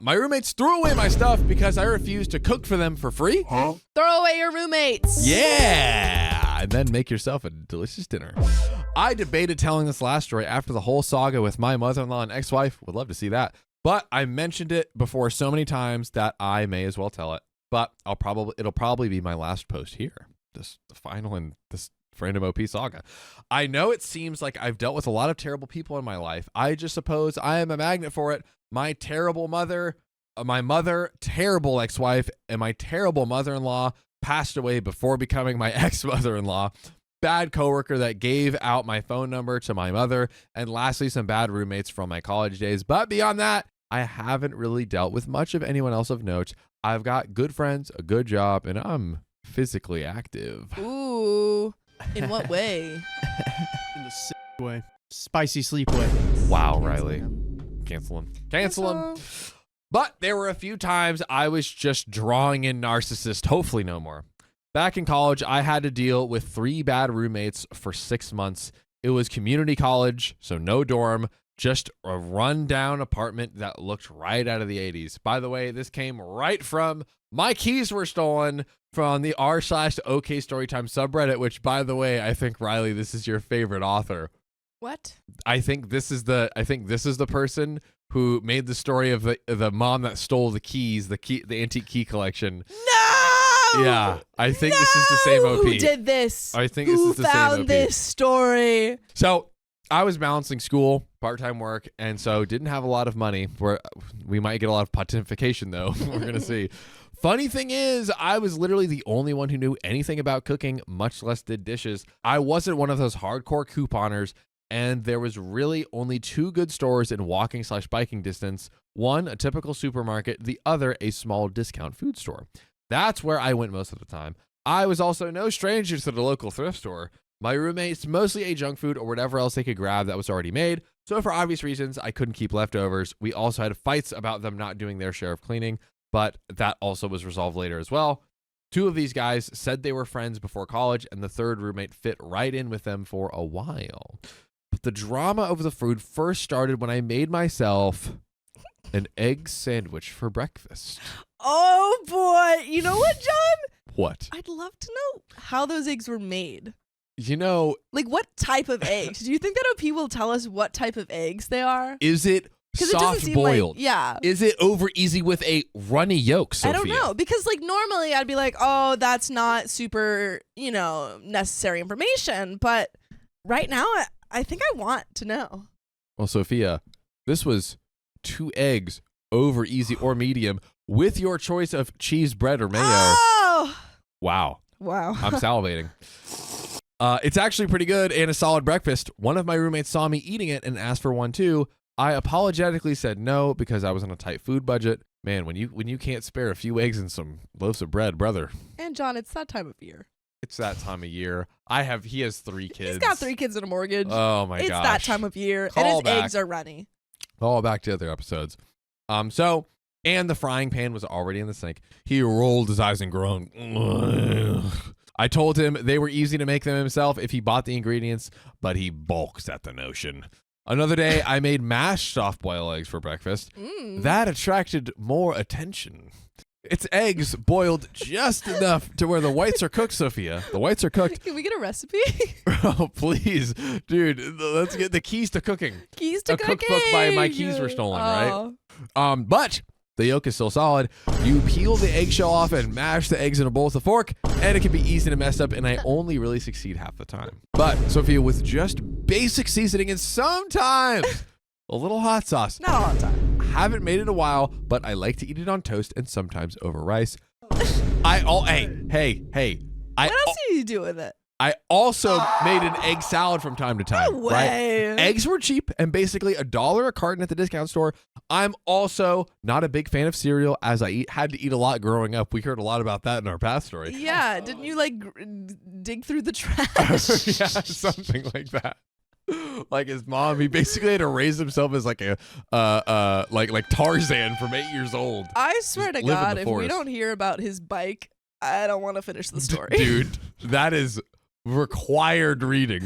My roommates threw away my stuff because I refused to cook for them for free. Throw away your roommates. Yeah, and then make yourself a delicious dinner. I debated telling this last story after the whole saga with my mother-in-law and ex-wife. Would love to see that. But I mentioned it before so many times that I may as well tell it. But it'll probably be my last post here. This the final in this random OP saga. I know it seems like I've dealt with a lot of terrible people in my life. I just suppose I am a magnet for it. My terrible mother, my mother, terrible ex-wife, and my terrible mother-in-law passed away before becoming my ex-mother-in-law. Bad coworker that gave out my phone number to my mother, and lastly, some bad roommates from my college days. But beyond that, I haven't really dealt with much of anyone else of note. I've got good friends, a good job, and I'm physically active. Ooh, in what way? In the sick way. Spicy sleep way. Wow, Riley. Cancel him. But there were a few times I was just drawing in narcissist, hopefully no more. Back in college, I had to deal with 3 bad roommates for 6 months. It was community college, so no dorm, just a rundown apartment that looked right out of the 80s. By the way, this came right from my keys were stolen from the r/OK Storytime subreddit, which, by the way, I think, Riley, this is your favorite author. What? I think this is the person who made the story of the mom that stole the keys, the antique key collection. No! Yeah, I think this is the same OP. Who did this? I think this is the same OP. Who found this story? So I was balancing school, part-time work, and so didn't have a lot of money. We might get a lot of pontification, though. We're going to see. Funny thing is, I was literally the only one who knew anything about cooking, much less did dishes. I wasn't one of those hardcore couponers, and there was really only 2 good stores in walking/biking distance. One, a typical supermarket, the other, a small discount food store. That's where I went most of the time. I was also no stranger to the local thrift store. My roommates mostly ate junk food or whatever else they could grab that was already made, so for obvious reasons, I couldn't keep leftovers. We also had fights about them not doing their share of cleaning, but that also was resolved later as well. 2 of these guys said they were friends before college, and the 3rd roommate fit right in with them for a while. But the drama over the food first started when I made myself an egg sandwich for breakfast. Oh, boy. You know what, John? What? I'd love to know how those eggs were made. You know... Like, what type of eggs? Do you think that OP will tell us what type of eggs they are? Is it soft-boiled? Like, yeah. Is it over easy with a runny yolk, Sophia? I don't know. Because, like, normally I'd be like, oh, that's not super, necessary information. But right now, I think I want to know. Well, Sophia, this was 2 eggs over easy or medium with your choice of cheese, bread, or mayo. Oh! Wow. I'm salivating. It's actually pretty good and a solid breakfast. One of my roommates saw me eating it and asked for one too. I apologetically said no because I was on a tight food budget. Man, when you can't spare a few eggs and some loaves of bread, brother. And John, it's that time of year. It's that time of year. He has 3 kids. He's got 3 kids and a mortgage. Oh my gosh. It's that time of year. Call and his back. eggs are runny. All back to other episodes. And the frying pan was already in the sink. He rolled his eyes and groaned. I told him they were easy to make them himself if he bought the ingredients, but he balks at the notion. Another day, I made mashed soft-boiled eggs for breakfast. That attracted more attention. It's eggs boiled just enough to where the whites are cooked, Sophia. The whites are cooked. Can we get a recipe? Oh, please. Dude, let's get the keys to cooking. Keys to cooking. A cookbook by My Keys Were Stolen, right? But the yolk is still solid. You peel the eggshell off and mash the eggs in a bowl with a fork, and it can be easy to mess up, and I only really succeed half the time. But, Sophia, with just basic seasoning and sometimes a little hot sauce. Not all the time. Haven't made it in a while, but I like to eat it on toast and sometimes over rice. Hey. What else do you do with it? I also made an egg salad from time to time. No way. Right? Eggs were cheap and basically $1 a carton at the discount store. I'm also not a big fan of cereal, as I had to eat a lot growing up. We heard a lot about that in our past story. Yeah, didn't you dig through the trash? Yeah, something like that. Like his mom, he basically had to raise himself as like a like Tarzan from 8 years old. I swear to Live in God, the if we forest. don't hear about his bike, I don't want to finish the story. Dude, that is required reading.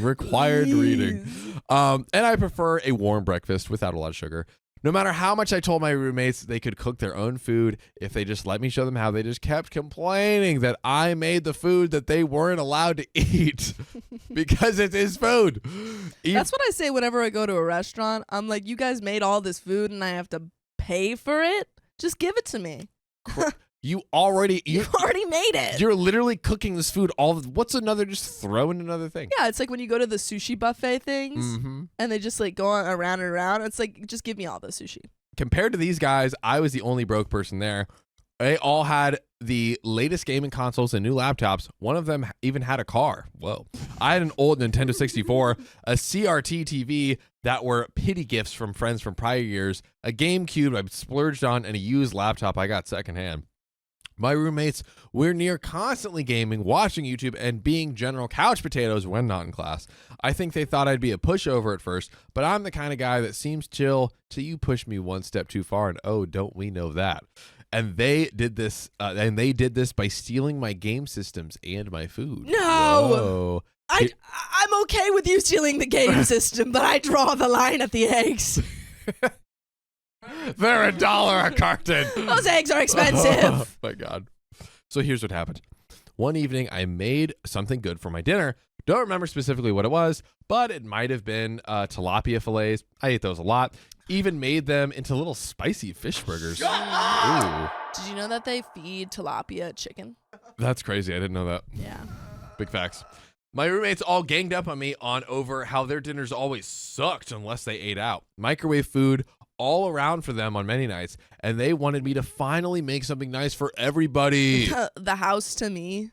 And I prefer a warm breakfast without a lot of sugar. No matter how much I told my roommates they could cook their own food, if they just let me show them how, they just kept complaining that I made the food that they weren't allowed to eat because it is food. That's what I say whenever I go to a restaurant. I'm like, you guys made all this food and I have to pay for it? Just give it to me. You already made it. You're literally cooking this food. What's another? Just throw in another thing. Yeah, it's like when you go to the sushi buffet things and they just like go on around and around. It's like, just give me all the sushi. Compared to these guys, I was the only broke person there. They all had the latest gaming consoles and new laptops. One of them even had a car. Whoa. I had an old Nintendo 64, a CRT TV that were pity gifts from friends from prior years, a GameCube I splurged on, and a used laptop I got secondhand. My roommates were near constantly gaming, watching YouTube, and being general couch potatoes when not in class. I think they thought I'd be a pushover at first, but I'm the kind of guy that seems chill till you push me one step too far, and oh, don't we know that. And they did this by stealing my game systems and my food. No! Whoa. I'm okay with you stealing the game system, but I draw the line at the eggs. They're $1 a carton. Those eggs are expensive. Oh my God. So here's what happened. One evening, I made something good for my dinner. Don't remember specifically what it was, but it might have been tilapia fillets. I ate those a lot. Even made them into little spicy fish burgers. Ooh. Did you know that they feed tilapia chicken? That's crazy. I didn't know that. Yeah. Big facts. My roommates all ganged up on me over how their dinners always sucked unless they ate out. Microwave food all around for them on many nights, and they wanted me to finally make something nice for everybody. The house to me.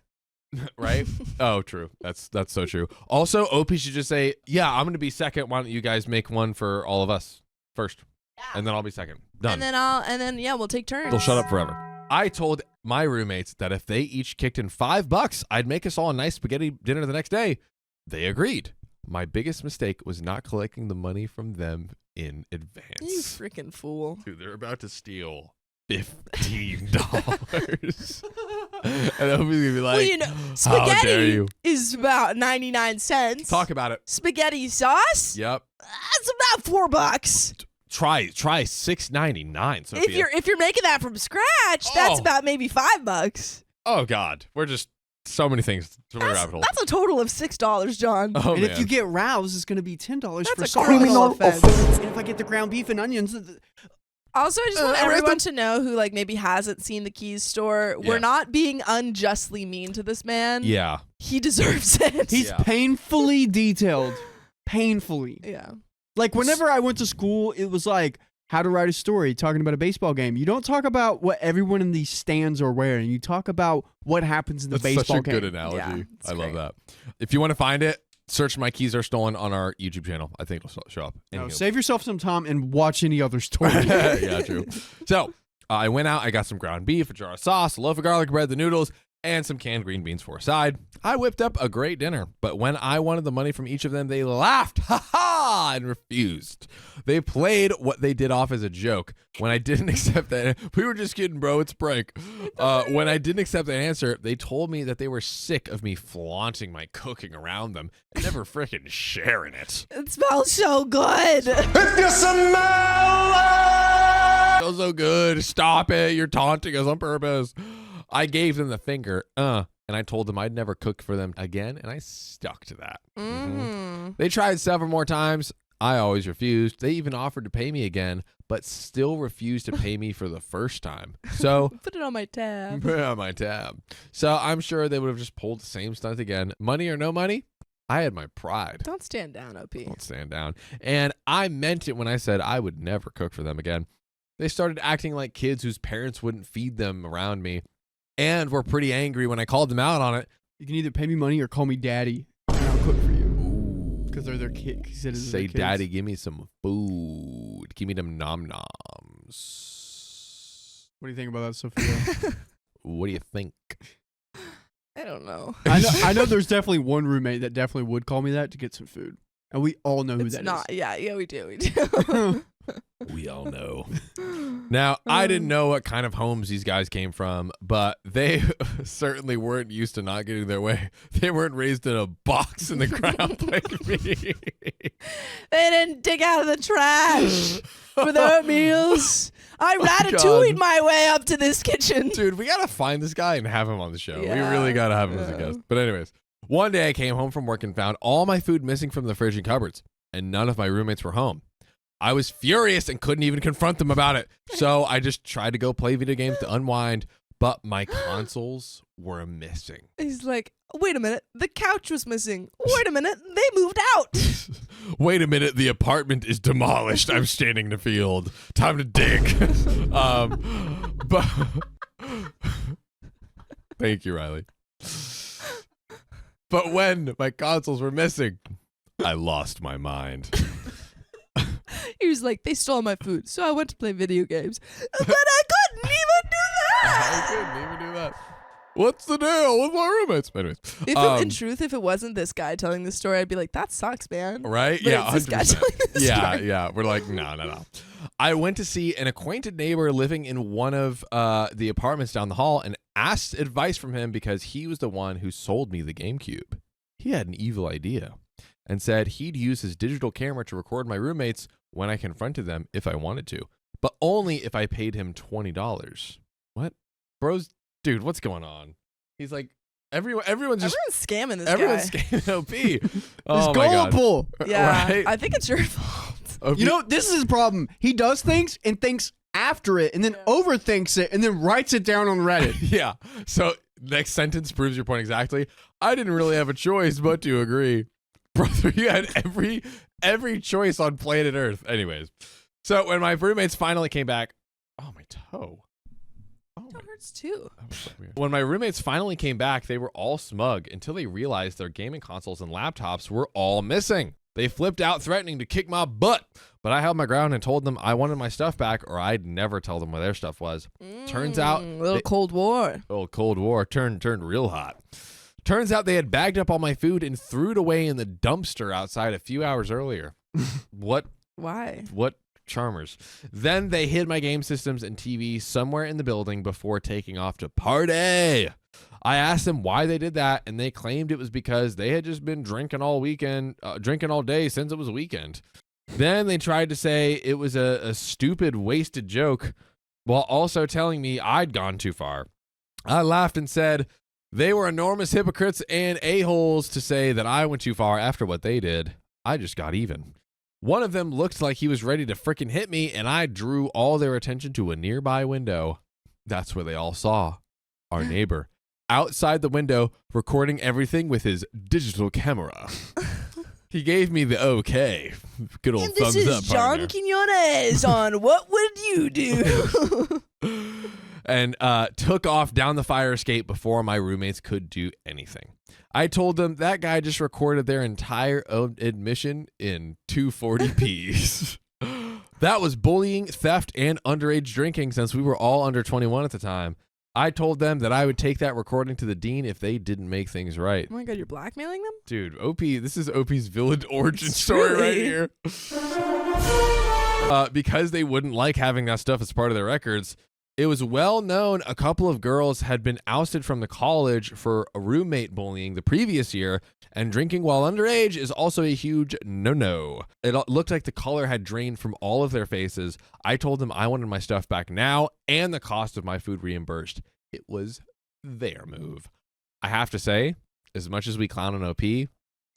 Right? Oh, true. That's so true. Also, OP should just say, yeah, I'm going to be second. Why don't you guys make one for all of us first? Yeah. And then I'll be second. Done. And then we'll take turns. They'll shut up forever. I told my roommates that if they each kicked in $5, I'd make us all a nice spaghetti dinner the next day. They agreed. My biggest mistake was not collecting the money from them in advance. You freaking fool. Dude, they're about to steal $15. And I'm gonna be like, well, you know, spaghetti is about 99 cents. Talk about it. Spaghetti sauce? Yep. That's about $4. Try $6.99. Sophia. If you're making that from scratch, that's about maybe $5. Oh God, we're just so many things. So many rabbit holes. That's a total of $6, John. Oh, and man. if you get roused, it's going to be $10 for a criminal offense. And if I get the ground beef and onions. Also, I just want everyone to know who maybe hasn't seen the Keys store. Yeah. We're not being unjustly mean to this man. Yeah. He deserves it. He's painfully detailed. Painfully. Yeah. Like, whenever I went to school, it was like how to write a story, talking about a baseball game. You don't talk about what everyone in these stands are wearing. You talk about what happens in the baseball game. That's such a good analogy. Yeah, I love that. If you want to find it, search My Keys Are Stolen on our YouTube channel. I think it'll show up. No, save yourself some time and watch any other story. Yeah, true. So I went out. I got some ground beef, a jar of sauce, a loaf of garlic bread, the noodles, and some canned green beans for a side. I whipped up a great dinner, but when I wanted the money from each of them, they laughed, and refused. They played what they did off as a joke. When I didn't accept that, we were just kidding, bro, it's a prank. When I didn't accept that answer, they told me that they were sick of me flaunting my cooking around them and never freaking sharing it. It smells so good. If you smell it! Smells so good. Stop it. You're taunting us on purpose. I gave them the finger, and I told them I'd never cook for them again, and I stuck to that. They tried several more times. I always refused. They even offered to pay me again, but still refused to pay me for the first time. So put it on my tab. Put it on my tab. So I'm sure they would have just pulled the same stunt again. Money or no money, I had my pride. Don't stand down, OP. Don't stand down. And I meant it when I said I would never cook for them again. They started acting like kids whose parents wouldn't feed them around me. And were pretty angry when I called them out on it. You can either pay me money or call me daddy, and I'll cook for you. Because they're their kids. Say, daddy, give me some food. Give me them nom-noms. What do you think about that, Sophia? What do you think? I don't know. I know there's definitely one roommate that definitely would call me that to get some food. And we all know who that is. Yeah, we do. We all know. Now, I didn't know what kind of homes these guys came from, but they certainly weren't used to not getting their way. They weren't raised in a box in the ground like me. They didn't dig out of the trash for their meals. I ratatouille'd God. my way up to this kitchen. Dude, we got to find this guy and have him on the show. Yeah. We really got to have him as a guest. But anyways, one day I came home from work and found all my food missing from the fridge and cupboards, and none of my roommates were home. I was furious and couldn't even confront them about it. So I just tried to go play video games to unwind, but my consoles were missing. He's like, wait a minute, the couch was missing. Wait a minute, they moved out. Wait a minute, the apartment is demolished. I'm standing in the field. Time to dig. But thank you, Riley. But when my consoles were missing, I lost my mind. He was like, they stole my food, so I went to play video games. But I couldn't even do that. I couldn't even do that. What's the deal with my roommates? Anyways, In truth, if it wasn't this guy telling this story, I'd be like, that sucks, man. right? But Yeah, it's this guy 100%. telling this Yeah, story. yeah. We're like, no. I went to see an acquainted neighbor living in one of the apartments down the hall and asked advice from him because he was the one who sold me the GameCube. He had an evil idea and said he'd use his digital camera to record my roommates when I confronted them if I wanted to, but only if I paid him $20. What? Bros, dude, what's going on? He's like, everyone's Scamming this everyone's guy. scamming OP. It's Oh my God. gullible. Yeah, Right? I think it's your fault. OP. You know, this is his problem. He does things and thinks after it and then overthinks it and then writes it down on Reddit. Yeah. So next sentence proves your point exactly. I didn't really have a choice but to agree. Brother, you had every choice on planet Earth. Anyways. So when my roommates finally came back, oh, my toe. Oh, It hurts too. that was so weird. When my roommates finally came back, they were all smug until they realized their gaming consoles and laptops were all missing. They flipped out, threatening to kick my butt, but I held my ground and told them I wanted my stuff back or I'd never tell them where their stuff was. Turns out, little Cold War. oh, Cold War turned real hot. Turns out they had bagged up all my food and threw it away in the dumpster outside a few hours earlier. What Why? charmers. Then they hid my game systems and TV somewhere in the building before taking off to party. I asked them why they did that, and they claimed it was because they had just been drinking all day since it was a weekend. Then they tried to say it was a stupid, wasted joke, while also telling me I'd gone too far. I laughed and said they were enormous hypocrites and a-holes to say that I went too far after what they did. I just got even. One of them looked like he was ready to frickin' hit me, and I drew all their attention to a nearby window. That's where they all saw our neighbor outside the window recording everything with his digital camera. He gave me the okay. Good old And thumbs this up, is John partner. Quinones on What Would You Do? And took off down the fire escape before my roommates could do anything. I told them that guy just recorded their entire admission in 240p's. That was bullying, theft, and underage drinking since we were all under 21 at the time. I told them that I would take that recording to the dean if they didn't make things right. Oh my God, you're blackmailing them? Dude, OP, this is OP's village origin story right Really? here. Because they wouldn't like having that stuff as part of their records, it was well known a couple of girls had been ousted from the college for roommate bullying the previous year, and drinking while underage is also a huge no-no. It looked like the color had drained from all of their faces. I told them I wanted my stuff back now and the cost of my food reimbursed. It was their move. I have to say, as much as we clown on OP,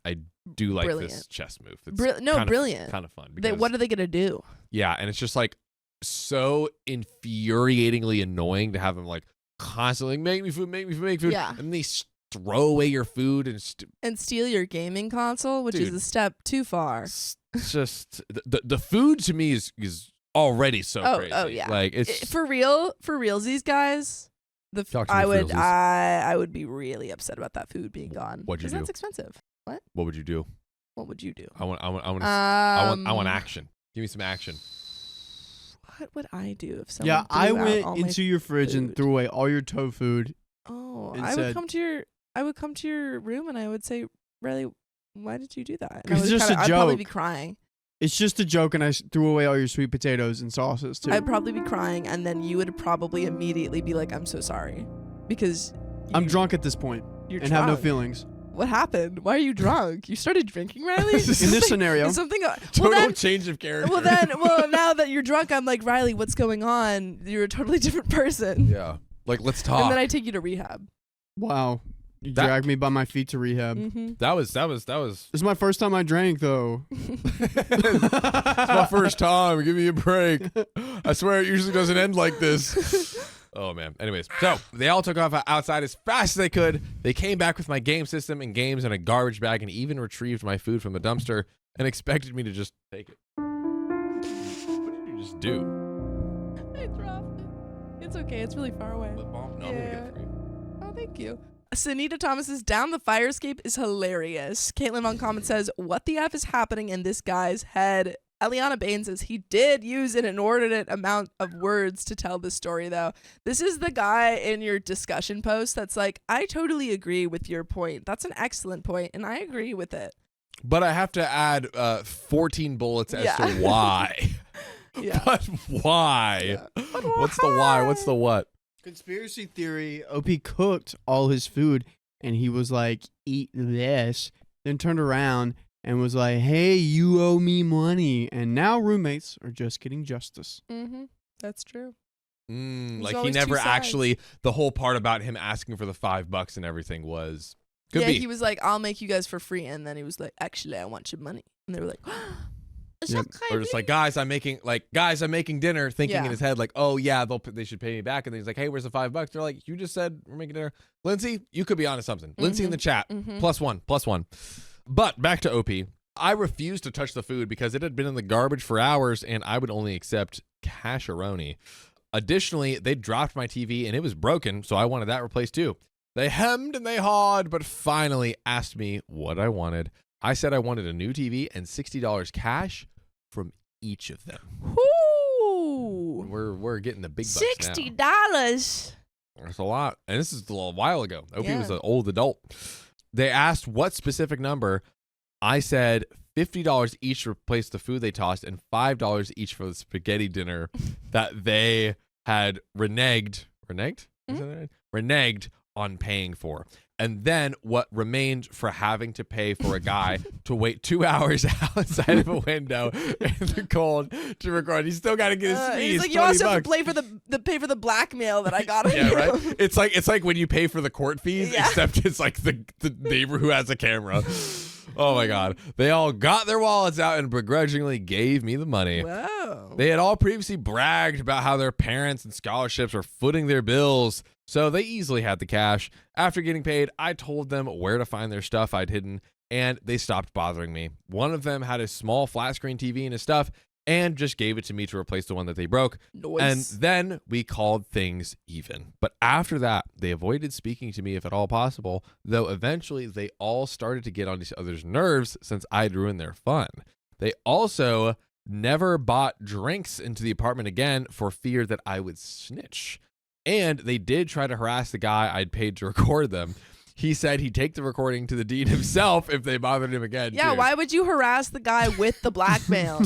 I do like this Brilliant. chess move. It's Brilliant. Kind of fun. What are they gonna do? Yeah, and it's just like so infuriatingly annoying to have them like constantly make me food, make me food. Yeah. And they throw away your food and And steal your gaming console, which Dude. is a step too far. it's just the food to me is already so crazy. Oh yeah. Like it's For realsies, guys. Talk to me, I would realsies. I would be really upset about that food being gone. What'd you 'Cause do? That's expensive. what would you do? What would you do? I want Um, action. Give me some action. What would I do if someone Yeah, threw I out went all my into your fridge and food? threw away all your toe food. Oh, and I said- would come to your room and I would say, Riley, why did you do that? And I It's would just kinda- a I'd probably joke. be crying. It's just a joke, and I threw away all your sweet potatoes and sauces too. I'd probably be crying, and then you would probably immediately be like, I'm so sorry. Because I'm drunk at this point you're and drunk. have no feelings. What happened? Why are you drunk? You started drinking, Riley? In this scenario. Is something Total change of character. Well, now that you're drunk, I'm like, Riley, what's going on? You're a totally different person. Yeah. Like, let's talk. And then I take you to rehab. Wow. You That- dragged me by my feet to rehab. Mm-hmm. That was. This is my first time I drank, though. It's my first time. Give me a break. I swear it usually doesn't end like this. Oh, man. Anyways, so they all took off outside as fast as they could. They came back with my game system and games in a garbage bag and even retrieved my food from the dumpster and expected me to just take it. What did you just do? I dropped it. It's okay. It's really far away. Lip balm? No, I'm going to get it for you. Oh, thank you. Sanita Thomas's Down the Fire Escape is hilarious. Caitlin on comment says, what the F is happening in this guy's head? Eliana Bain says, he did use an inordinate amount of words to tell this story, though. This is the guy in your discussion post that's like, I totally agree with your point. That's an excellent point, and I agree with it. But I have to add 14 bullets as Yeah. to why. Yeah. But why? Yeah. But What's the why? What's the what? Conspiracy theory, OP cooked all his food, and he was like, eat this, then turned around and was like, hey, you owe me money. And now roommates are just getting justice. Mm-hmm. That's true. Like he always never two sides. actually, the whole part about him asking for the $5 and everything was, could yeah, be. he was like, I'll make you guys for free. And then he was like, actually, I want your money. And they were like, Yep. Or just like, guys, I'm making dinner, thinking Yeah. in his head like, oh yeah, they should pay me back. And then he's like, hey, where's the $5? They're like, you just said we're making dinner. Lindsay, you could be onto something. Lindsay in the chat, Mhm. +1. But back to OP. I refused to touch the food because it had been in the garbage for hours and I would only accept casheroni. Additionally, they dropped my TV and it was broken, so I wanted that replaced too. They hemmed and they hawed, but finally asked me what I wanted. I said I wanted a new TV and $60 cash from each of them. Ooh. We're getting the big bucks $60. now. That's a lot. And this is a little while ago. OP Yeah. was an old adult. They asked what specific number. I said $50 each to replace the food they tossed and $5 each for the spaghetti dinner that they had reneged on paying for. And then what remained for having to pay for a guy to wait 2 hours outside of a window in the cold to record. He's still got to get his fees. He's like, you also have to pay for the blackmail that I got on Yeah, you. right. It's like when you pay for the court fees, Yeah. except it's like the neighbor who has a camera. Oh my God. They all got their wallets out and begrudgingly gave me the money. Whoa. They had all previously bragged about how their parents and scholarships were footing their bills, so they easily had the cash. After getting paid, I told them where to find their stuff I'd hidden, and they stopped bothering me. One of them had a small flat screen TV in his stuff and just gave it to me to replace the one that they broke. Nice. And then we called things even. But after that, they avoided speaking to me if at all possible, though eventually they all started to get on each other's nerves since I'd ruined their fun. They also never bought drinks into the apartment again for fear that I would snitch. And they did try to harass the guy I'd paid to record them. He said he'd take the recording to the dean himself if they bothered him again. Yeah, Dude. why would you harass the guy with the blackmail?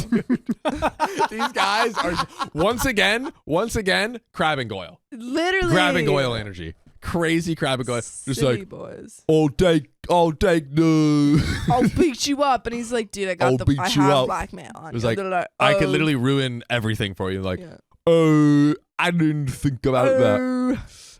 These guys are once again, Crab and Goyle. Literally. Crab and Goyle energy. Crazy Crab and Goyle. Just Silly like, boys. I'll take no. I'll beat you up. And he's like, dude, I I'll got beat I you have up. blackmail on It was you. like, They're like, I could oh, literally ruin everything for you. Like, yeah. oh, I didn't think about that. Oh.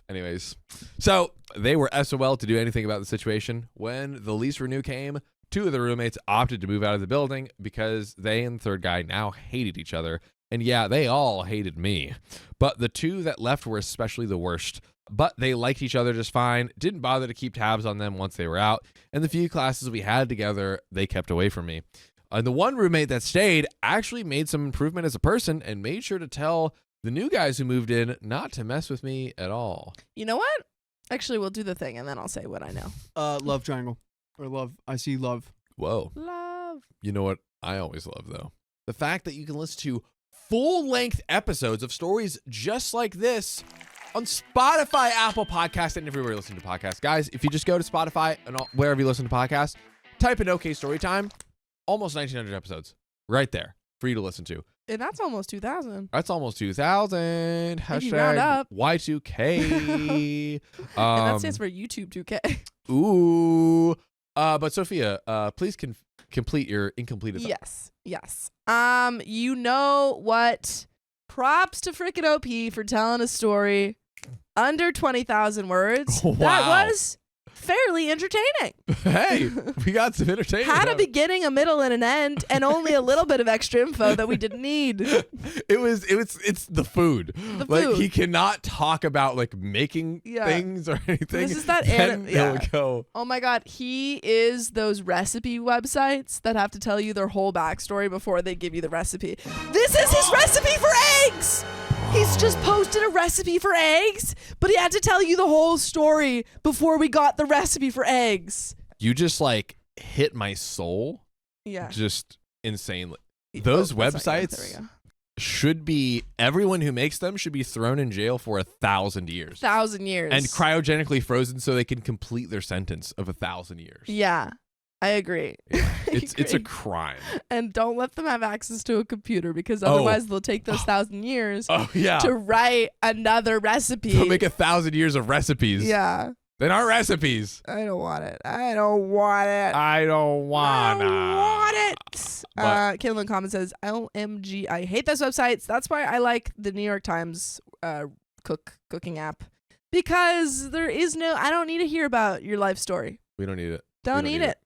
Anyways, so they were SOL to do anything about the situation. When the lease renew came, two of the roommates opted to move out of the building because they and the third guy now hated each other. And yeah, they all hated me. But the two that left were especially the worst. But they liked each other just fine, didn't bother to keep tabs on them once they were out. And the few classes we had together, they kept away from me. And the one roommate that stayed actually made some improvement as a person and made sure to tell the new guys who moved in not to mess with me at all. You know what? Actually, we'll do the thing and then I'll say what I know. Love triangle. Or love. I see love. Whoa. Love. You know what I always love, though? The fact that you can listen to full-length episodes of stories just like this on Spotify, Apple Podcasts, and everywhere you listen to podcasts. Guys, if you just go to Spotify and wherever you listen to podcasts, type in OK Storytime, almost 1,900 episodes right there. for you to listen to. And that's almost 2,000. That's almost 2,000. If you round Hashtag up. Y2K. And that stands for YouTube 2K. Ooh. But Sophia, please complete your incompleted thought. Yes. You know what? Props to frickin' OP for telling a story under 20,000 words. Wow. That was fairly entertaining. Hey, we got some entertainment. Had a beginning, a middle, and an end, and only a little bit of extra info that we didn't need. It's the food. Like food. he cannot talk about like making things or anything. This is that then he'll go. Oh my god, he is those recipe websites that have to tell you their whole backstory before they give you the recipe. This is his recipe for eggs! He's just posted a recipe for eggs, but he had to tell you the whole story before we got the recipe for eggs. You just like hit my soul. Yeah. Just insanely. Those websites There we go. should be, everyone who makes them should be thrown in jail for 1,000 years. 1,000 years. And cryogenically frozen so they can complete their sentence of 1,000 years. Yeah. I agree. It's a crime. And don't let them have access to a computer because otherwise they'll take those 1,000 years to write another recipe. They'll make 1,000 years of recipes. Yeah. They aren't recipes. I don't want it. I don't want it. I don't wanna. I don't want it. Caitlin Comment says, LMG, I hate those websites. That's why I like the New York Times cooking app. Because there is no, I don't need to hear about your life story. We don't need it. Don't need it.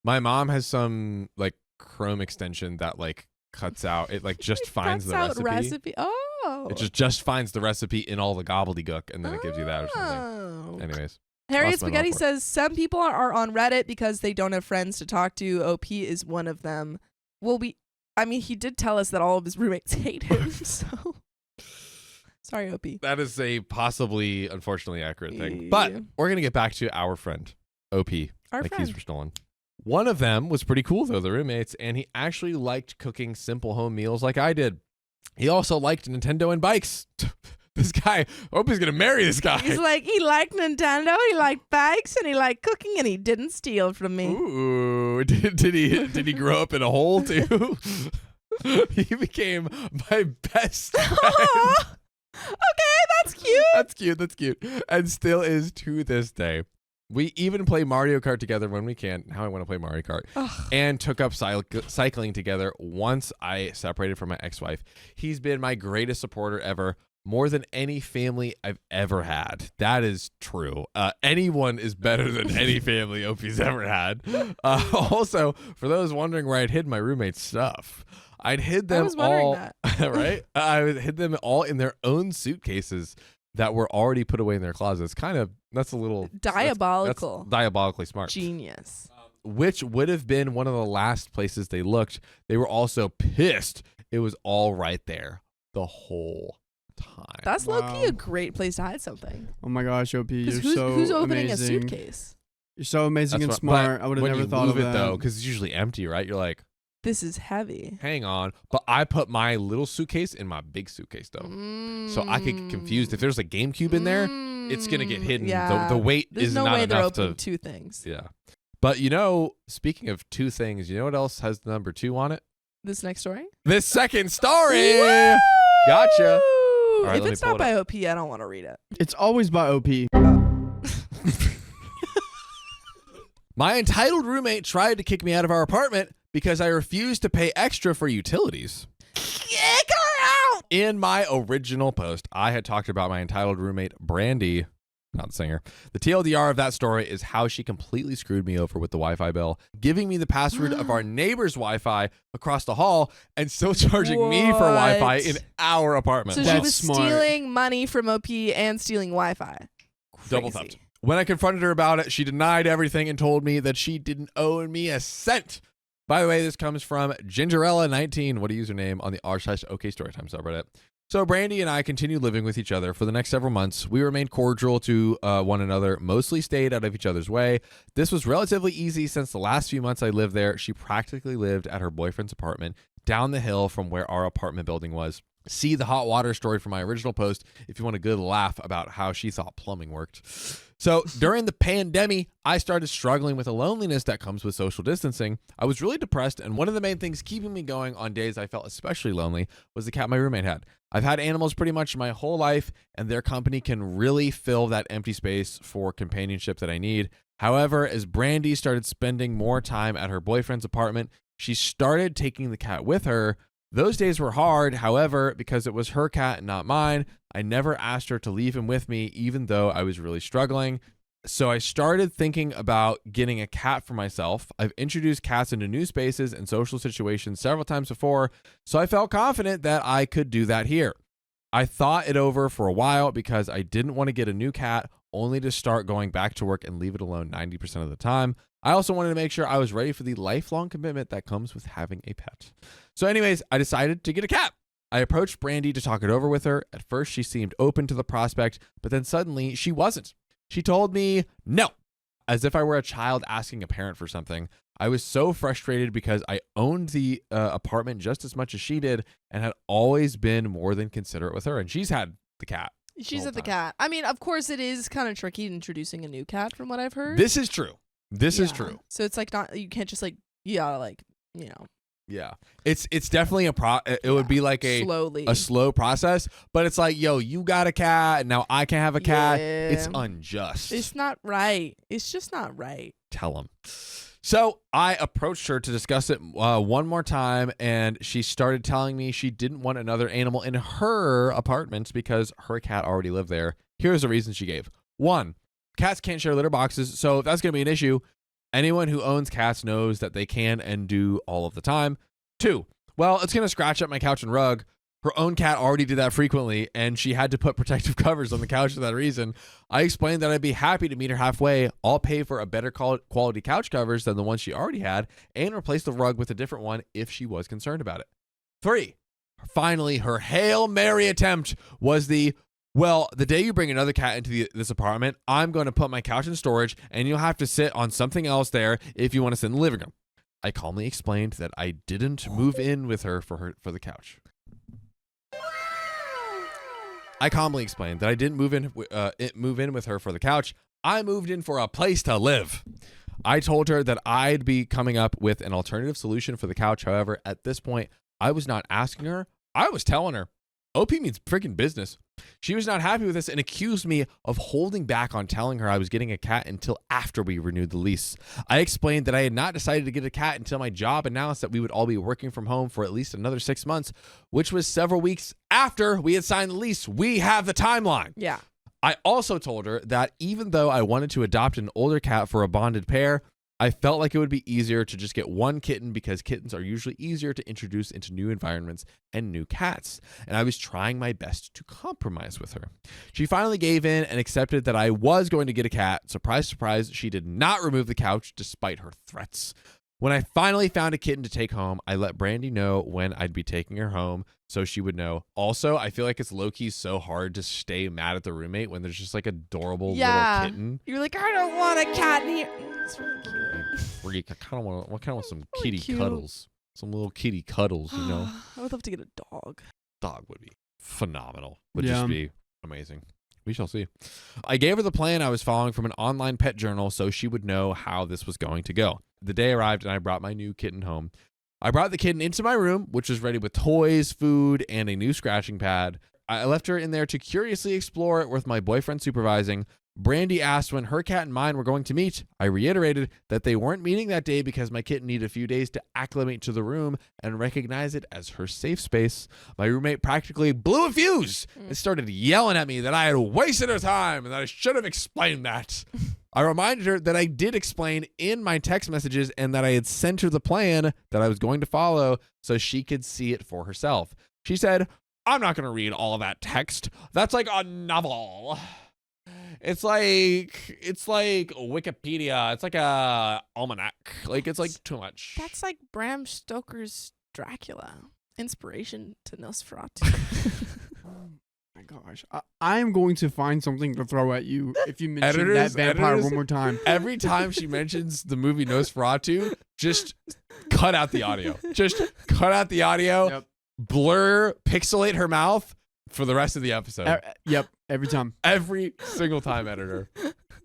My mom has some like Chrome extension that like cuts out. It like just finds the recipe. Oh. It just finds the recipe in all the gobbledygook and then it gives you that or something. Anyways. Harriet Spaghetti says some people are on Reddit because they don't have friends to talk to. OP is one of them. Well, he did tell us that all of his roommates hate him. So sorry, OP. That is a possibly, unfortunately, accurate thing. But we're gonna get back to our friend OP. Our friend. Keys were stolen. One of them was pretty cool though, the roommates, and he actually liked cooking simple home meals like I did. He also liked Nintendo and bikes. This guy, Opie's gonna marry this guy. He's like, he liked Nintendo, he liked bikes, and he liked cooking, and he didn't steal from me. Ooh, did he grow up in a hole too? He became my best friend. Okay, that's cute. That's cute. And still is to this day. We even play Mario Kart together when we can. Now I want to play Mario Kart. And took up cycling together once I separated from my ex-wife. He's been my greatest supporter ever. More than any family I've ever had. That is true. Anyone is better than any family Opie's ever had. Also, for those wondering where I'd hid my roommate's stuff, I'd hid them all. Right? I hid them all in their own suitcases that were already put away in their closets. That's a little diabolical. That's diabolically smart. Genius. Which would have been one of the last places they looked. They were also pissed. It was all right there the whole time. That's low-key a great place to hide something. Oh my gosh, OP, you're who's opening amazing. a suitcase? You're so amazing and smart. I would have never thought of that. Though, because it's usually empty, right? You're like, this is heavy. Hang on. But I put my little suitcase in my big suitcase, though. So I could get confused. If there's a GameCube in there, it's going to get hidden. Yeah. The weight There's is no not way they're enough opening to... two things. Yeah. But, speaking of two things, you know what else has the number 2 on it? This next story? This second story! Woo! Gotcha. All right, if it's not by OP, I don't want to read it. It's always by OP. My entitled roommate tried to kick me out of our apartment because I refused to pay extra for utilities. Kick her out! In my original post, I had talked about my entitled roommate, Brandy, not the singer. The TLDR of that story is how she completely screwed me over with the Wi-Fi bill, giving me the password of our neighbor's Wi-Fi across the hall and still charging me for Wi-Fi in our apartment. So she was stealing money from OP and stealing Wi-Fi. Double theft. When I confronted her about it, she denied everything and told me that she didn't owe me a cent. By the way, this comes from Gingerella19. What a username on the r/OK Storytime subreddit. So Brandy and I continued living with each other for the next several months. We remained cordial to one another, mostly stayed out of each other's way. This was relatively easy since the last few months I lived there. She practically lived at her boyfriend's apartment down the hill from where our apartment building was. See the hot water story from my original post if you want a good laugh about how she thought plumbing worked. So during the pandemic, I started struggling with the loneliness that comes with social distancing. I was really depressed, and one of the main things keeping me going on days I felt especially lonely was the cat my roommate had. I've had animals pretty much my whole life, and their company can really fill that empty space for companionship that I need. However, as Brandy started spending more time at her boyfriend's apartment, she started taking the cat with her. Those days were hard. However, because it was her cat and not mine, I never asked her to leave him with me, even though I was really struggling. So I started thinking about getting a cat for myself. I've introduced cats into new spaces and social situations several times before, so I felt confident that I could do that here. I thought it over for a while because I didn't want to get a new cat only to start going back to work and leave it alone 90% of the time. I also wanted to make sure I was ready for the lifelong commitment that comes with having a pet. So anyways, I decided to get a cat. I approached Brandy to talk it over with her. At first, she seemed open to the prospect, but then suddenly she wasn't. She told me no, as if I were a child asking a parent for something. I was so frustrated because I owned the apartment just as much as she did and had always been more than considerate with her. And she's had the cat. She's at the cat. I mean, of course, it is kind of tricky introducing a new cat from what I've heard. This is true. This is true. So it's like not, you can't just like, you gotta like, you know. Yeah. It's definitely it would be like a slow process, but it's like, yo, you got a cat and now I can't have a cat. Yeah. It's unjust. It's not right. It's just not right. Tell him. So I approached her to discuss it one more time, and she started telling me she didn't want another animal in her apartment because her cat already lived there. Here's the reason she gave. 1, cats can't share litter boxes, so if that's going to be an issue, anyone who owns cats knows that they can and do all of the time. 2, well, it's going to scratch up my couch and rug. Her own cat already did that frequently, and she had to put protective covers on the couch for that reason. I explained that I'd be happy to meet her halfway. I'll pay for a better quality couch covers than the one she already had and replace the rug with a different one if she was concerned about it. 3, finally, her Hail Mary attempt was well, the day you bring another cat into this apartment, I'm going to put my couch in storage, and you'll have to sit on something else there if you want to sit in the living room. I calmly explained that I didn't move in with her for the couch. I calmly explained that I didn't move in with her for the couch. I moved in for a place to live. I told her that I'd be coming up with an alternative solution for the couch. However, at this point, I was not asking her. I was telling her. OP means freaking business. She was not happy with this and accused me of holding back on telling her I was getting a cat until after we renewed the lease. I explained that I had not decided to get a cat until my job announced that we would all be working from home for at least another 6 months, which was several weeks after we had signed the lease. We have the timeline. Yeah. I also told her that even though I wanted to adopt an older cat for a bonded pair, I felt like it would be easier to just get one kitten because kittens are usually easier to introduce into new environments and new cats. And I was trying my best to compromise with her. She finally gave in and accepted that I was going to get a cat. Surprise, surprise, she did not remove the couch despite her threats. When I finally found a kitten to take home, I let Brandy know when I'd be taking her home so she would know. Also, I feel like it's low-key so hard to stay mad at the roommate when there's just like adorable little kitten. You're like, I don't want a cat in here. It's really cute. Freak, I kind of want some Really kitty cute. cuddles. Some little kitty cuddles, you know? I would love to get a dog. Dog would be phenomenal. Would Yeah. just be amazing. We shall see. I gave her the plan I was following from an online pet journal so she would know how this was going to go. The day arrived and I brought my new kitten home. I brought the kitten into my room, which was ready with toys, food, and a new scratching pad. I left her in there to curiously explore it with my boyfriend supervising. Brandy asked when her cat and mine were going to meet. I reiterated that they weren't meeting that day because my kitten needed a few days to acclimate to the room and recognize it as her safe space. My roommate practically blew a fuse and started yelling at me that I had wasted her time and that I should have explained that. I reminded her that I did explain in my text messages and that I had sent her the plan that I was going to follow so she could see it for herself. She said, I'm not going to read all of that text. That's like a novel. It's like Wikipedia. It's like a almanac. Like it's like too much. That's like Bram Stoker's Dracula. Inspiration to Nosferatu. Oh my gosh. I'm going to find something to throw at you if you mention Editors- that vampire editors- one more time. Every time she mentions the movie Nosferatu, just cut out the audio. Just cut out the audio. Yep. pixelate her mouth for the rest of the episode. Yep, every time. Every single time, editor.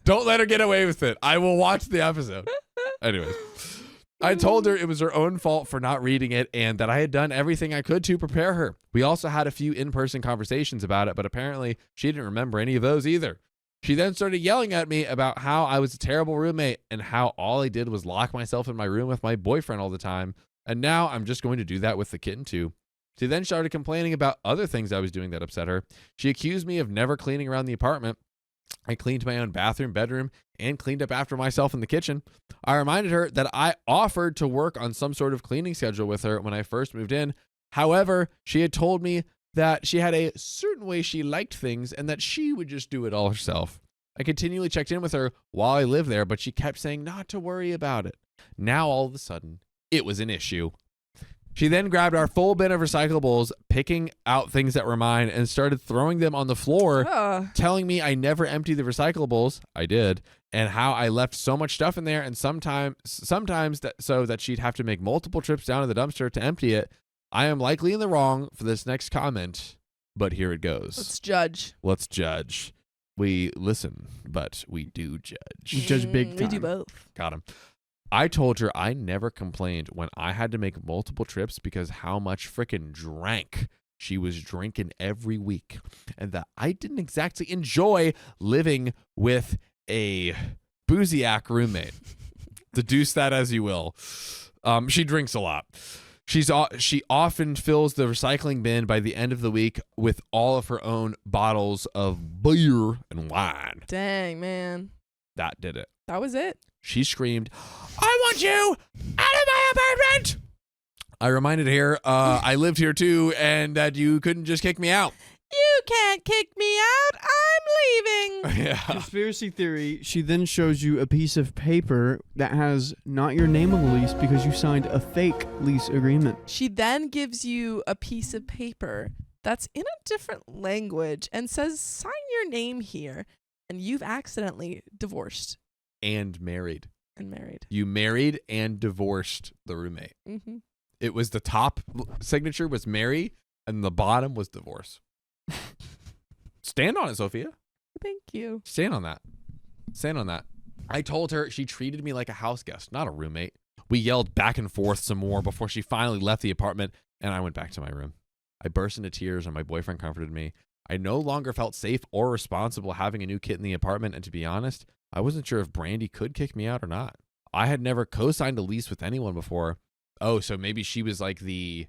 Don't let her get away with it. I will watch the episode. Anyways, I told her it was her own fault for not reading it and that I had done everything I could to prepare her. We also had a few in-person conversations about it, but apparently she didn't remember any of those either. She then started yelling at me about how I was a terrible roommate and how all I did was lock myself in my room with my boyfriend all the time. And now I'm just going to do that with the kitten too. She then started complaining about other things I was doing that upset her. She accused me of never cleaning around the apartment. I cleaned my own bathroom, bedroom, and cleaned up after myself in the kitchen. I reminded her that I offered to work on some sort of cleaning schedule with her when I first moved in. However, she had told me that she had a certain way she liked things and that she would just do it all herself. I continually checked in with her while I lived there, but she kept saying not to worry about it. Now, all of a sudden, it was an issue. She then grabbed our full bin of recyclables, picking out things that were mine, and started throwing them on the floor, telling me I never emptied the recyclables. I did. And how I left so much stuff in there, and sometimes so that she'd have to make multiple trips down to the dumpster to empty it. I am likely in the wrong for this next comment, but here it goes. Let's judge. We listen, but we do judge. We judge big time. We do both. Got him. I told her I never complained when I had to make multiple trips because how much frickin' drank she was drinking every week, and that I didn't exactly enjoy living with a booziac roommate. Deduce that as you will. She drinks a lot. She often fills the recycling bin by the end of the week with all of her own bottles of beer and wine. Dang, man. That did it. That was it. She screamed, "I want you out of my apartment!" I reminded her I lived here too and that you couldn't just kick me out. You can't kick me out. I'm leaving. Yeah. Conspiracy theory, she then shows you a piece of paper that has not your name on the lease because you signed a fake lease agreement. She then gives you a piece of paper that's in a different language and says, sign your name here. And you've accidentally divorced. And married. You married and divorced the roommate. Mm-hmm. It was the top signature was marry and the bottom was divorce. Stand on it, Sophia. Thank you. Stand on that. I told her she treated me like a house guest, not a roommate. We yelled back and forth some more before she finally left the apartment and I went back to my room. I burst into tears and my boyfriend comforted me. I no longer felt safe or responsible having a new kid in the apartment, and to be honest, I wasn't sure if Brandy could kick me out or not. I had never co-signed a lease with anyone before. Oh, so maybe she was like the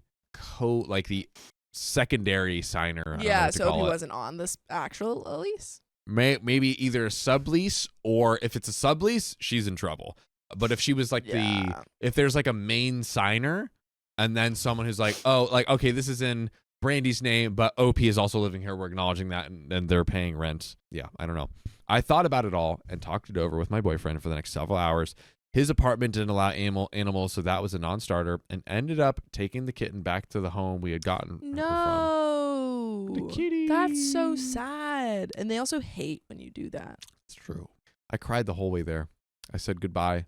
secondary signer. Yeah, so he wasn't on this actual lease. Maybe either a sublease, or if it's a sublease, she's in trouble. But if she was like if there's like a main signer, and then someone who's like, oh, like, okay, this is in Brandy's name, but OP is also living here. We're acknowledging that, and they're paying rent. Yeah, I don't know. I thought about it all and talked it over with my boyfriend for the next several hours. His apartment didn't allow animals, so that was a non-starter, and ended up taking the kitten back to the home we had gotten her from. The kitty. That's so sad. And they also hate when you do that. It's true. I cried the whole way there. I said goodbye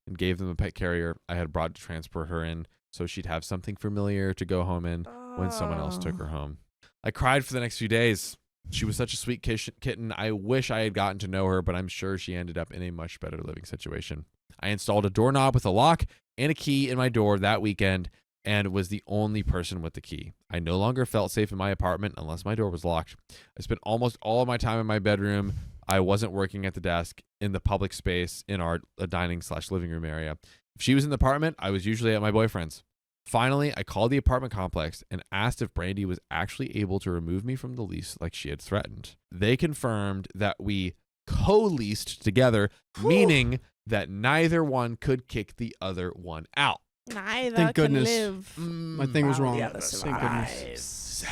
and gave them a pet carrier I had brought to transport her in so she'd have something familiar to go home in when someone else took her home. I cried for the next few days. She was such a sweet kitten. I wish I had gotten to know her, but I'm sure she ended up in a much better living situation. I installed a doorknob with a lock and a key in my door that weekend and was the only person with the key. I no longer felt safe in my apartment unless my door was locked. I spent almost all of my time in my bedroom. I wasn't working at the desk in the public space in our dining/living room area. If she was in the apartment, I was usually at my boyfriend's. Finally, I called the apartment complex and asked if Brandy was actually able to remove me from the lease like she had threatened. They confirmed that we co-leased together, meaning that neither one could kick the other one out. Neither Thank can goodness. live. My thing was wrong. Thank goodness.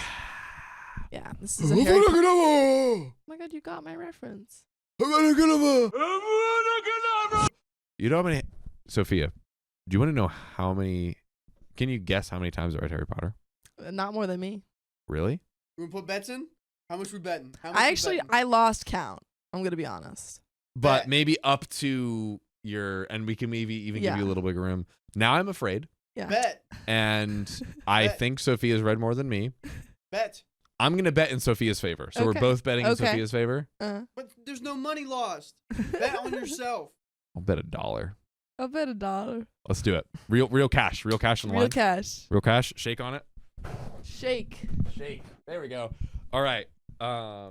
Yeah, this is a oh my god, you got my reference. You know how many... Sophia, do you want to know how many... Can you guess how many times I read Harry Potter? Not more than me. Really? We put bets in? How much we betting? I lost count. I'm going to be honest. But maybe up to your... And we can maybe even give you a little bigger room. Now I'm afraid Yeah. Bet. and I Bet. think Sophia's read more than me. Bet. I'm gonna bet in Sophia's favor. So we're Okay. both betting in Okay. Sophia's favor. But there's no money lost. Bet on yourself. I'll bet $1. I'll bet $1. Let's do it. Real cash. Real cash on the Real line. cash. Real cash. Shake on it. Shake. Shake. There we go. All right.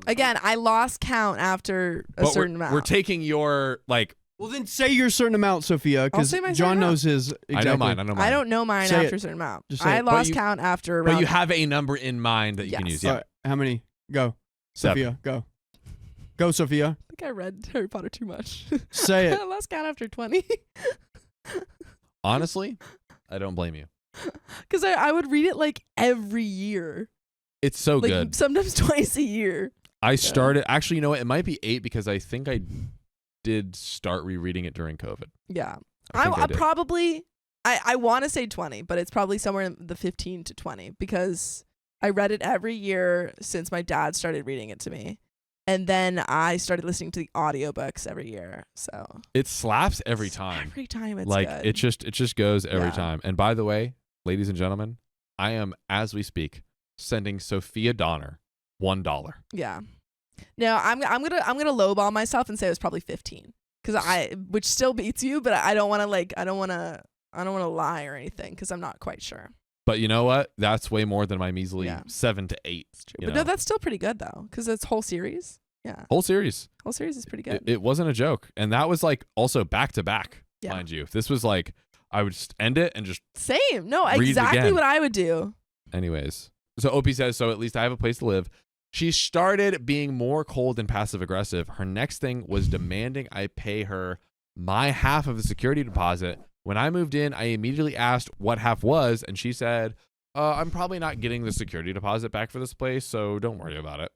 Again, I lost count after a but certain amount. We're taking your like. Well, then say your certain amount, Sophia, because say my John certain knows his. Exactly. I know mine. I don't know mine Say after it. a certain amount. Just say I it. lost you- count after But around. you have a number in mind that you can Yes. use. All Yeah. right, how many? Go. 7. Sophia, go. Go, Sophia. I think I read Harry Potter too much. Say it. I lost count after 20. Honestly, I don't blame you. Because I would read it like every year. It's so Like good. sometimes twice a year. I started. Actually, you know what? It might be 8 because I think I did start rereading it during COVID. Yeah. I think I did. Probably, I want to say 20, but it's probably somewhere in the 15 to 20 because I read it every year since my dad started reading it to me. And then I started listening to the audiobooks every year. So It slaps every time. Every time it's Like good. it just goes every Yeah. time. And by the way, ladies and gentlemen, I am, as we speak, sending Sophia Donner $1. Yeah. No, I'm gonna lowball myself and say it was probably 15 because which still beats you, but I don't want to lie or anything because I'm not quite sure. But you know what? That's way more than my measly Yeah. 7 to 8. It's true. you But know? no, that's still pretty good though because it's whole series. Yeah, Whole series. whole series is pretty good. It wasn't a joke. And that was like also back to back, Yeah. mind you. If this was like, I would just end it and just, Same. No, Read it exactly again. what I would do. anyways. So Opie says, so at least I have a place to live. She started being more cold and passive aggressive. Her next thing was demanding I pay her my half of the security deposit. When I moved in, I immediately asked what half was, and she said, I'm probably not getting the security deposit back for this place, so don't worry about it.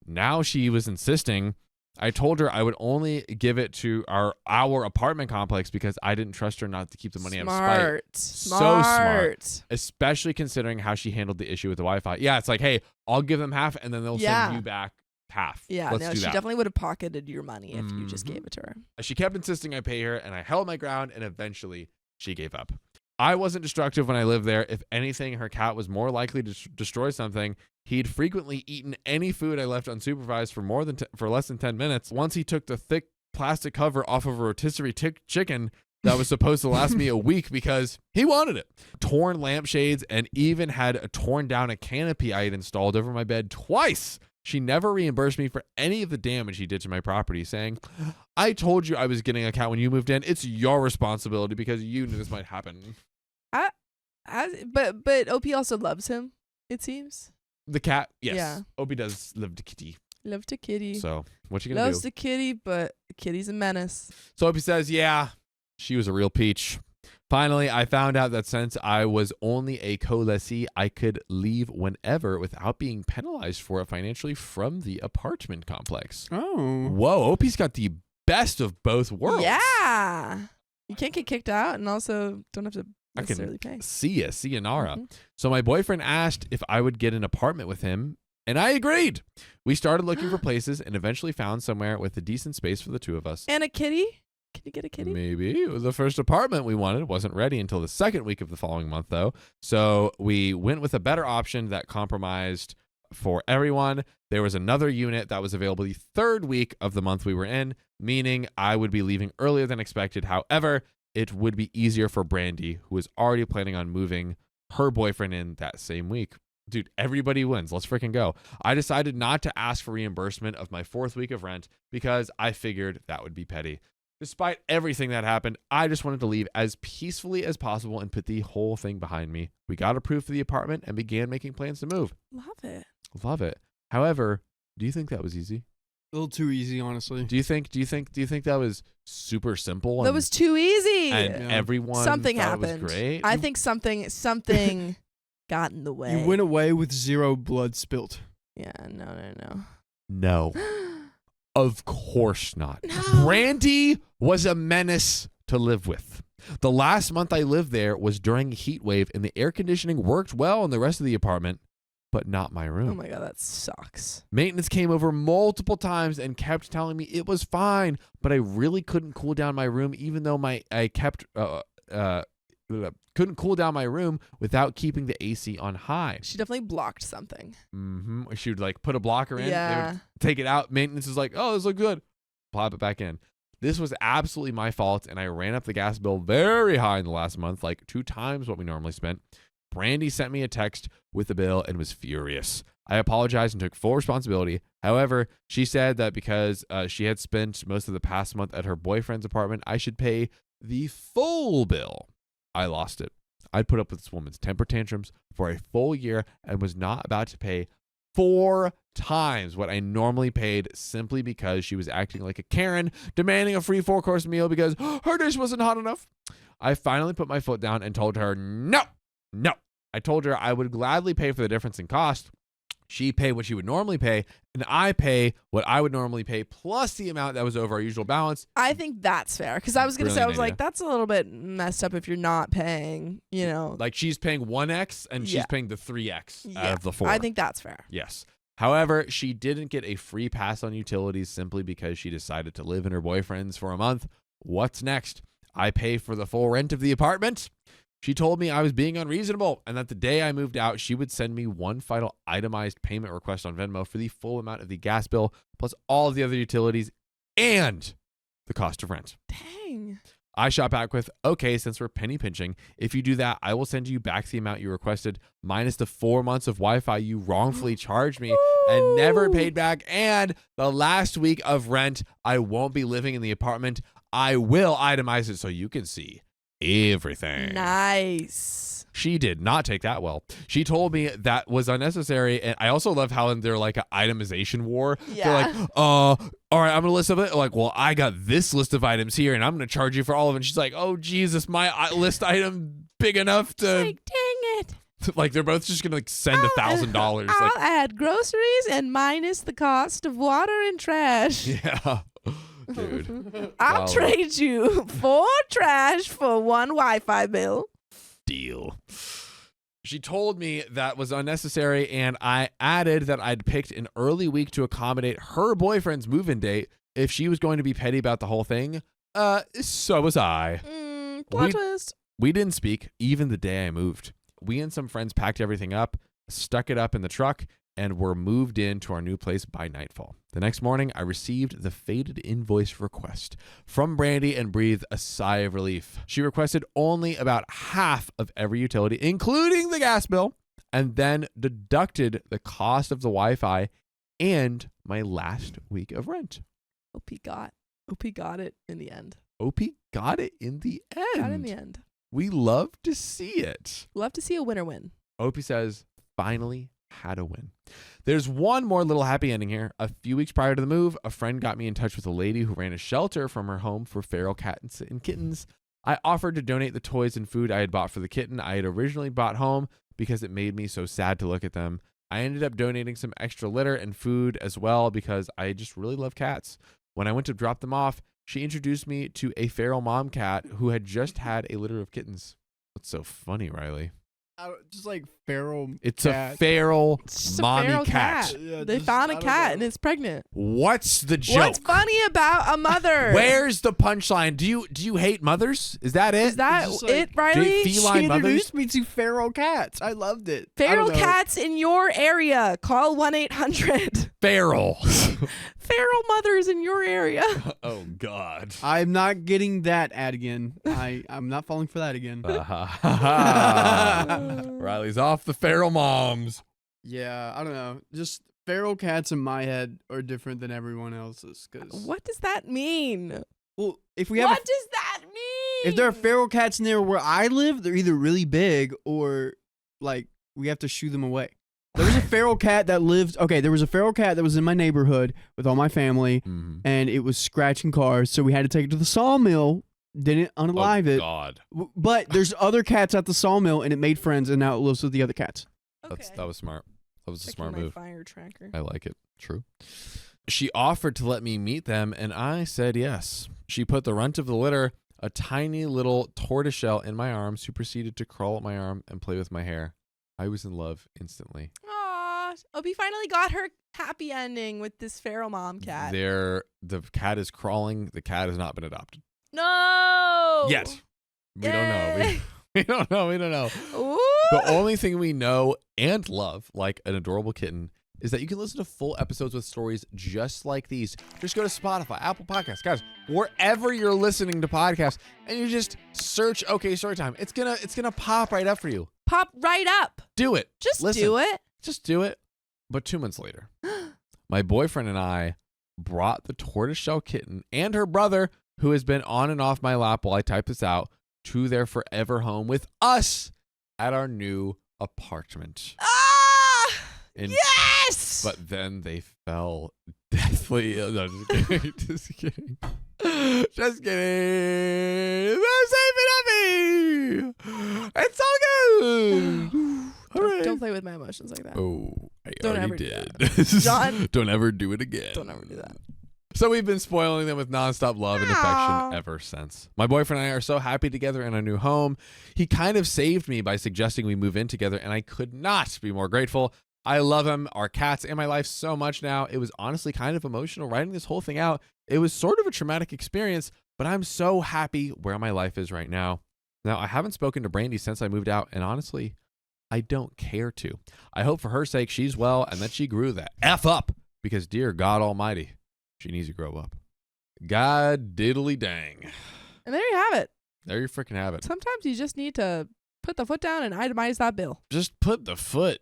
Now she was insisting. I told her I would only give it to our apartment complex because I didn't trust her not to keep the money out of spite. So smart. Especially considering how she handled the issue with the Wi-Fi. Yeah, it's like, hey, I'll give them half and then they'll Yeah. send you back half. Yeah, Let's no, do she that. definitely would have pocketed your money if you just Mhm. gave it to her. She kept insisting I pay her, and I held my ground, and eventually she gave up. I wasn't destructive when I lived there. If anything, her cat was more likely to destroy something. He'd frequently eaten any food I left unsupervised for less than 10 minutes. Once he took the thick plastic cover off of a rotisserie chicken that was supposed to last me a week because he wanted it. Torn lampshades, and even had torn down a canopy I had installed over my bed twice. She never reimbursed me for any of the damage he did to my property, saying, I told you I was getting a cat when you moved in. It's your responsibility because you knew this might happen. But OP also loves him, it seems. The cat, yes. Yeah. Opie does live to kitty. Love to kitty. So what you gonna Loves do? the kitty, but the kitty's a menace. So Opie says, yeah, she was a real peach. Finally, I found out that since I was only a co-lessee, I could leave whenever without being penalized for it financially from the apartment complex. Oh. Whoa, Opie's got the best of both worlds. Yeah. You can't get kicked out and also don't have to I can necessarily pay. See ya, Nara. Mhm. So my boyfriend asked if I would get an apartment with him, and I agreed. We started looking for places and eventually found somewhere with a decent space for the two of us. And a kitty? Can you get a kitty? Maybe. The first apartment we wanted wasn't ready until the second week of the following month, though. So we went with a better option that compromised for everyone. There was another unit that was available the third week of the month we were in, meaning I would be leaving earlier than expected. However, it would be easier for Brandy, who was already planning on moving her boyfriend in that same week. Dude, everybody wins. Let's freaking go. I decided not to ask for reimbursement of my fourth week of rent because I figured that would be petty. Despite everything that happened, I just wanted to leave as peacefully as possible and put the whole thing behind me. We got approved for the apartment and began making plans to move. Love it. Love it. However, do you think that was easy? A little too easy, honestly. Do you think that was super simple? That was too easy. and Yeah. everyone Something thought it happened. was great. I think something got in the way. You went away with 0 blood spilt. Yeah, no. No. Of course not. No. Brandy was a menace to live with. The last month I lived there was during a heat wave, and the air conditioning worked well in the rest of the apartment, but not my room. Oh my god, that sucks. Maintenance came over multiple times and kept telling me it was fine, but I really couldn't cool down my room, even though I kept Couldn't cool down my room without keeping the AC on high. She definitely blocked something. She would like put a blocker in. They Yeah. would take it out. Maintenance is like, oh, this looks good. Plop it back in. This was absolutely my fault, and I ran up the gas bill very high in the last month, like 2 times what we normally spent. Brandy sent me a text with the bill and was furious. I apologized and took full responsibility. However, she said that because she had spent most of the past month at her boyfriend's apartment, I should pay the full bill. I lost it. I'd put up with this woman's temper tantrums for a full year and was not about to pay 4 times what I normally paid simply because she was acting like a Karen, demanding a free 4-course meal because her dish wasn't hot enough. I finally put my foot down and told her, no. I told her I would gladly pay for the difference in cost. She paid what she would normally pay, and I pay what I would normally pay plus the amount that was over our usual balance. I think that's fair because I was going to say, I was Brilliant like, that's a little bit messed up if you're not paying, you know. Like she's paying 1x and she's Yeah. paying the 3x out Yeah, of the 4. I think that's fair. Yes. However, she didn't get a free pass on utilities simply because she decided to live in her boyfriend's for a month. What's next? I pay for the full rent of the apartment. She told me I was being unreasonable and that the day I moved out, she would send me one final itemized payment request on Venmo for the full amount of the gas bill, plus all of the other utilities and the cost of rent. Dang. I shot back with, okay, since we're penny pinching, if you do that, I will send you back the amount you requested minus the 4 months of Wi-Fi you wrongfully charged me and never paid back. And the last week of rent, I won't be living in the apartment. I will itemize it so you can see everything. Nice. She did not take that well. She told me that was unnecessary. And I also love how they're like an itemization war. Yeah. They're like, all right, I'm going to list of it. Like, well, I got this list of items here and I'm going to charge you for all of it. And she's like, oh, Jesus, my list item big enough to. Like, dang it. Like, they're both just going to like send $1,000. I'll Like, add groceries and minus the cost of water and trash. yeah. Dude. I'll Wow. trade you 4 trash for 1 Wi-Fi bill. Deal. She told me that was unnecessary, and I added that I'd picked an early week to accommodate her boyfriend's move-in date if she was going to be petty about the whole thing. So was I. Plot twist. We didn't speak even the day I moved. We and some friends packed everything up, stuck it up in the truck, and were moved into our new place by nightfall. The next morning, I received the faded invoice request from Brandy and breathed a sigh of relief. She requested only about half of every utility, including the gas bill, and then deducted the cost of the Wi-Fi and my last week of rent. OP got it in the end. OP got it in the end. Got it in the end. We love to see it. Love to see a winner win. OP says, finally had a win. There's one more little happy ending here. A few weeks prior to the move, a friend got me in touch with a lady who ran a shelter from her home for feral cats and kittens. I offered to donate the toys and food I had bought for the kitten I had originally brought home because it made me so sad to look at them. I ended up donating some extra litter and food as well because I just really love cats. When I went to drop them off, she introduced me to a feral mom cat who had just had a litter of kittens. What's so funny, Riley? Just like feral. It's cat. a feral It's just a mommy feral cat. Yeah, They just- found I a don't cat know. and it's pregnant. What's the joke? What's funny about a mother? Where's the punchline? Do you hate mothers? Is that it? Is that It's just like- it, Riley? feline She mothers? introduced me to feral cats. I loved it. I Feral don't know. cats in your area. Call 1-800. feral? Feral mothers in your area. Oh God. I'm not getting that ad again. I'm not falling for that again. Riley's off the feral moms. Yeah, I don't know. Just feral cats in my head are different than everyone else's. Cause What does that mean? well, if we have What does that mean? if there are feral cats near where I live, they're either really big or like we have to shoo them away. There was a feral cat that lived. Okay, there was a feral cat that was in my neighborhood with all my family, and it was scratching cars. So we had to take it to the sawmill. Didn't unalive it. God. But there's other cats at the sawmill, and it made friends, and now it lives with the other cats. Okay. That was smart. That was a Checking smart my move. fire tracker. I like it. True. She offered to let me meet them, and I said yes. She put the runt of the litter, a tiny little tortoiseshell, in my arms, who proceeded to crawl up my arm and play with my hair. I was in love instantly. Aw, Opie finally got her happy ending with this feral mom cat. The cat is crawling. The cat has not been adopted. No. Yet. We don't know. Yay. We don't know. Ooh. The only thing we know and love, like an adorable kitten, is that you can listen to full episodes with stories just like these. Just go to Spotify, Apple Podcasts, guys, wherever you're listening to podcasts, and you just search OK Storytime. It's gonna pop right up for you. Pop right up. Do it. Just Listen. do it. Just do it. But 2 months later, my boyfriend and I brought the tortoiseshell kitten and her brother, who has been on and off my lap while I type this out, to their forever home with us at our new apartment. Ah! In- Yes! But then they fell deathly ill. No, just kidding. Just kidding. Just kidding. They're safe and happy. It's all good. All right. Don't play with my emotions like that. Oh, I Don't already ever do did. John. Don't ever do it again. Don't ever do that. So we've been spoiling them with nonstop love and affection ever since. My boyfriend and I are so happy together in our new home. He kind of saved me by suggesting we move in together, and I could not be more grateful. I love him, our cats, and my life so much now. It was honestly kind of emotional writing this whole thing out. It was sort of a traumatic experience, but I'm so happy where my life is right now. Now, I haven't spoken to Brandy since I moved out, and honestly, I don't care to. I hope for her sake she's well and that she grew that F up, because dear God Almighty, she needs to grow up. God diddly dang. And there you have it. There you freaking have it. Sometimes you just need to put the foot down and itemize that bill. Just put the foot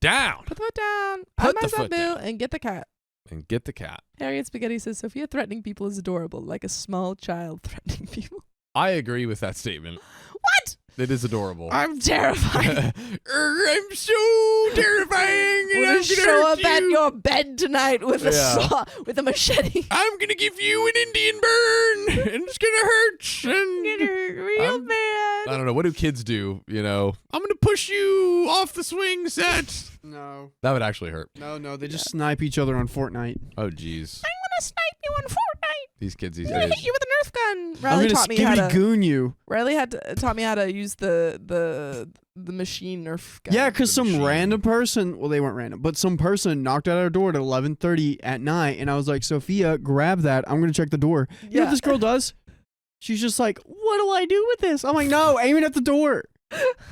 down. Put the foot down, Put the itemize that foot bill, down. and get the cat. And get the cat. Harriet Spaghetti says, Sophia threatening people is adorable, like a small child threatening people. I agree with that statement. What? It is adorable. I'm terrified. I'm so terrifying. We're gonna show up at your bed tonight with a Yeah. saw, with a machete. I'm going to give you an Indian burn. And it's going to hurt. And Get her real bad. I don't know. What do kids do? You know, I'm going to push you off the swing set. No. That would actually hurt. No, they just snipe each other on Fortnite. Oh, jeez. I'm gonna snipe you on Fortnite. These kids these I'm gonna days. hit you with a Nerf gun. I'm Riley gonna taught me how skibidi to. goon you. Riley taught me how to use the machine Nerf gun. Yeah, because The some machine. random person, well, they weren't random, but some person knocked at our door at 11:30 at night, and I was like, Sophia, grab that. I'm going to check the door. You know what this girl does? She's just like, what do I do with this? I'm like, no, aim it at the door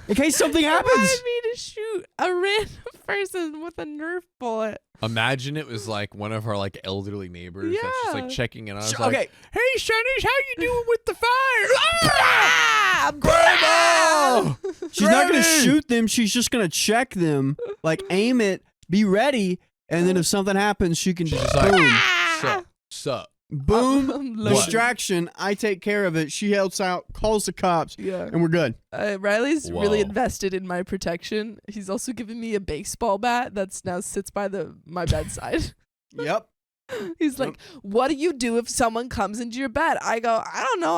in case something happens. Wanted me to shoot a random person with a Nerf bullet. Imagine it was like one of our like elderly neighbors that's just like Yeah. checking in on us. Sh- Like, okay. hey, Shanice, how you doing with the fire? Ah! Grandma! She's not going to Granny! shoot them. She's just going to check them, like aim it, be ready, and then if something happens, she can just like, boom. Sup? Boom. I'm loaded. Distraction. I take care of it. She helps out, calls the cops, Yeah. and we're good. Riley's really Whoa. invested in my protection. He's also given me a baseball bat that's now sits by my bedside. Yep. He's like, what do you do if someone comes into your bed? I go, I don't know.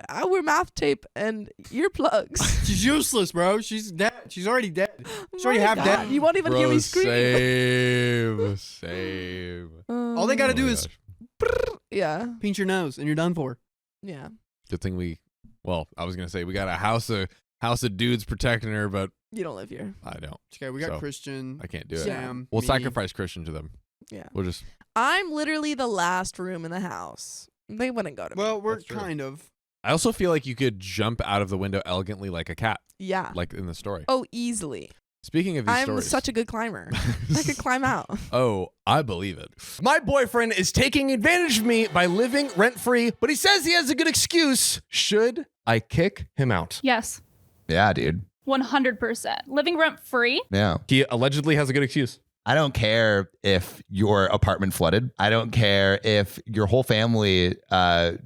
I wear mouth tape and earplugs. She's useless, bro. She's dead. She's already dead. She's already My half God, dead. You won't even hear me Bro, scream. same. All they got to Oh do my is gosh. Yeah. pinch your nose, and you're done for. Yeah. Good thing I was gonna say we got a house of dudes protecting her, but You don't live here. I don't. Okay, we got So, Christian, I can't do it. Sam. We'll me. sacrifice Christian to them. Yeah. We'll just I'm literally the last room in the house. They wouldn't go to me. Well, we're That's true. kind of. I also feel like you could jump out of the window elegantly like a cat, Yeah. like in the story. Oh, easily. Speaking of these I'm stories. such a good climber. I could climb out. Oh, I believe it. My boyfriend is taking advantage of me by living rent-free, but he says he has a good excuse. Should I kick him out? Yes, Yeah, dude. 100%. Living rent free. Yeah. He allegedly has a good excuse. I don't care if your apartment flooded. I don't care if your whole family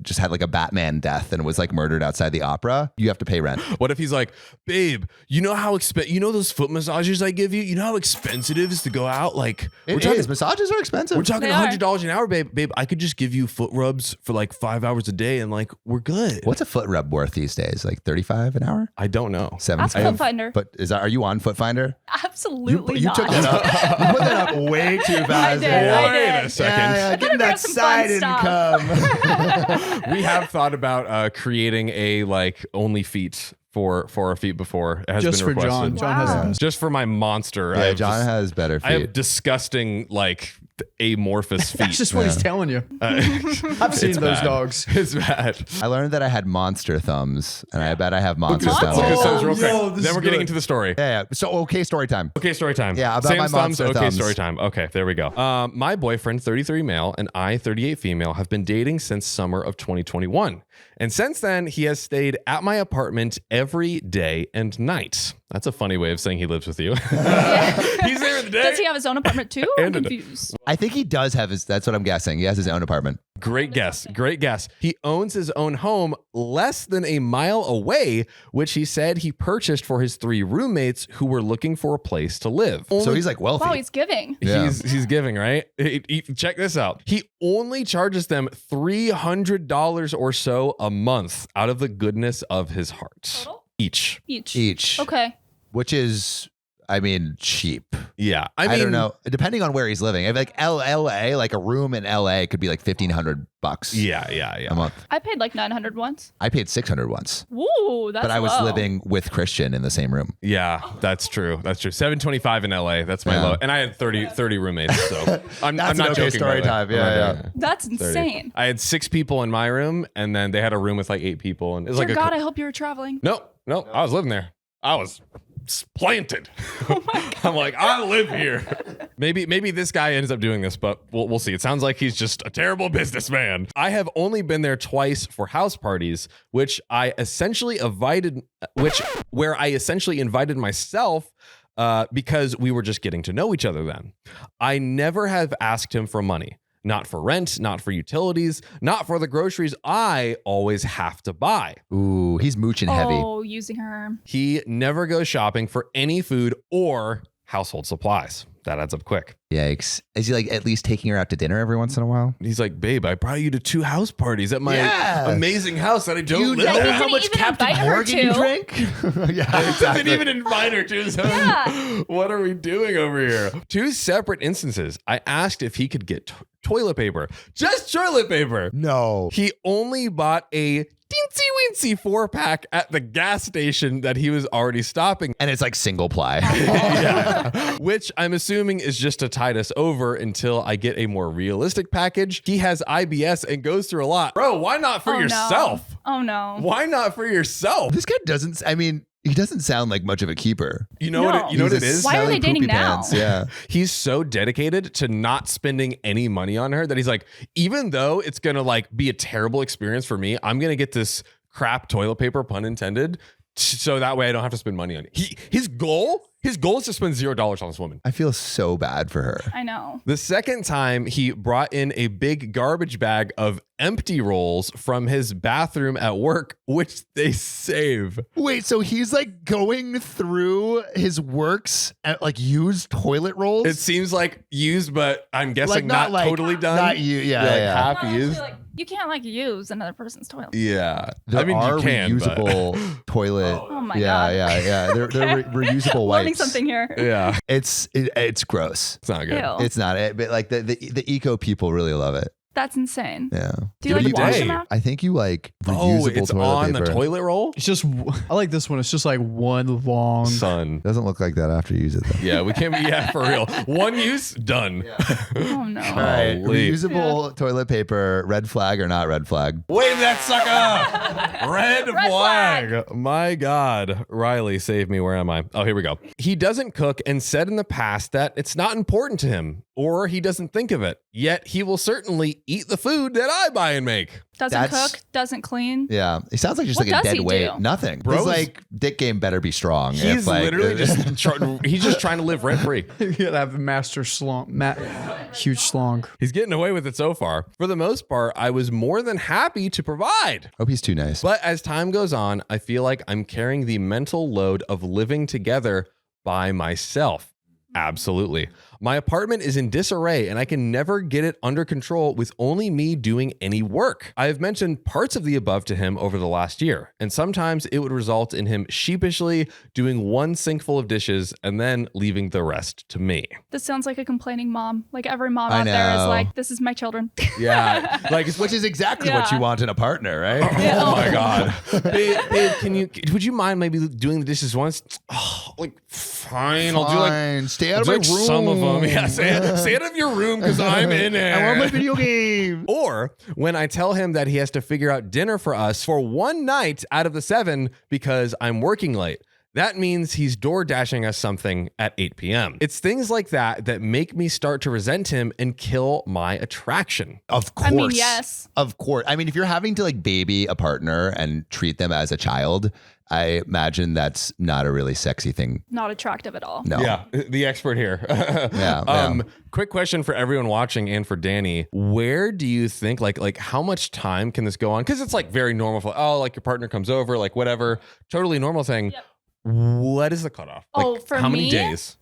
just had like a Batman death and was like murdered outside the opera. You have to pay rent. What if he's like, babe, you know how you know those foot massages I give you? You know how expensive it is to go out? Like Massages are expensive. We're talking They are. $100 an hour, babe. Babe, I could just give you foot rubs for like 5 hours a day and like we're good. What's a foot rub worth these days? Like 35 an hour? I don't know. 7. Ask Foot Finder. But are you on Foot Finder? Absolutely you not. took that up. You put that up way too fast. did, I Wait did. a second. Yeah, getting grab that some side fun income. We have thought about creating a like only feet for our feet before. It has Just been for John. requested. John has Wow. those. Just for my monster. Yeah, John has better I have feet. disgusting like amorphous feet. That's just what he's telling you. I've seen It's those bad. dogs. It's bad. I learned that I had monster thumbs, and I bet I have monster Monster? thumbs. Okay, so Oh, real quick. yo, this Then is we're getting good. into the story. Yeah. So okay, story time. Okay, story time. Yeah, about Sam's my thumbs. monster Okay, thumbs. story time. Okay, there we go. My boyfriend, 33 male, and I, 38 female, have been dating since summer of 2021. And since then, he has stayed at my apartment every day and night. That's a funny way of saying he lives with you. He's there in the day. Does he have his own apartment too? I'm And a- confused. I think he does have his. That's what I'm guessing. He has his own apartment. Great guess. Great guess. He owns his own home less than a mile away, which he said he purchased for his 3 roommates who were looking for a place to live. So he's like wealthy. Wow, he's giving. Yeah. He's giving, right? Check this out. He only charges them $300 or so a month out of the goodness of his heart. Total? Each. Each. Okay. Which is, I mean, cheap. Yeah. I mean, don't know. Depending on where he's living. I mean, like LA, like a room in LA could be like $1,500 Yeah. a month. I paid like 900 once. I paid $600 once, Woo, that's but I was low. living with Christian in the same room. Yeah, that's true. That's true. 725 in LA. That's my Yeah. low. And I had 30 roommates. So I'm That's not an okay joking. story by the way. time. I'm Yeah, not yeah. joking. That's 30. insane. I had 6 people in my room, and then they had a room with like 8 people, and it was Dear like God, I hope you were traveling. No, I was living there. I was planted. Oh my God. I'm like, I live here. Maybe this guy ends up doing this, but we'll see. It sounds like he's just a terrible businessman. I have only been there twice for house parties, where I essentially invited myself because we were just getting to know each other then. I never have asked him for money. Not for rent, not for utilities, not for the groceries I always have to buy. Ooh, he's mooching heavy. Oh, using her. He never goes shopping for any food or household supplies. That adds up quick. Yikes. Is he like at least taking her out to dinner every once in a while? He's like, babe, I brought you to 2 house parties at my Yeah. amazing house that I don't live know in. how much Captain Morgan you drink? Yeah, Doesn't even invite her to his home. Yeah. What are we doing over here? 2 separate instances. I asked if he could get toilet paper. Just toilet paper. No. He only bought a teensy-weensy 4-pack at the gas station that he was already stopping. And it's like single ply. Yeah. Which I'm assuming is just to tide us over until I get a more realistic package. He has IBS and goes through a lot. Bro, why not for Oh, yourself? No. Oh no. Why not for yourself? This guy doesn't, I mean, he doesn't sound like much of a keeper. You know No. what it He's a is? Why are they smelly dating poopy now? pants. Yeah. He's so dedicated to not spending any money on her that he's like, even though it's gonna like be a terrible experience for me, I'm gonna get this crap toilet paper, pun intended, so that way I don't have to spend money on it. His goal is to spend $0 on this woman. I feel so bad for her. I know. The second time, he brought in a big garbage bag of empty rolls from his bathroom at work, which they save. Wait, so he's like going through his works at like used toilet rolls? It seems like used, but I'm guessing Like, not not like- totally done. not you- yeah, like yeah. half No, used. actually, like, you can't like use another person's toilet. Yeah, There I mean are you can, but- reusable toilet. Oh my yeah, God. yeah. They're reusable wipes. Learning something here. yeah, It's gross. it's not good. Ew. It's not it, but like the eco people really love it. That's insane. Yeah. Do you Give like it a wash day. them out? I think you like Oh, reusable it's toilet on paper. the toilet roll. It's just, I like this one. It's just like one long. Son. Doesn't look like that after you use it though. Yeah, we can't be, yeah, for real. One use, done. Oh no. All right, Holy. reusable toilet paper, red flag or not red flag? Wave that sucker! Red flag. My God. Riley, save me. Where am I? Oh, here we go. He doesn't cook and said in the past that it's not important to him or he doesn't think of it. Yet he will certainly eat the food that I buy and make. Doesn't That's- cook, doesn't clean. Yeah, he sounds like just What like a does dead he weight. do? Nothing. Bro's- His like dick game better be strong. He's if, like, literally just he's just trying to live rent free. You gotta have a master slong, huge slong. He's getting away with it so far. For the most part, I was more than happy to provide. Hope he's too nice. But as time goes on, I feel like I'm carrying the mental load of living together by myself. Absolutely. My apartment is in disarray and I can never get it under control with only me doing any work. I have mentioned parts of the above to him over the last year, and sometimes it would result in him sheepishly doing one sinkful of dishes and then leaving the rest to me. This sounds like a complaining mom. Like every mom I out there is know. like, this is my children. Yeah. Like, Which is exactly what Yeah. you want in a partner, right? oh my God. Babe, would you mind maybe doing the dishes once? Oh, like, fine, I'll do like Fine, stay out I'll of do, my like, room. some of them. Yeah, stay out of your room because I'm in it. I want my video game. Or when I tell him that he has to figure out dinner for us for one night out of the 7 because I'm working late. That means he's door dashing us something at 8 p.m. It's things like that that make me start to resent him and kill my attraction. Of course. I mean, yes. Of course. I mean, if you're having to like baby a partner and treat them as a child, I imagine that's not a really sexy thing. Not attractive at all. No. Yeah, the expert here. Yeah. Quick question for everyone watching and for Danny. Where do you think, like how much time can this go on? Because it's like very normal for, like your partner comes over, like whatever, totally normal thing. Yep. What is the cutoff? Oh, Like, for how many me? days?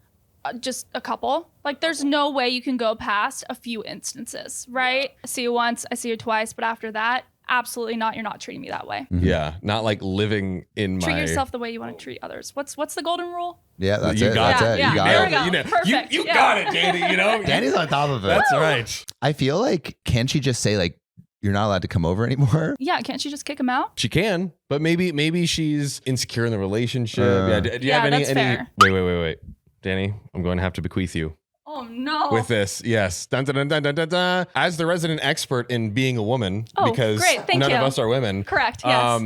Just a couple. Like, there's no way you can go past a few instances, right? I see you once, I see you twice, but after that, absolutely not. You're not treating me that way. Yeah, not like living in Treat my. yourself the way you want to treat others. What's the golden rule? Yeah, that's You it. got That's it. it. Yeah, You got there it. we go. You know, Perfect. You Yeah. got it, Danny. You know, Danny's on top of it. That's right. I feel like, can she just say like, you're not allowed to come over anymore? Yeah, can't you just kick him out? She can, but maybe she's insecure in the relationship. Do you Yeah, have any? that's fair. Wait, Danny, I'm going to have to bequeath you Oh no. with this. Yes, dun, dun, dun, dun, dun, dun, dun. As the resident expert in being a woman, Oh, because great. Thank none you. of us are women. Correct. Yes.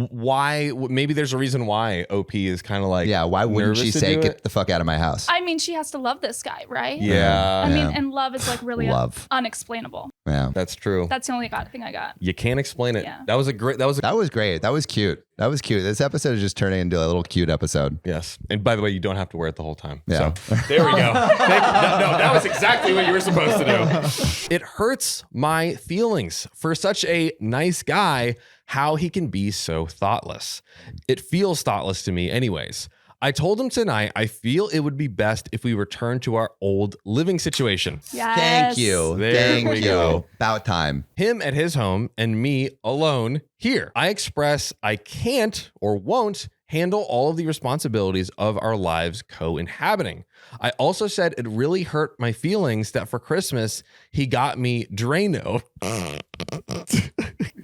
Why? Maybe there's a reason why OP is kind of like. Yeah, why wouldn't nervous she to say, do get it? the fuck out of my house? I mean, she has to love this guy, right? Yeah, I mean, Yeah. and love is like really Love. unexplainable. Yeah. that's true. That's the only thing I got. You can't explain it. Yeah. That was a great. That was a That was great. That was cute. That was cute. This episode is just turning into a little cute episode. Yes. And by the way, you don't have to wear it the whole time. Yeah. So there we go. No, that was exactly what you were supposed to do. It hurts my feelings for such a nice guy how he can be so thoughtless. It feels thoughtless to me anyways. I told him tonight I feel it would be best if we return to our old living situation. Yes. Thank you. There Thank we you. go. About time. Him at his home and me alone here. I express I can't or won't handle all of the responsibilities of our lives co-inhabiting. I also said it really hurt my feelings that for Christmas, he got me Drano.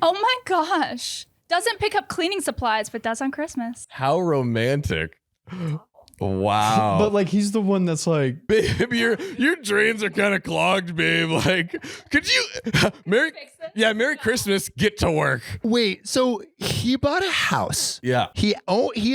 Oh my gosh. Doesn't pick up cleaning supplies, but does on Christmas. How romantic. Wow. But like he's the one that's like, babe, your drains are kind of clogged, babe. Like, could you Merry Christmas, get to work. Wait, so he bought a house. Yeah. He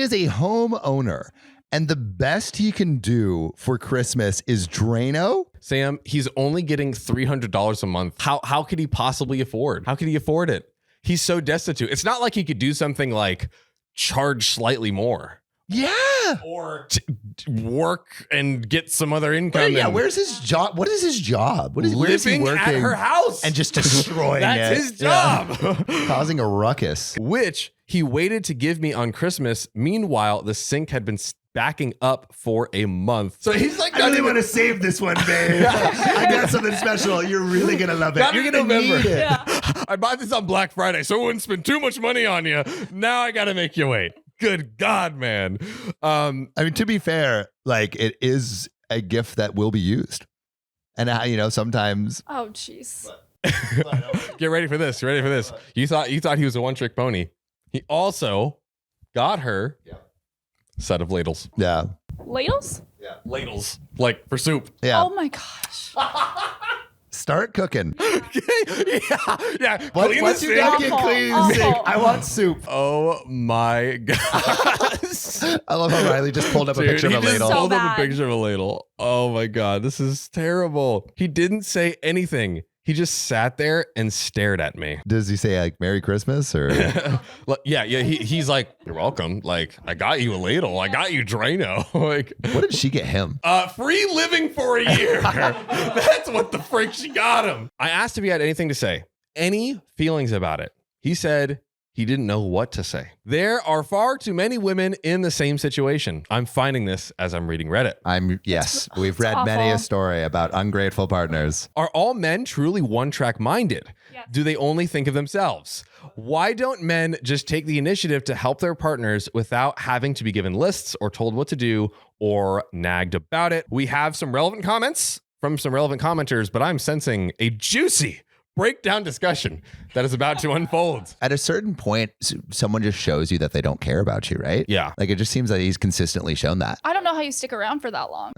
is a home owner. And the best he can do for Christmas is Drano? Sam, he's only getting $300 a month. How could he possibly afford? How could he afford it? He's so destitute. It's not like he could do something like charge slightly more Yeah. or work and get some other income. Yeah, and where's his job? What is his job? Where is he living working? at her house And just destroying That's it. his job. Causing a ruckus. Which he waited to give me on Christmas. Meanwhile, the sink had been backing up for a month. So he's like, I really want to save this one, babe. I got something special. You're really going to love it. Not You're in going to November. need it. Yeah. I bought this on Black Friday, so I wouldn't spend too much money on you. Now I got to make you wait. Good God, man. I mean, to be fair, like it is a gift that will be used. And sometimes Oh, jeez. Get ready for this. Ready for this. You thought he was a one-trick pony. He also got her a set of ladles. yeah. Ladles? Ladles, like for soup. Yeah. Oh my gosh. Start cooking. yeah. Once Clean the you gotta sink. get Awful. clean the sink, Awful. I want soup. Oh my God. I love how Riley just pulled up a Dude, picture of he a just ladle. So pulled up a bad. picture of a ladle. Oh my God, this is terrible. He didn't say anything. He just sat there and stared at me. Does he say like Merry Christmas or? Yeah. He's like, you're welcome. Like, I got you a ladle. I got you Drano. Like, What did she get him? free living for a year. That's what the frick she got him. I asked if he had anything to say, any feelings about it. He said he didn't know what to say. There are far too many women in the same situation. I'm finding this as I'm reading Reddit. We've read awful. many a story about ungrateful partners. Are all men truly one-track minded? Yes. Do they only think of themselves? Why don't men just take the initiative to help their partners without having to be given lists or told what to do or nagged about it? We have some relevant comments from some relevant commenters, but I'm sensing a juicy breakdown discussion that is about to unfold. At a certain point, someone just shows you that they don't care about you, right? Yeah. Like it just seems like he's consistently shown that. I don't know how you stick around for that long.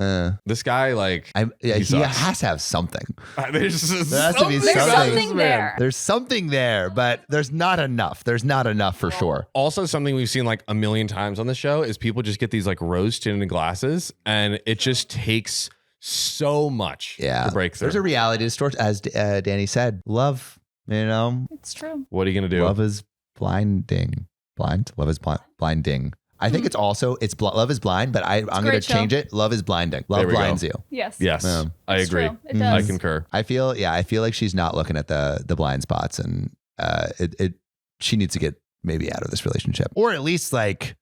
This guy, like, he sucks. has to have something. There's There has to be There's something. something there. There's something there, but there's not enough. There's not enough for sure. Also, something we've seen like a million times on the show is people just get these like rose tinted glasses, and it just takes so much to break through. There's a reality distortion, as Danny said. Love, It's true. What are you gonna do? love is blinding. Love is blinding. I think it's also love is blind, but I'm going to great show. change it. Love is blinding. Love There we go. blinds you. Yes. Yes, I It's agree. true. It does. I concur. I feel like she's not looking at the blind spots, and she needs to get maybe out of this relationship, or at least like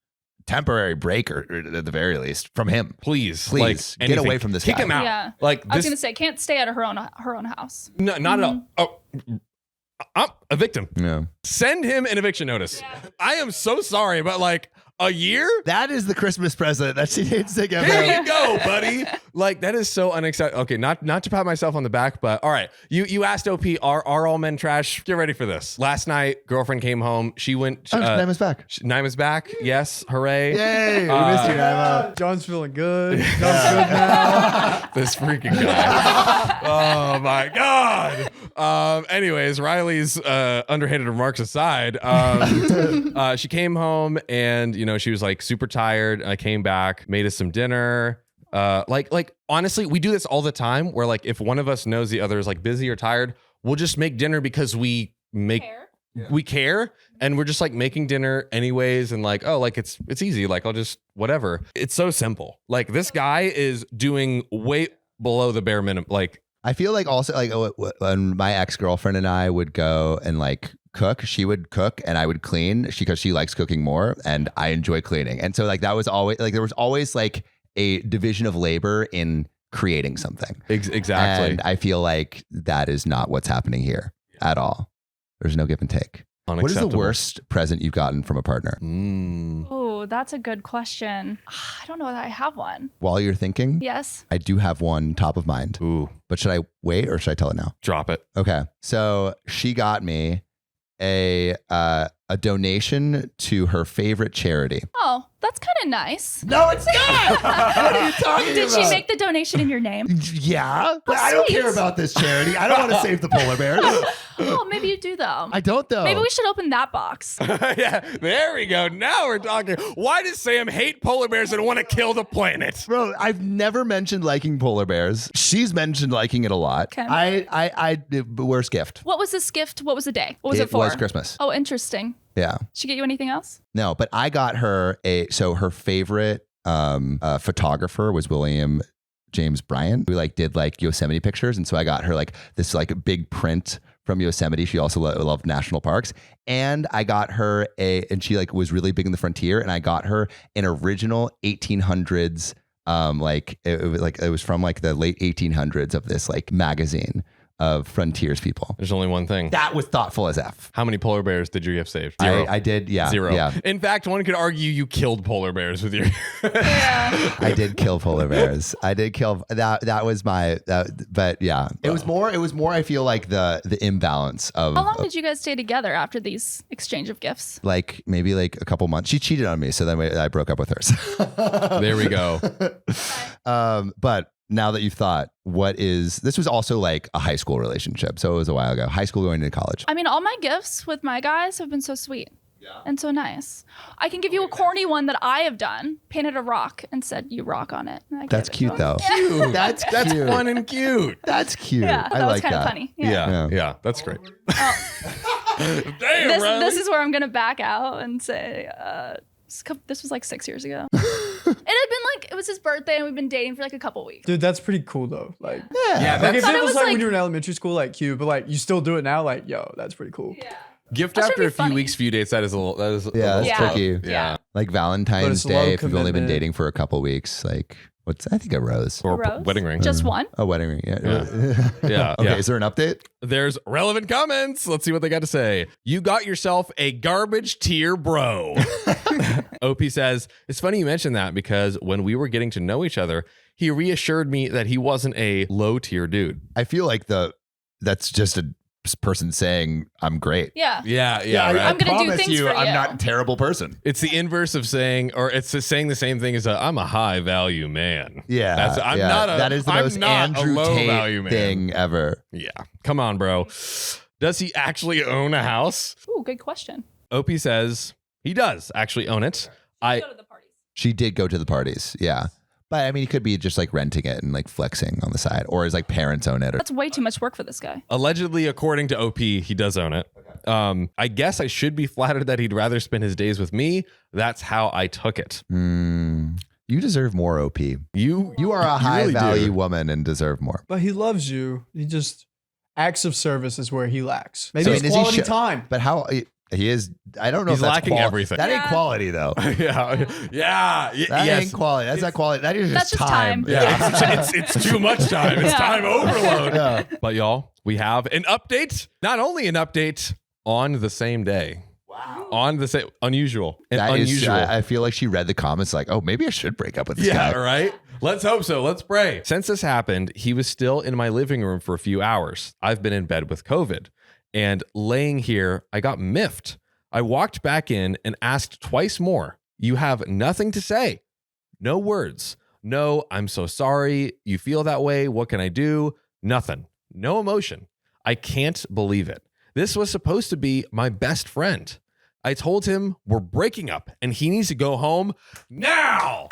temporary break, or at the very least from him. Please, Like, get get away from this Kick guy. him out. Yeah. Like I was this. gonna say, can't stay at her own house. No, not at all. Oh, I'm a victim. Yeah. Send him an eviction notice. I am so sorry, but like a year? That is the Christmas present that she needs to get. Here you go, buddy. Like that is so unacceptable. Okay, not to pat myself on the back, but all right. You asked OP, are all men trash? Get ready for this. Last night, girlfriend came home. She went. Naima's back. Naima's back. Yes, hooray! Yay! We missed you, Naima. John's feeling good. John's good now. This freaking guy. Oh my god. Anyways, Riley's underhanded remarks aside, she came home and she was like super tired. I came back, made us some dinner. Like honestly, we do this all the time where like if one of us knows the other is like busy or tired, we'll just make dinner because we care and we're just like making dinner anyways, and like, oh, like it's easy, like I'll just whatever. It's so simple. Like this guy is doing way below the bare minimum. Like I feel like also like when my ex-girlfriend and I would go and like cook, she would cook and I would clean because she likes cooking more and I enjoy cleaning. And so like that was always like there was always like a division of labor in creating something. Exactly. And I feel like that is not what's happening here at all. There's no give and take. What is the worst present you've gotten from a partner? Oh, that's a good question. I don't know that I have one. While you're thinking, Yes. I do have one top of mind. Ooh, But should I wait or should I tell it now? drop it. Okay. So she got me a donation to her favorite charity. Oh, that's kind of nice. No, it's not. What are you talking Did she make the donation in your name? Yeah, but I don't sweet. care about this charity. I don't want to save the polar bears. Oh, maybe you do though. I don't though. Maybe we should open that box. Yeah, there we go. Now we're talking. Why does Sam hate polar bears and want to kill the planet? Bro, I've never mentioned liking polar bears. She's mentioned liking it a lot. Okay. I worst gift. What was this gift? What was the day? What was it for? It was Christmas. Oh, interesting. Yeah. She get you anything else? No, but I got her so her favorite photographer was William James Bryant. We like did like Yosemite pictures. And so I got her like this like big print from Yosemite. She also loved national parks. And I got her and she like was really big in the frontier. And I got her an original 1800s, it was from like the late 1800s of this like magazine of frontiers people. There's only one thing. That was thoughtful as F. How many polar bears did you have saved? Zero. I did, yeah. Zero. Yeah. In fact, one could argue you killed polar bears with your. Yeah. I did kill polar bears. I did kill that was my but yeah. It was more I feel like the imbalance of How long did you guys stay together after these exchange of gifts? like maybe like a couple months. She cheated on me, so then I broke up with her. There we go. But now that you've thought, this was also like a high school relationship. So it was a while ago. High school going into college. I mean, all my gifts with my guys have been so sweet. And so nice. I can give you a corny one that I have done. Painted a rock and said, "You rock" on it. And I That's gave it to cute him. though. Cute. That's That's cute. fun and cute. That's cute. Yeah, I that was like kind of that. funny. Yeah. Yeah, that's great. Oh, Damn, Riley. this is where I'm gonna back out and say this was like 6 years ago. It was his birthday and we've been dating for like a couple weeks. Dude, that's pretty cool though. Like, Yeah, like if Thought it it was was like like- when you were in elementary school, like cute, but like you still do it now, like, yo, that's pretty cool. Yeah. Gift That's after pretty a few funny. weeks, few dates. That is a little. Yeah, that's Yeah. tricky. Yeah. Like But Valentine's it's low Day, if you've only been commitment. dating for a couple weeks, like I think a rose. Or A rose? wedding ring. Just one? A wedding ring. Yeah. Yeah, Okay. yeah. Is there an update? There's relevant comments. Let's see what they got to say. You got yourself a garbage tier bro. OP says, it's funny you mentioned that because when we were getting to know each other, he reassured me that he wasn't a low tier dude. I feel like that's just person saying I'm great. Yeah. Yeah, I right. I'm gonna do promise things you, for I'm you. not a terrible person. It's the inverse of saying, or it's just saying the same thing as I'm a high value man. Yeah, I'm yeah. not a. That is the I'm most not Andrew a low Tate value man thing ever. Yeah, come on, bro. Does he actually own a house? Ooh, good question. Opie says he does actually own it. Go to the parties. She did go to the parties. Yeah. But I mean, he could be just like renting it and like flexing on the side, or his like parents own it. Or That's way too much work for this guy. Allegedly, according to OP, he does own it. I guess I should be flattered that he'd rather spend his days with me. That's how I took it. You deserve more, OP. You You are a high really value do. woman and deserve more. But he loves you. He just acts of service is where he lacks. Maybe So, it's and is he quality sh- time. But how he is? I don't know. He's if that's lacking everything. That ain't Yeah. quality though. yeah, That yes. ain't quality. That's not quality. That is That's just just time. Yeah, it's too much time. It's Yeah. time overload. Yeah. But y'all, we have an update. Not only an update on the same day. Wow. On the same unusual. And That is- unusual. I feel like she read the comments like, oh, maybe I should break up with this Yeah, guy. right? Let's hope so. Let's pray. Since this happened, he was still in my living room for a few hours. I've been in bed with COVID. And laying here, I got miffed. I walked back in and asked twice more. You have nothing to say. No words. No, I'm so sorry. You feel that way. What can I do? Nothing. No emotion. I can't believe it. This was supposed to be my best friend. I told him we're breaking up and he needs to go home now.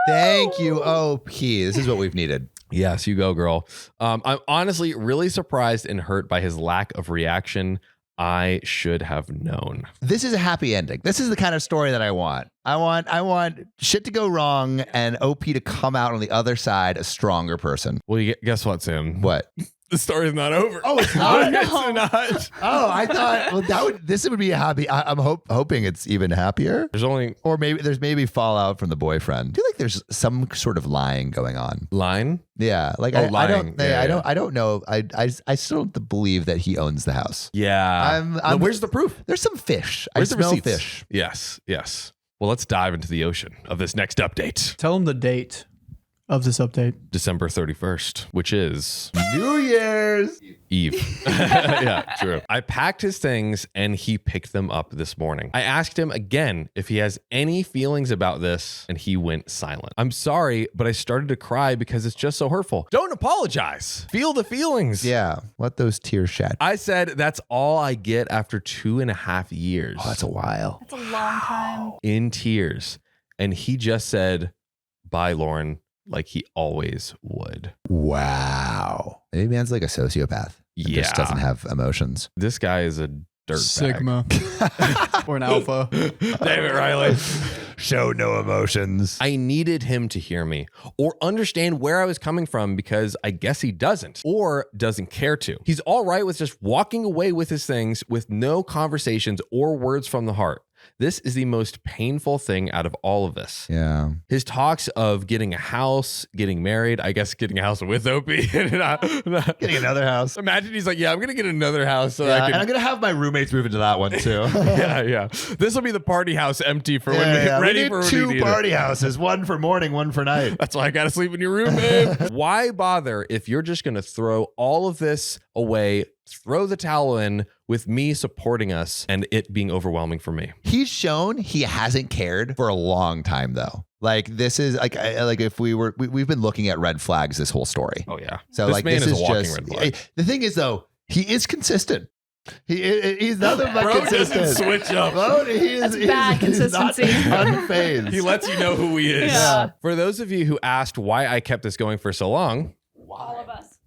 Thank you, OP. This is what we've needed. Yes, you go, girl. I'm honestly really surprised and hurt by his lack of reaction. I should have known. This is a happy ending. This is the kind of story that I want. I want shit to go wrong and OP to come out on the other side a stronger person. Well, guess what, Sam? What? The story's not over. Oh, it's not? It's not. Oh, I thought this would be a happy. I'm hoping it's even happier. There's only Or maybe fallout from the boyfriend. I feel like there's some sort of lying going on. line. Yeah, like Oh, I lying. don't Yeah, I don't know. I still don't believe that he owns the house. Yeah. I'm- Where's the proof? There's some fish. Where's I the smell receipts? fish. Yes. Yes. Well, let's dive into the ocean of this next update. Tell him the date of this update. December 31st, which is New Year's. Eve. Yeah, true. I packed his things and he picked them up this morning. I asked him again if he has any feelings about this and he went silent. I'm sorry, but I started to cry because it's just so hurtful. Don't apologize. Feel the feelings. Yeah, let those tears shed. I said that's all I get after 2.5 years. Oh, that's a while. That's a long time. In tears. And he just said, bye, Lauren, like he always would. Wow. Maybe man's like a sociopath. And Yeah. just doesn't have emotions. This guy is a dirt Sigma. Or an alpha. Damn it, Riley. Show no emotions. I needed him to hear me or understand where I was coming from because I guess he doesn't or doesn't care to. He's all right with just walking away with his things with no conversations or words from the heart. This is the most painful thing out of all of this. Yeah. His talks of getting a house, getting married, I guess getting a house with Opie. Getting another house. Imagine he's like, yeah, I'm going to get another house so Yeah, I and can. I'm gonna have my roommates move into that one too. Yeah. This will be the party house empty for when we get We ready need for when we two need it. party houses, one for morning, one for night. That's why I got to sleep in your room, babe. Why bother if you're just going to throw all of this away, throw the towel in with me supporting us and it being overwhelming for me? He's shown he hasn't cared for a long time though. Like this is like if we've been looking at red flags this whole story. Oh, yeah. So This like man this is is a walking just red flag. the thing is though, he is consistent. He's nothing but Bro consistent. doesn't switch up. Bro, That's bad consistency. He's not unfazed. He lets you know who he is. Yeah. For those of you who asked why I kept this going for so long, All of us.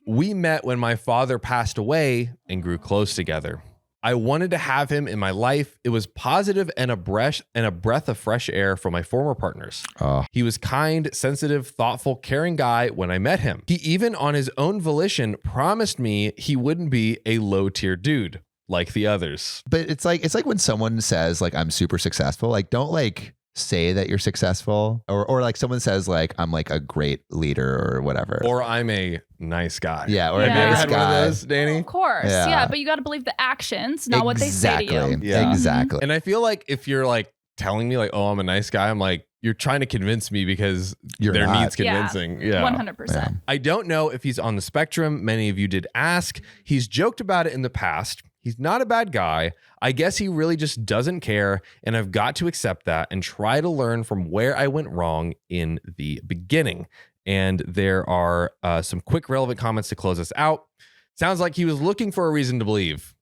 we met when my father passed away and grew close together. I wanted to have him in my life. It was positive and a breath of fresh air from my former partners. Oh. He was kind, sensitive, thoughtful, caring guy when I met him. He even on his own volition promised me he wouldn't be a low-tier dude like the others. But it's like when someone says like I'm super successful, like don't like say that you're successful or like someone says like I'm like a great leader or whatever. Or I'm a nice guy. Yeah, or Yeah. a Have you ever nice had guy. one of those, Danny? Of course. Yeah. Yeah, but you got to believe the actions, not what they say to you. Exactly. Yeah. Exactly. And I feel like if you're like telling me like, oh, I'm a nice guy, I'm like, you're trying to convince me because You're there not. needs convincing. Yeah. 100%. I don't know if he's on the spectrum. Many of you did ask. He's joked about it in the past. He's not a bad guy. I guess he really just doesn't care, and I've got to accept that and try to learn from where I went wrong in the beginning. And there are some quick relevant comments to close us out. Sounds like he was looking for a reason to believe.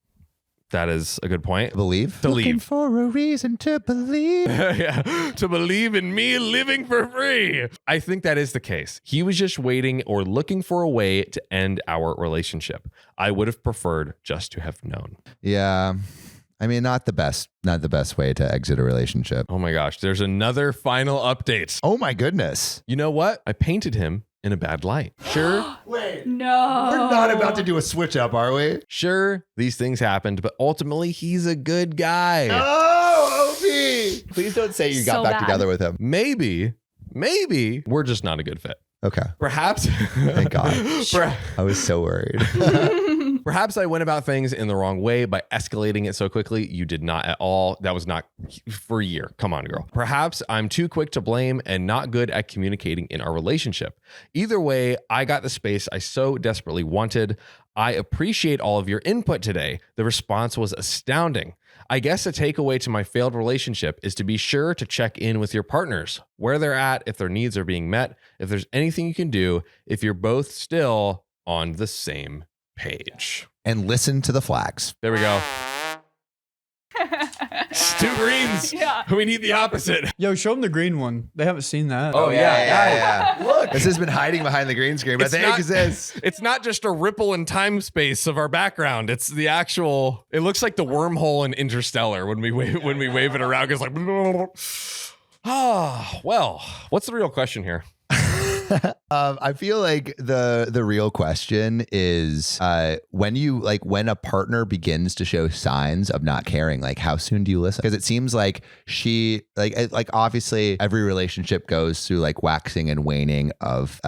That is a good point. Believe? To Looking leave. for a reason to believe. Yeah, to believe in me living for free. I think that is the case. He was just waiting or looking for a way to end our relationship. I would have preferred just to have known. Yeah. I mean, not the best way to exit a relationship. Oh my gosh, there's another final update. Oh my goodness. You know what? I painted him in a bad light. Sure. Wait. No. We're not about to do a switch up, are we? Sure, these things happened, but ultimately he's a good guy. Oh, OP. Please don't say you got So back bad. together with him. Maybe we're just not a good fit. Okay. Perhaps. Thank God. I was so worried. Perhaps I went about things in the wrong way by escalating it so quickly. You did not at all. That was not for a year. Come on, girl. Perhaps I'm too quick to blame and not good at communicating in our relationship. Either way, I got the space I so desperately wanted. I appreciate all of your input today. The response was astounding. I guess a takeaway to my failed relationship is to be sure to check in with your partners, where they're at, if their needs are being met, if there's anything you can do, if you're both still on the same page. And listen to the flags. There we go. Two greens. Yeah. We need the opposite. Yo, show them the green one. They haven't seen that. Oh, yeah. Look. This has been hiding behind the green screen, but It's they not- exist. It's not just a ripple in time space of our background. It's the actual. It looks like the wormhole in Interstellar when we wave it around. It's like. Well, what's the real question here? I feel like the real question is when a partner begins to show signs of not caring, like how soon do you listen? Because it seems like she like obviously every relationship goes through like waxing and waning of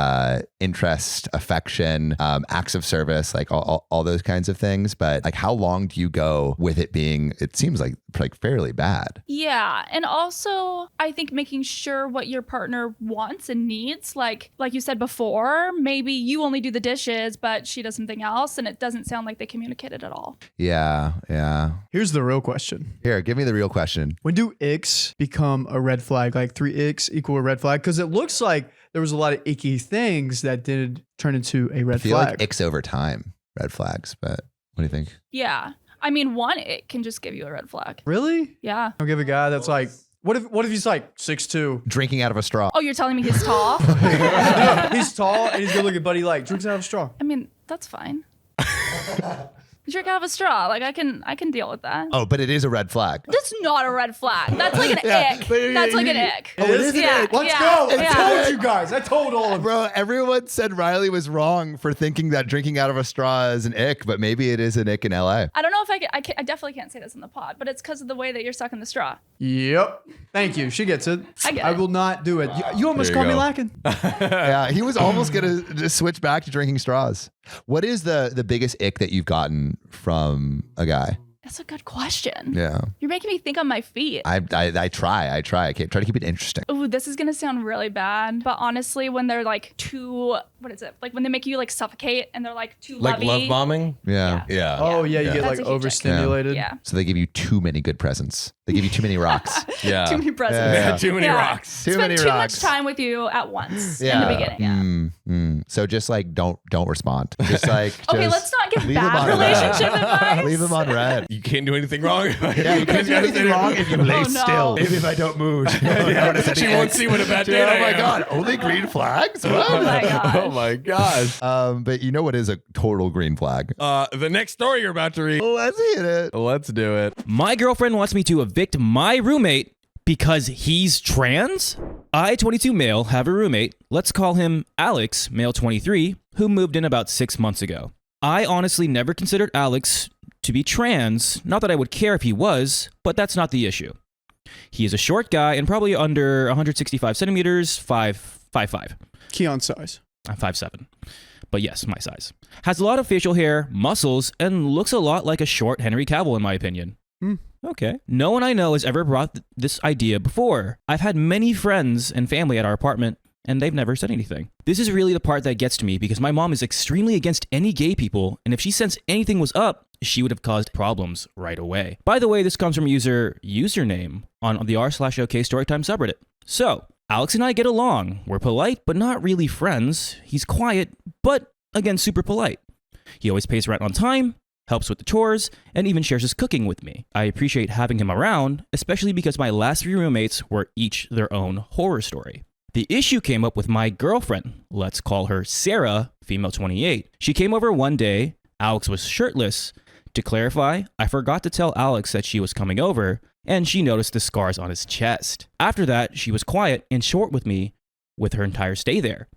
interest, affection, acts of service, like all those kinds of things. But like how long do you go with it being? It seems like fairly bad. Yeah. And also, I think making sure what your partner wants and needs, like you said before, maybe you only do the dishes, but she does something else, and it doesn't sound like they communicated at all. Yeah. Here's the real question. Here, give me the real question. When do icks become a red flag? Like 3 icks equal a red flag? Because it looks like there was a lot of icky things that did turn into a I red feel flag. like icks over time, red flags. But what do you think? Yeah. I mean, one, it can just give you a red flag. Really? Yeah. I'll give a guy that's like, what if he's like 6'2"? Drinking out of a straw. Oh, you're telling me he's tall? He's tall and he's good looking, but he like drinks out of a straw. I mean, that's fine. Drink out of a straw. Like I can deal with that. Oh, but it is a red flag. That's not a red flag. That's like an Yeah, ick. but That's like an ick. Oh, it is? Yeah, Let's yeah, go. I yeah. told you guys. I told all of you. Bro, everyone said Riley was wrong for thinking that drinking out of a straw is an ick, but maybe it is an ick in LA. I don't know if I definitely can't say this in the pod, but it's because of the way that you're sucking the straw. Yep. Thank you. She gets it. I get I it. will not do it. You almost There you called me go. lacking. Yeah, he was almost going to switch back to drinking straws. What is the biggest ick that you've gotten from a guy? That's a good question. Yeah. You're making me think on my feet. I try. I try to keep it interesting. Ooh, this is gonna sound really bad, but honestly, when they're like too, what is it? Like when they make you like suffocate and they're like too Like lovey. love bombing? Yeah. Yeah. Oh, yeah. You Yeah. get That's like a huge ick. overstimulated. Yeah. So they give you too many good presents. They give you too many rocks. Yeah. Too many presents. Yeah. Too many Yeah. rocks. Too Spend many too rocks. much time with you at once Yeah. in the beginning. Yeah. So just like don't respond. Just like Okay, just let's not give leave them bad on red. relationship advice. Leave them on red. You can't do anything wrong. Yeah, you can't do anything wrong if you lay Oh, no. still. Maybe if I don't move. She won't see what a bad day Oh I my am. God! Only green flags. What? Oh my gosh. Oh my gosh. But you know what is a total green flag? The next story you're about to read. Let's hit it. Let's do it. My girlfriend wants me to evict my roommate because he's trans? I, 22 male, have a roommate, let's call him Alex, male 23, who moved in about 6 months ago. I honestly never considered Alex to be trans, not that I would care if he was, but that's not the issue. He is a short guy and probably under 165 centimeters, 5'5". Keon size. I'm 5'7". But yes, my size. Has a lot of facial hair, muscles, and looks a lot like a short Henry Cavill in my opinion. Okay. No one I know has ever brought this idea before. I've had many friends and family at our apartment, and they've never said anything. This is really the part that gets to me because my mom is extremely against any gay people, and if she sensed anything was up, she would have caused problems right away. By the way, this comes from username on the r/OK Storytime subreddit. So, Alex and I get along. We're polite, but not really friends. He's quiet, but again, super polite. He always pays rent on time, helps with the chores, and even shares his cooking with me. I appreciate having him around, especially because my last 3 roommates were each their own horror story. The issue came up with my girlfriend. Let's call her Sarah, female 28. She came over one day. Alex was shirtless. To clarify, I forgot to tell Alex that she was coming over, and she noticed the scars on his chest. After that, she was quiet and short with me with her entire stay there.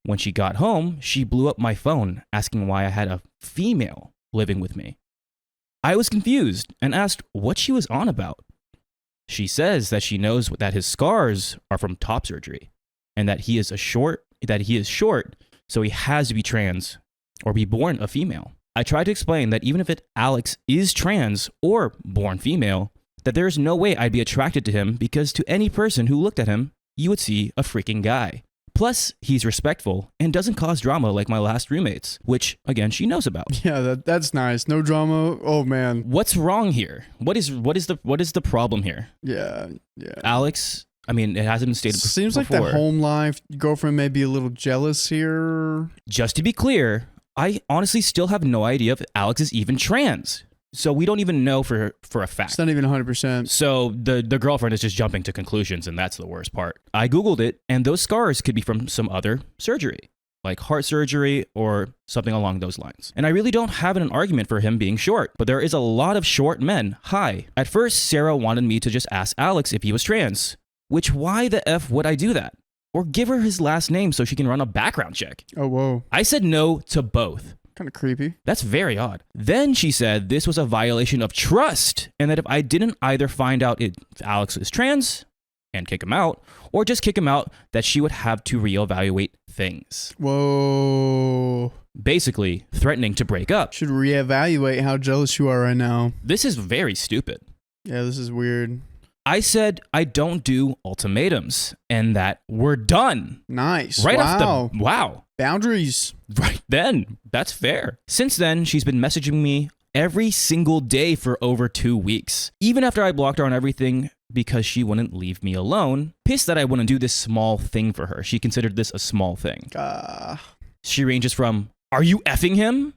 When she got home, she blew up my phone asking why I had a female living with me. I was confused and asked what she was on about. She says that she knows that his scars are from top surgery and that he is short, so he has to be trans or be born a female. I tried to explain that even if Alex is trans or born female, that there is no way I'd be attracted to him because to any person who looked at him, you would see a freaking guy. Plus, he's respectful and doesn't cause drama like my last roommates, which, again, she knows about. Yeah, that's nice. No drama. Oh, man. What's wrong here? What is the problem here? Yeah. Alex, I mean, it hasn't been stated Seems before. like the home life girlfriend may be a little jealous here. Just to be clear, I honestly still have no idea if Alex is even trans. So we don't even know for a fact. It's not even 100%. So the girlfriend is just jumping to conclusions, and that's the worst part. I Googled it, and those scars could be from some other surgery, like heart surgery or something along those lines. And I really don't have an argument for him being short, but there is a lot of short men. Hi. At first, Sarah wanted me to just ask Alex if he was trans, which why the F would I do that? Or give her his last name so she can run a background check. Oh, whoa. I said no to both. Kind of creepy. That's very odd. Then she said this was a violation of trust and that if I didn't either find out if Alex is trans and kick him out or just kick him out, that she would have to reevaluate things. Whoa. Basically, threatening to break up. Should reevaluate how jealous you are right now. This is very stupid. Yeah, this is weird. I said I don't do ultimatums and that we're done. Nice. Right wow. off the wow. Boundaries. Right then, that's fair. Since then, she's been messaging me every single day for over 2 weeks. Even after I blocked her on everything because she wouldn't leave me alone. Pissed that I wouldn't do this small thing for her. She considered this a small thing. She ranges from, are you effing him?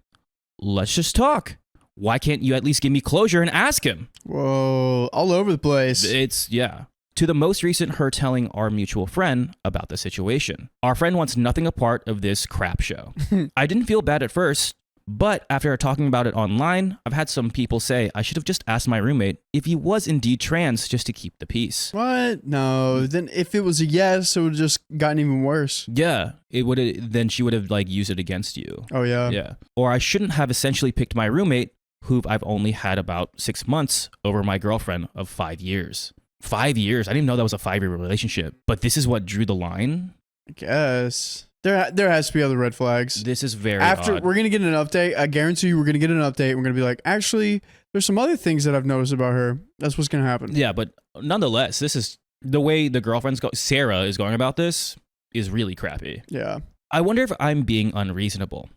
Let's just talk. Why can't you at least give me closure and ask him? Whoa, all over the place. Yeah. To the most recent her telling our mutual friend about the situation. Our friend wants nothing a part of this crap show. I didn't feel bad at first, but after talking about it online, I've had some people say I should have just asked my roommate if he was indeed trans just to keep the peace. What? No. Then if it was a yes, it would have just gotten even worse. Yeah, it would have. Then she would have like used it against you. Oh yeah. Yeah. Or I shouldn't have essentially picked my roommate, who I've only had about 6 months, over my girlfriend of 5 years. 5 years. I didn't even know that was a 5-year relationship. But this is what drew the line. I guess there has to be other red flags. This is very After odd. we're gonna get an update. I guarantee you, we're gonna get an update. We're gonna be like, actually, there's some other things that I've noticed about her. That's what's gonna happen. Yeah, but nonetheless, this is the way the girlfriend's Sarah is going about this is really crappy. Yeah. I wonder if I'm being unreasonable.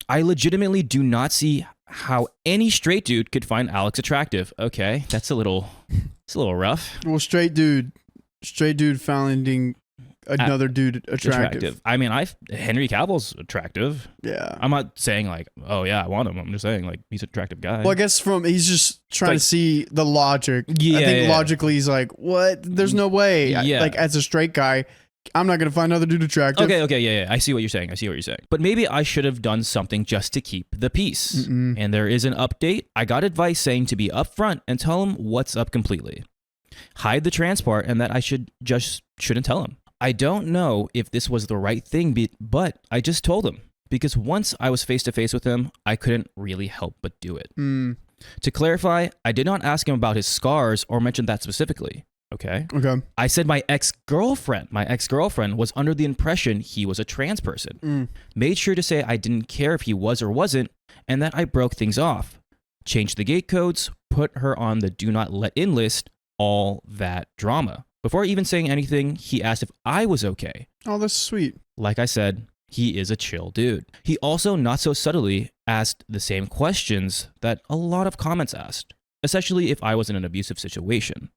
I legitimately do not see how any straight dude could find Alex attractive. Okay, it's a little rough. Well, straight dude finding another dude attractive. I mean, Henry Cavill's attractive. Yeah. I'm not saying like, oh yeah, I want him. I'm just saying like he's an attractive guy. Well, I guess he's just trying to see the logic. Yeah, I think yeah. logically he's like, what? There's no way. Yeah. Like as a straight guy, I'm not gonna find another dude attractive. Okay, yeah. I see what you're saying. But maybe I should have done something just to keep the peace. Mm-mm. And there is an update. I got advice saying to be upfront and tell him what's up completely. Hide the trans part and that I shouldn't tell him. I don't know if this was the right thing, but I just told him. Because once I was face to face with him, I couldn't really help but do it. To clarify, I did not ask him about his scars or mention that specifically. Okay. I said my ex-girlfriend was under the impression he was a trans person. Made sure to say I didn't care if he was or wasn't, and that I broke things off. changed the gate codes, put her on the do not let in list, all that drama. Before even saying anything, he asked if I was okay. Oh, that's sweet. Like I said, he is a chill dude. He also, not so subtly, asked the same questions that a lot of comments asked, especially if I was in an abusive situation.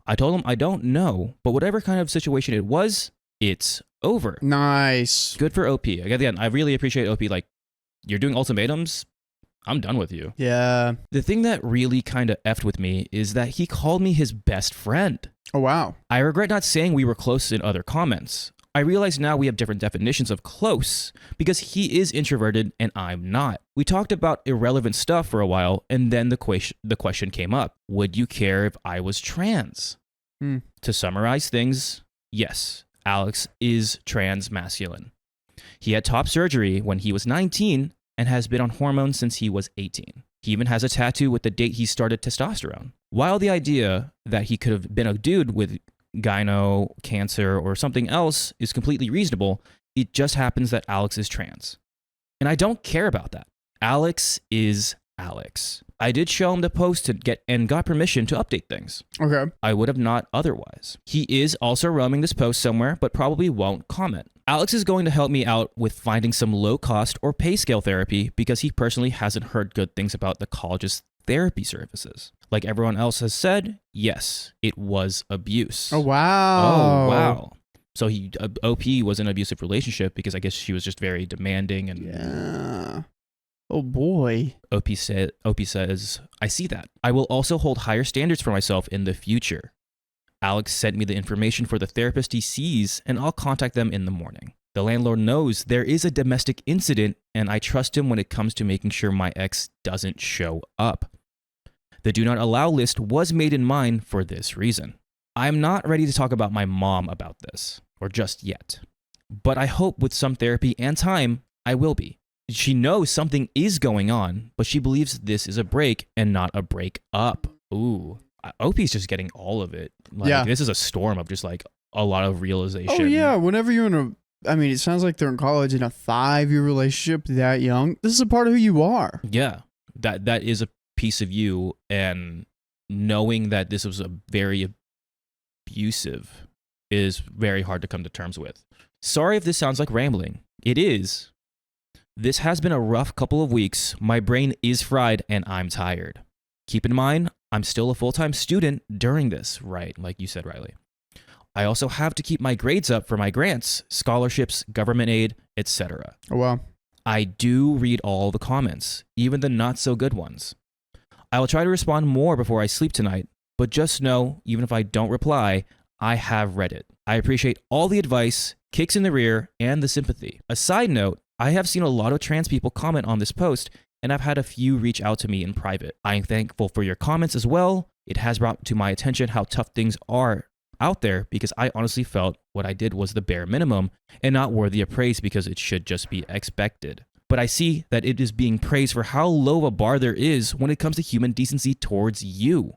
I told him I don't know, but whatever kind of situation it was, it's over. Nice. Good for OP. Again, I really appreciate OP. Like, you're doing ultimatums, I'm done with you. Yeah. The thing that really kind of effed with me is that he called me his best friend. Oh, wow. I regret not saying we were close in other comments. I realize now we have different definitions of close because he is introverted and I'm not. We talked about irrelevant stuff for a while and then the question came up. Would you care if I was trans? To summarize things, yes, Alex is trans masculine. He had top surgery when he was 19 and has been on hormones since he was 18. He even has a tattoo with the date he started testosterone. While the idea that he could have been a dude with gyno, cancer, or something else is completely reasonable, it just happens that Alex is trans. And I don't care about that. Alex is Alex. I did show him the post and got permission to update things. Okay. I would have not otherwise. He is also roaming this post somewhere, but probably won't comment. Alex is going to help me out with finding some low-cost or pay scale therapy because he personally hasn't heard good things about the college's therapy services. Like everyone else has said, yes, it was abuse. Oh, wow. Oh, wow. So OP was in an abusive relationship because I guess she was just very demanding and Yeah. Oh, boy. OP says, I see that. I will also hold higher standards for myself in the future. Alex sent me the information for the therapist he sees, and I'll contact them in the morning. The landlord knows there is a domestic incident, and I trust him when it comes to making sure my ex doesn't show up. The do not allow list was made in mind for this reason. I'm not ready to talk about my mom about this, or just yet. But I hope with some therapy and time, I will be. She knows something is going on, but she believes this is a break and not a break up. Ooh. OP's just getting all of it. Like, Yeah. This is a storm of just like a lot of realization. Oh, yeah. Whenever you're it sounds like they're in college in a 5-year relationship that young. This is a part of who you are. Yeah. That is a piece of you, and knowing that this was a very abusive is very hard to come to terms with. Sorry if this sounds like rambling. It is. This has been a rough couple of weeks. My brain is fried and I'm tired. Keep in mind, I'm still a full-time student during this, right? Like you said, Riley. I also have to keep my grades up for my grants, scholarships, government aid, etc. Oh, wow. I do read all the comments, even the not so good ones. I will try to respond more before I sleep tonight, but just know, even if I don't reply, I have read it. I appreciate all the advice, kicks in the rear, and the sympathy. A side note, I have seen a lot of trans people comment on this post, and I've had a few reach out to me in private. I am thankful for your comments as well. It has brought to my attention how tough things are out there because I honestly felt what I did was the bare minimum and not worthy of praise because it should just be expected. But I see that it is being praised for how low a bar there is when it comes to human decency towards you.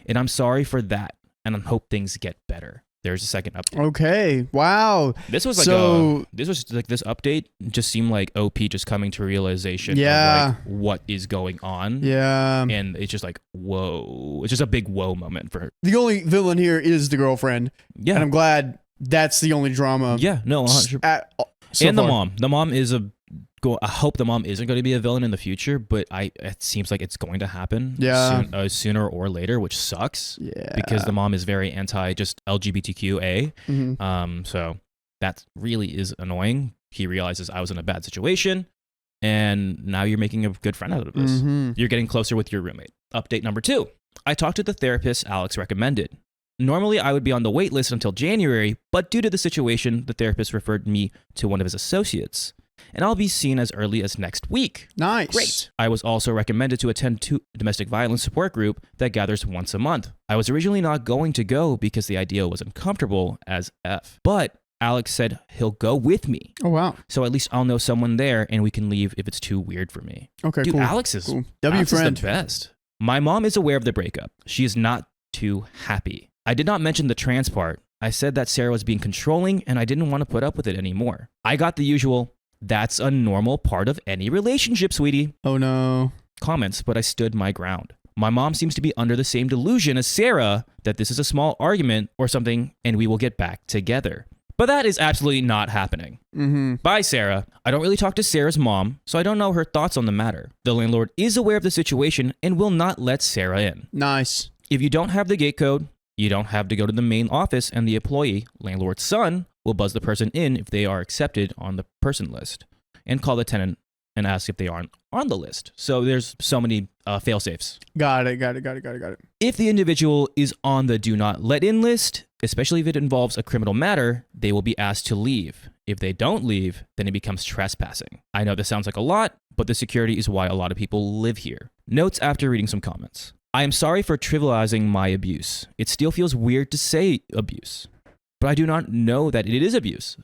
And I'm sorry for that, and I hope things get better. There's a second update. Okay. Wow. This was this update just seemed like OP just coming to realization of like what is going on. Yeah. And it's just like, whoa. It's just a big whoa moment for her. The only villain here is the girlfriend. Yeah. And I'm glad that's the only drama. Yeah, no, 100%. And the mom. The mom is I hope the mom isn't going to be a villain in the future, but it seems like it's going to happen sooner or later, which sucks. Yeah. Because the mom is very anti just LGBTQA. Mm-hmm. So that really is annoying. He realizes I was in a bad situation, and now you're making a good friend out of this. Mm-hmm. You're getting closer with your roommate. Update number 2. I talked to the therapist Alex recommended. Normally, I would be on the wait list until January, but due to the situation, the therapist referred me to one of his associates. And I'll be seen as early as next week. Nice. Great. I was also recommended to attend to a domestic violence support group that gathers once a month. I was originally not going to go because the idea was uncomfortable as F. But Alex said he'll go with me. Oh, wow. So at least I'll know someone there and we can leave if it's too weird for me. Okay, Dude, cool. Alex is, cool. Alex is friend. the best. My mom is aware of the breakup. She is not too happy. I did not mention the trans part. I said that Sarah was being controlling and I didn't want to put up with it anymore. I got the usual, that's a normal part of any relationship, sweetie. Oh, no. comments, but I stood my ground. My mom seems to be under the same delusion as Sarah that this is a small argument or something and we will get back together. But that is absolutely not happening. Bye, Sarah. I don't really talk to Sarah's mom, so I don't know her thoughts on the matter. The landlord is aware of the situation and will not let Sarah in. Nice. If you don't have the gate code, you don't have to go to the main office, and the employee, landlord's son, will buzz the person in if they are accepted on the person list and call the tenant and ask if they aren't on the list. So there's so many fail-safes. Got it. If the individual is on the do not let in list, especially if it involves a criminal matter, they will be asked to leave. If they don't leave, then it becomes trespassing. I know this sounds like a lot, but the security is why a lot of people live here. Notes after reading some comments. I am sorry for trivializing my abuse. It still feels weird to say abuse, but I do not know that it is abuse.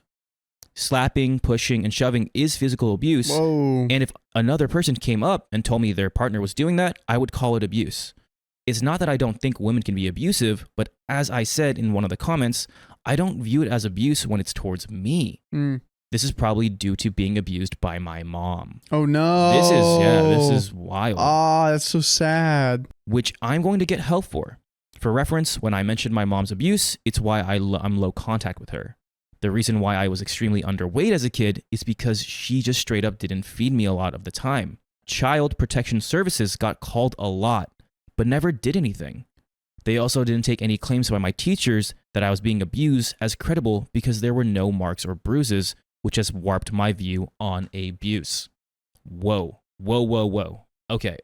Slapping, pushing, and shoving is physical abuse. Whoa. And if another person came up and told me their partner was doing that, I would call it abuse. It's not that I don't think women can be abusive, but as I said in one of the comments, I don't view it as abuse when it's towards me. This is probably due to being abused by my mom. Oh no. This is wild. Ah, that's so sad. Which I'm going to get help for. For reference, when I mentioned my mom's abuse, it's why I'm low contact with her. The reason why I was extremely underweight as a kid is because she just straight up didn't feed me a lot of the time. Child Protection Services got called a lot, but never did anything. They also didn't take any claims by my teachers that I was being abused as credible because there were no marks or bruises, which has warped my view on abuse. Whoa. Okay,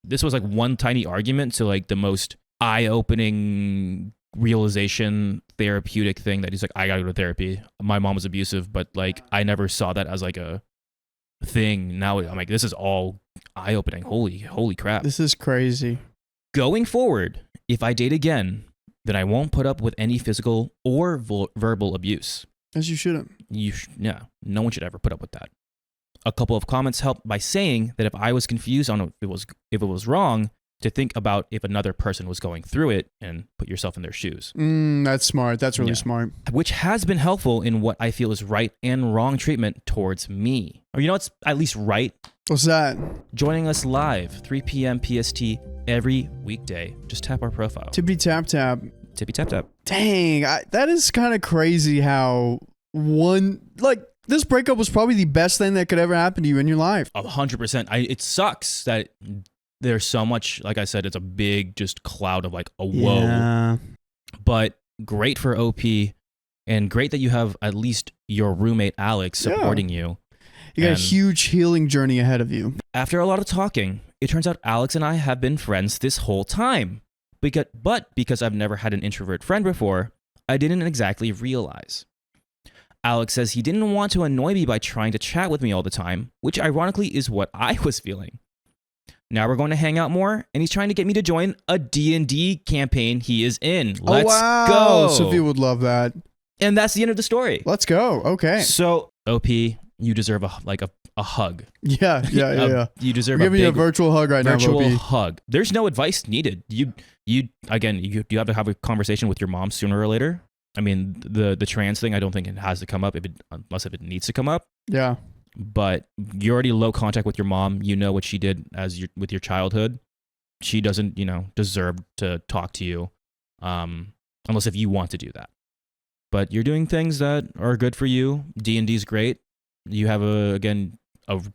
this was like one tiny argument to like the most eye-opening realization therapeutic thing that he's like, I gotta go to therapy. My mom was abusive, but like I never saw that as like a thing. Now I'm like, this is all eye-opening. Holy crap. This is crazy. Going forward, if I date again, then I won't put up with any physical or verbal abuse. As you shouldn't. Yeah, no one should ever put up with that. A couple of comments helped by saying that if I was confused on if it was wrong, to think about if another person was going through it and put yourself in their shoes. That's smart. That's really smart. Which has been helpful in what I feel is right and wrong treatment towards me. Or you know what's at least right? What's that? Joining us live, 3 p.m. PST every weekday. Just tap our profile. Tippy tap tap. Tippy tap tap. Dang, that is kind of crazy how this breakup was probably the best thing that could ever happen to you in your life. 100%. It sucks that there's so much, like I said, it's a big just cloud of like a whoa. Yeah. But great for OP and great that you have at least your roommate Alex supporting you. You got a huge healing journey ahead of you. After a lot of talking, it turns out Alex and I have been friends this whole time. But because I've never had an introvert friend before, I didn't exactly realize. Alex says he didn't want to annoy me by trying to chat with me all the time, which ironically is what I was feeling. Now we're going to hang out more, and he's trying to get me to join a D&D campaign he is in. Let's go. Sophia would love that. And that's the end of the story. Let's go. Okay. So, OP, you deserve a hug. Yeah. You deserve We're giving you a virtual hug right now, virtual OP. hug. There's no advice needed. You have to have a conversation with your mom sooner or later. I mean, the trans thing, I don't think it has to come up unless it needs to come up. Yeah. But you're already low contact with your mom. You know what she did with your childhood. She doesn't, deserve to talk to you, unless if you want to do that. But you're doing things that are good for you. D&D's great. You have a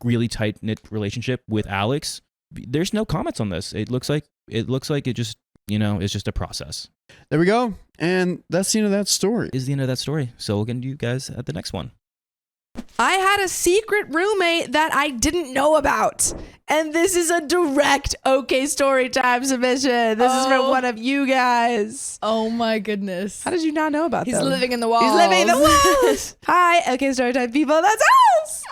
really tight knit relationship with Alex. There's no comments on this. It looks like it just it's just a process. There we go. And that's the end of that story. Is the end of that story. So we'll get you guys at the next one. I had a secret roommate that I didn't know about. And this is a direct OK Storytime submission. This is from one of you guys. Oh my goodness. How did you not know about He's them? living in the walls. He's living in the walls. Hi, OK Storytime people. That's us.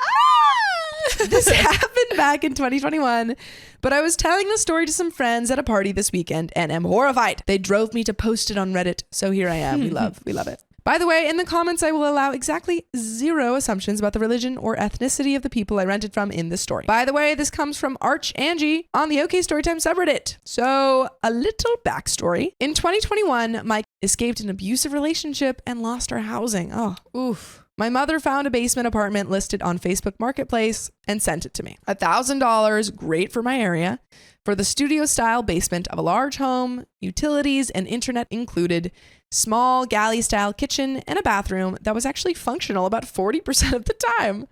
This happened back in 2021, but I was telling the story to some friends at a party this weekend and am horrified. They drove me to post it on Reddit, so here I am. We love it. By the way, in the comments, I will allow exactly 0 assumptions about the religion or ethnicity of the people I rented from in this story. By the way, this comes from Arch Angie on the OK Storytime subreddit. So, a little backstory. In 2021, Mike escaped an abusive relationship and lost our housing. Oh, oof. My mother found a basement apartment listed on Facebook Marketplace and sent it to me. $1,000, great for my area, for the studio style basement of a large home, utilities and internet included, small galley style kitchen and a bathroom that was actually functional about 40% of the time.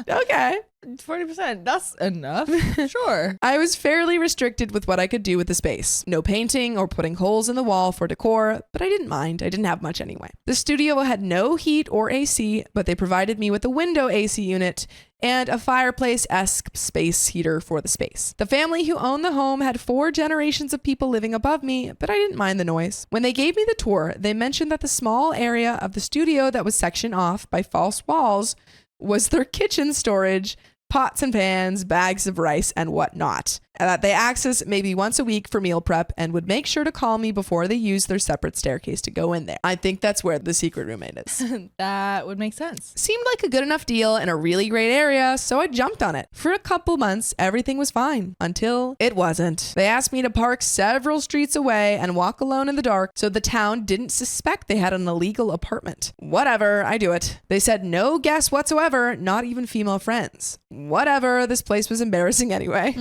Okay. 40%. That's enough. Sure. I was fairly restricted with what I could do with the space. No painting or putting holes in the wall for decor, but I didn't mind. I didn't have much anyway. The studio had no heat or AC, but they provided me with a window AC unit and a fireplace-esque space heater for the space. The family who owned the home had 4 generations of people living above me, but I didn't mind the noise. When they gave me the tour, they mentioned that the small area of the studio that was sectioned off by false walls was their kitchen storage, pots and pans, bags of rice, and whatnot. And that they access maybe once a week for meal prep and would make sure to call me before they use their separate staircase to go in there. I think that's where the secret roommate is. That would make sense. Seemed like a good enough deal in a really great area, so I jumped on it. For a couple months, everything was fine until it wasn't. They asked me to park several streets away and walk alone in the dark so the town didn't suspect they had an illegal apartment. Whatever, I do it. They said no guests whatsoever, not even female friends. Whatever, this place was embarrassing anyway.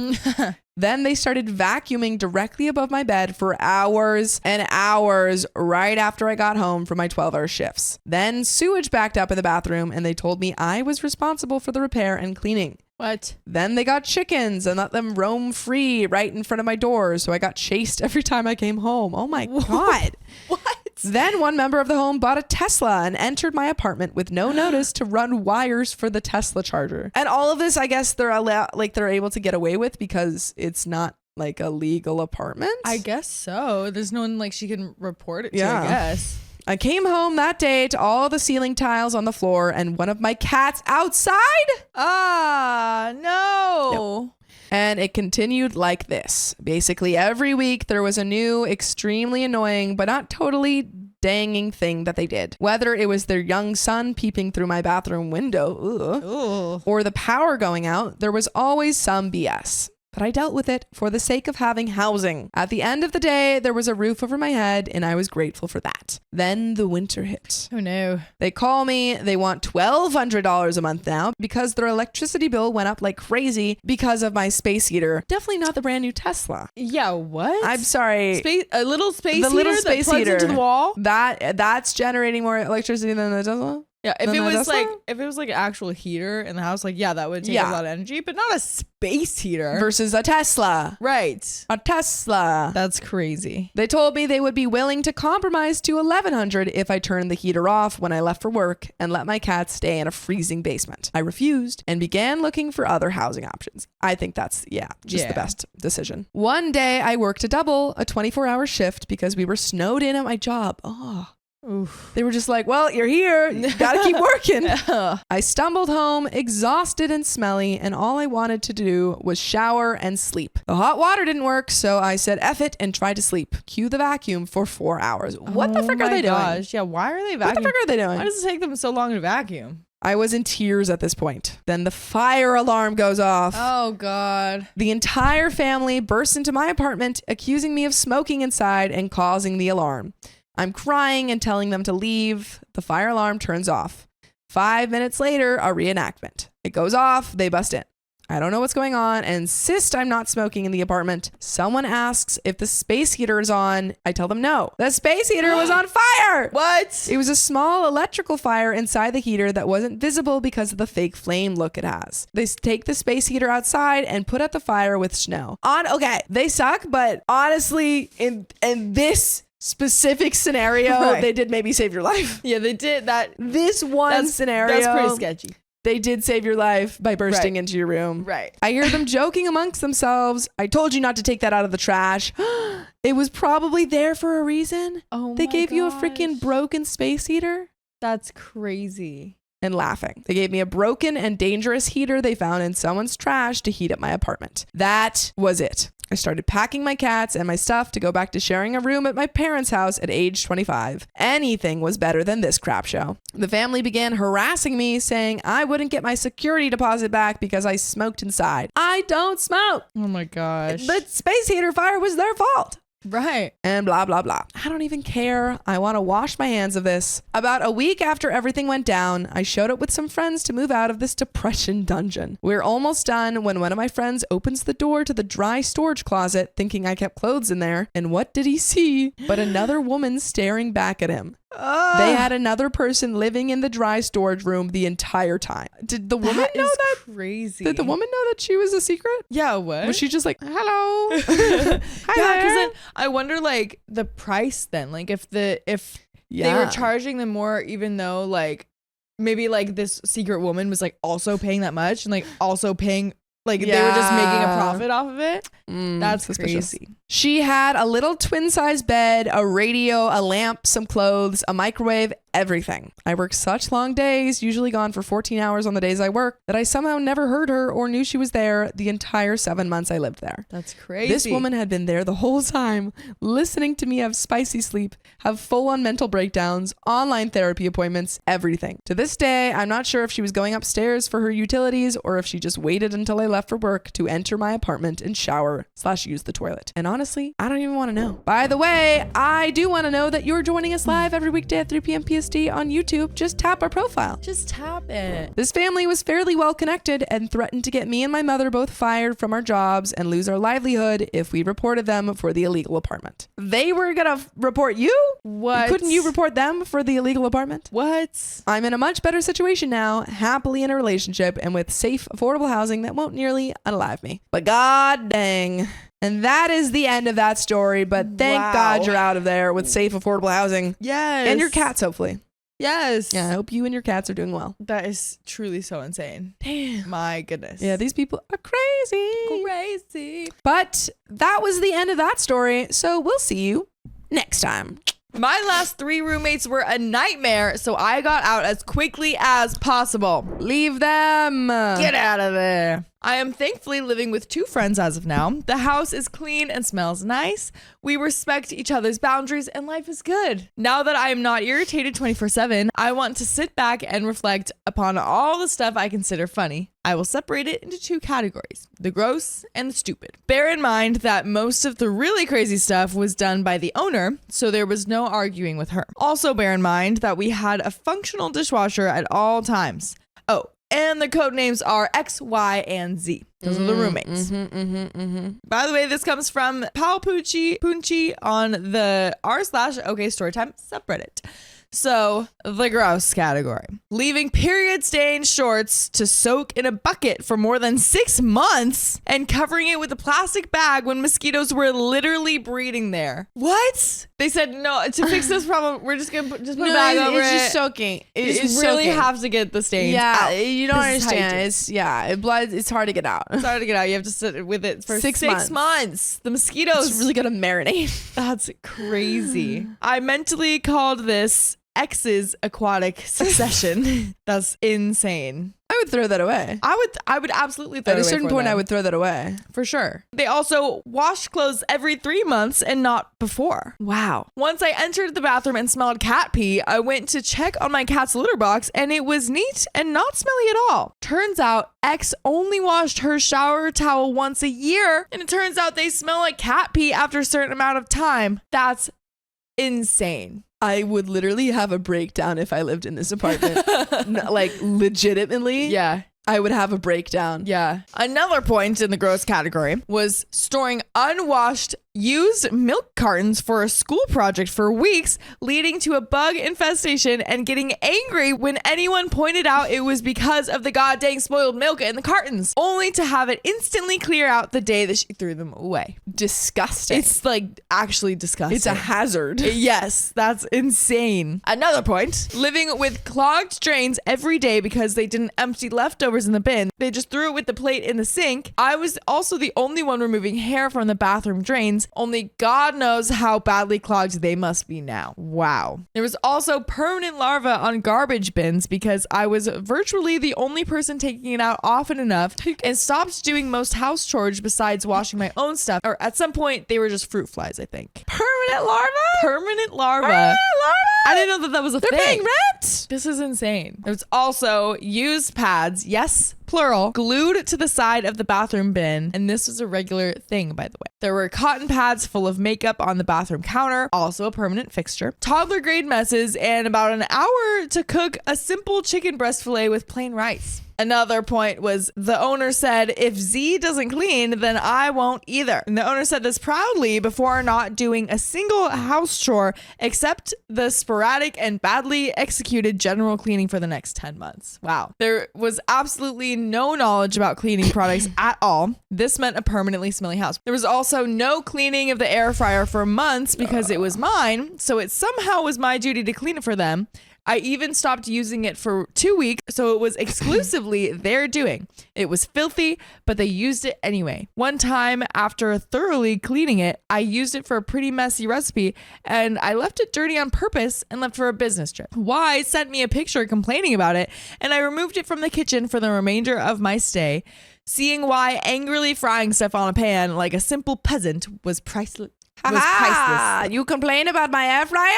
Then they started vacuuming directly above my bed for hours and hours right after I got home from my 12-hour shifts. Then sewage backed up in the bathroom and they told me I was responsible for the repair and cleaning. What? Then they got chickens and let them roam free right in front of my door, so I got chased every time I came home. Oh my God. What? Then one member of the home bought a Tesla and entered my apartment with no notice to run wires for the Tesla charger. And all of this, I guess they're able to get away with because it's not like a legal apartment. I guess so. There's no one like she can report it to, Yeah. I guess. I came home that day to all the ceiling tiles on the floor and one of my cats outside. Ah, no. And it continued like this. Basically, every week there was a new, extremely annoying, but not totally danging thing that they did. Whether it was their young son peeping through my bathroom window, Ooh. or the power going out, there was always some BS. But I dealt with it for the sake of having housing. At the end of the day, there was a roof over my head, and I was grateful for that. Then the winter hit. Oh no. They call me, they want $1,200 a month now because their electricity bill went up like crazy because of my space heater. Definitely not the brand new Tesla. Yeah, what? I'm sorry. A little space The heater little that space plugs heater. into the wall? That's generating more electricity than the Tesla? Yeah, if Then it the was Tesla? like an actual heater in the house, like yeah, that would take Yeah. a lot of energy, but not a space heater. Versus a Tesla. Right. A Tesla. That's crazy. They told me they would be willing to compromise to $1,100 if I turned the heater off when I left for work and let my cat stay in a freezing basement. I refused and began looking for other housing options. I think that's, the best decision. One day I worked a 24-hour shift because we were snowed in at my job. Oh. Oof. They were just like, well, you're here. You gotta keep working. I stumbled home, exhausted and smelly, and all I wanted to do was shower and sleep. The hot water didn't work, so I said F it and tried to sleep. Cue the vacuum for 4 hours. What the frick are they doing? Yeah, why are they vacuuming? What the frick are they Why doing? does it take them so long to vacuum? I was in tears at this point. Then the fire alarm goes off. Oh God. The entire family bursts into my apartment, accusing me of smoking inside and causing the alarm. I'm crying and telling them to leave. The fire alarm turns off. 5 minutes later, a reenactment. It goes off. They bust in. I don't know what's going on and insist I'm not smoking in the apartment. Someone asks if the space heater is on. I tell them no. The space heater was on fire. What? It was a small electrical fire inside the heater that wasn't visible because of the fake flame look it has. They take the space heater outside and put out the fire with snow. Okay, they suck, but honestly, in this specific scenario, Right. they did maybe save your life. Yeah, they did that. This one scenario, That's pretty sketchy. they did save your life by bursting Right. into your room. Right. I hear them joking amongst themselves. I told you not to take that out of the trash. It was probably there for a reason. Oh They my gave you a gosh. freaking broken space heater. That's crazy. And laughing. They gave me a broken and dangerous heater they found in someone's trash to heat up my apartment. That was it. I started packing my cats and my stuff to go back to sharing a room at my parents' house at age 25. Anything was better than this crap show. The family began harassing me, saying I wouldn't get my security deposit back because I smoked inside. I don't smoke. Oh my gosh. The space heater fire was their fault. Right. and blah, blah, blah. I don't even care. I want to wash my hands of this. About a week after everything went down, I showed up with some friends to move out of this depression dungeon. We're almost done when one of my friends opens the door to the dry storage closet, thinking I kept clothes in there. And what did he see but another woman staring back at him? They had another person living in the dry storage room the entire time. Did the woman know that? Crazy. Did the woman know that she was a secret? Yeah, what? Was she just like, hello? Hi Yeah, because there. then I wonder like the price then. Like if they were charging them more, even though like maybe like this secret woman was like also paying that much and like also paying like they were just making a profit off of it. That's suspicious. crazy. She had a little twin-size bed, a radio, a lamp, some clothes, a microwave, everything. I work such long days, usually gone for 14 hours on the days I work, that I somehow never heard her or knew she was there the entire 7 months I lived there. That's crazy. This woman had been there the whole time, listening to me have spicy sleep, have full-on mental breakdowns, online therapy appointments, everything. To this day, I'm not sure if she was going upstairs for her utilities or if she just waited until I left for work to enter my apartment and shower/use the toilet. And honestly, I don't even want to know. By the way, I do want to know that you're joining us live every weekday at 3 p.m. PST on YouTube. Just tap our profile. Just tap it. This family was fairly well connected and threatened to get me and my mother both fired from our jobs and lose our livelihood if we reported them for the illegal apartment. They were gonna report you? What? Couldn't you report them for the illegal apartment? What? I'm in a much better situation now, happily in a relationship and with safe, affordable housing that won't nearly unalive me. But god dang. And that is the end of that story, but thank Wow. God you're out of there with safe, affordable housing. Yes. And your cats, hopefully. Yes. Yeah, I hope you and your cats are doing well. That is truly so insane. Damn. My goodness. Yeah, these people are crazy. crazy. But that was the end of that story, so we'll see you next time. My last 3 roommates were a nightmare, so I got out as quickly as possible. Leave them. Get out of there. I am thankfully living with 2 friends as of now. The house is clean and smells nice. We respect each other's boundaries and life is good. Now that I am not irritated 24/7, I want to sit back and reflect upon all the stuff I consider funny. I will separate it into 2 categories, the gross and the stupid. Bear in mind that most of the really crazy stuff was done by the owner, so there was no arguing with her. Also bear in mind that we had a functional dishwasher at all times. Oh, and the code names are X, Y, and Z. Those are the roommates. By the way, this comes from Pal Punchy on the r/OK Storytime subreddit. So, the gross category. Leaving period-stained shorts to soak in a bucket for more than 6 months and covering it with a plastic bag when mosquitoes were literally breeding there. What? They said, no, to fix this problem, we're just going to put a bag over it. It's just soaking. You It's just really soaking. have to get the stains Yeah, out. you don't This is how you understand. do it. It's hard to get out. It's hard to get out. You have to sit with it for 6 6 months. The mosquitoes. It's really gonna marinate. That's crazy. I mentally called this X's aquatic succession. That's insane. I would throw that away. I would absolutely throw At it a away certain for point, them. I would throw that away. For sure. They also wash clothes every 3 months and not before. Wow. Once I entered the bathroom and smelled cat pee, I went to check on my cat's litter box and it was neat and not smelly at all. Turns out X only washed her shower towel once a year and it turns out they smell like cat pee after a certain amount of time. That's insane. I would literally have a breakdown if I lived in this apartment. Like, legitimately. Yeah. I would have a breakdown. Yeah. Another point in the gross category was storing unwashed used milk cartons for a school project for weeks, leading to a bug infestation and getting angry when anyone pointed out it was because of the goddamn spoiled milk in the cartons, only to have it instantly clear out the day that she threw them away. Disgusting. It's like actually disgusting. It's a hazard. Yes, that's insane. Another point, living with clogged drains every day because they didn't empty leftovers in the bin. They just threw it with the plate in the sink. I was also the only one removing hair from the bathroom drains. Only God knows how badly clogged they must be now. Wow. There was also permanent larvae on garbage bins because I was virtually the only person taking it out often enough and stopped doing most house chores besides washing my own stuff. Or at some point, they were just fruit flies, I think. Permanent larva? Permanent larva. Larva? I didn't know that was a They're thing. paying rent. This is insane. There's also used pads, yes, plural, glued to the side of the bathroom bin. And this was a regular thing, by the way. There were cotton pads full of makeup on the bathroom counter, also a permanent fixture. Toddler grade messes, and about an hour to cook a simple chicken breast fillet with plain rice. Another point was the owner said, if Z doesn't clean, then I won't either. And the owner said this proudly before not doing a single house chore except the sporadic and badly executed general cleaning for the next 10 months. Wow. There was absolutely no knowledge about cleaning products at all. This meant a permanently smelly house. There was also no cleaning of the air fryer for months because it was mine, so it somehow was my duty to clean it for them. I even stopped using it for 2 weeks, so it was exclusively their doing. It was filthy, but they used it anyway. One time, after thoroughly cleaning it, I used it for a pretty messy recipe, and I left it dirty on purpose and left for a business trip. Y sent me a picture complaining about it, and I removed it from the kitchen for the remainder of my stay. Seeing Y angrily frying stuff on a pan like a simple peasant was priceless. You complain about my air fryer?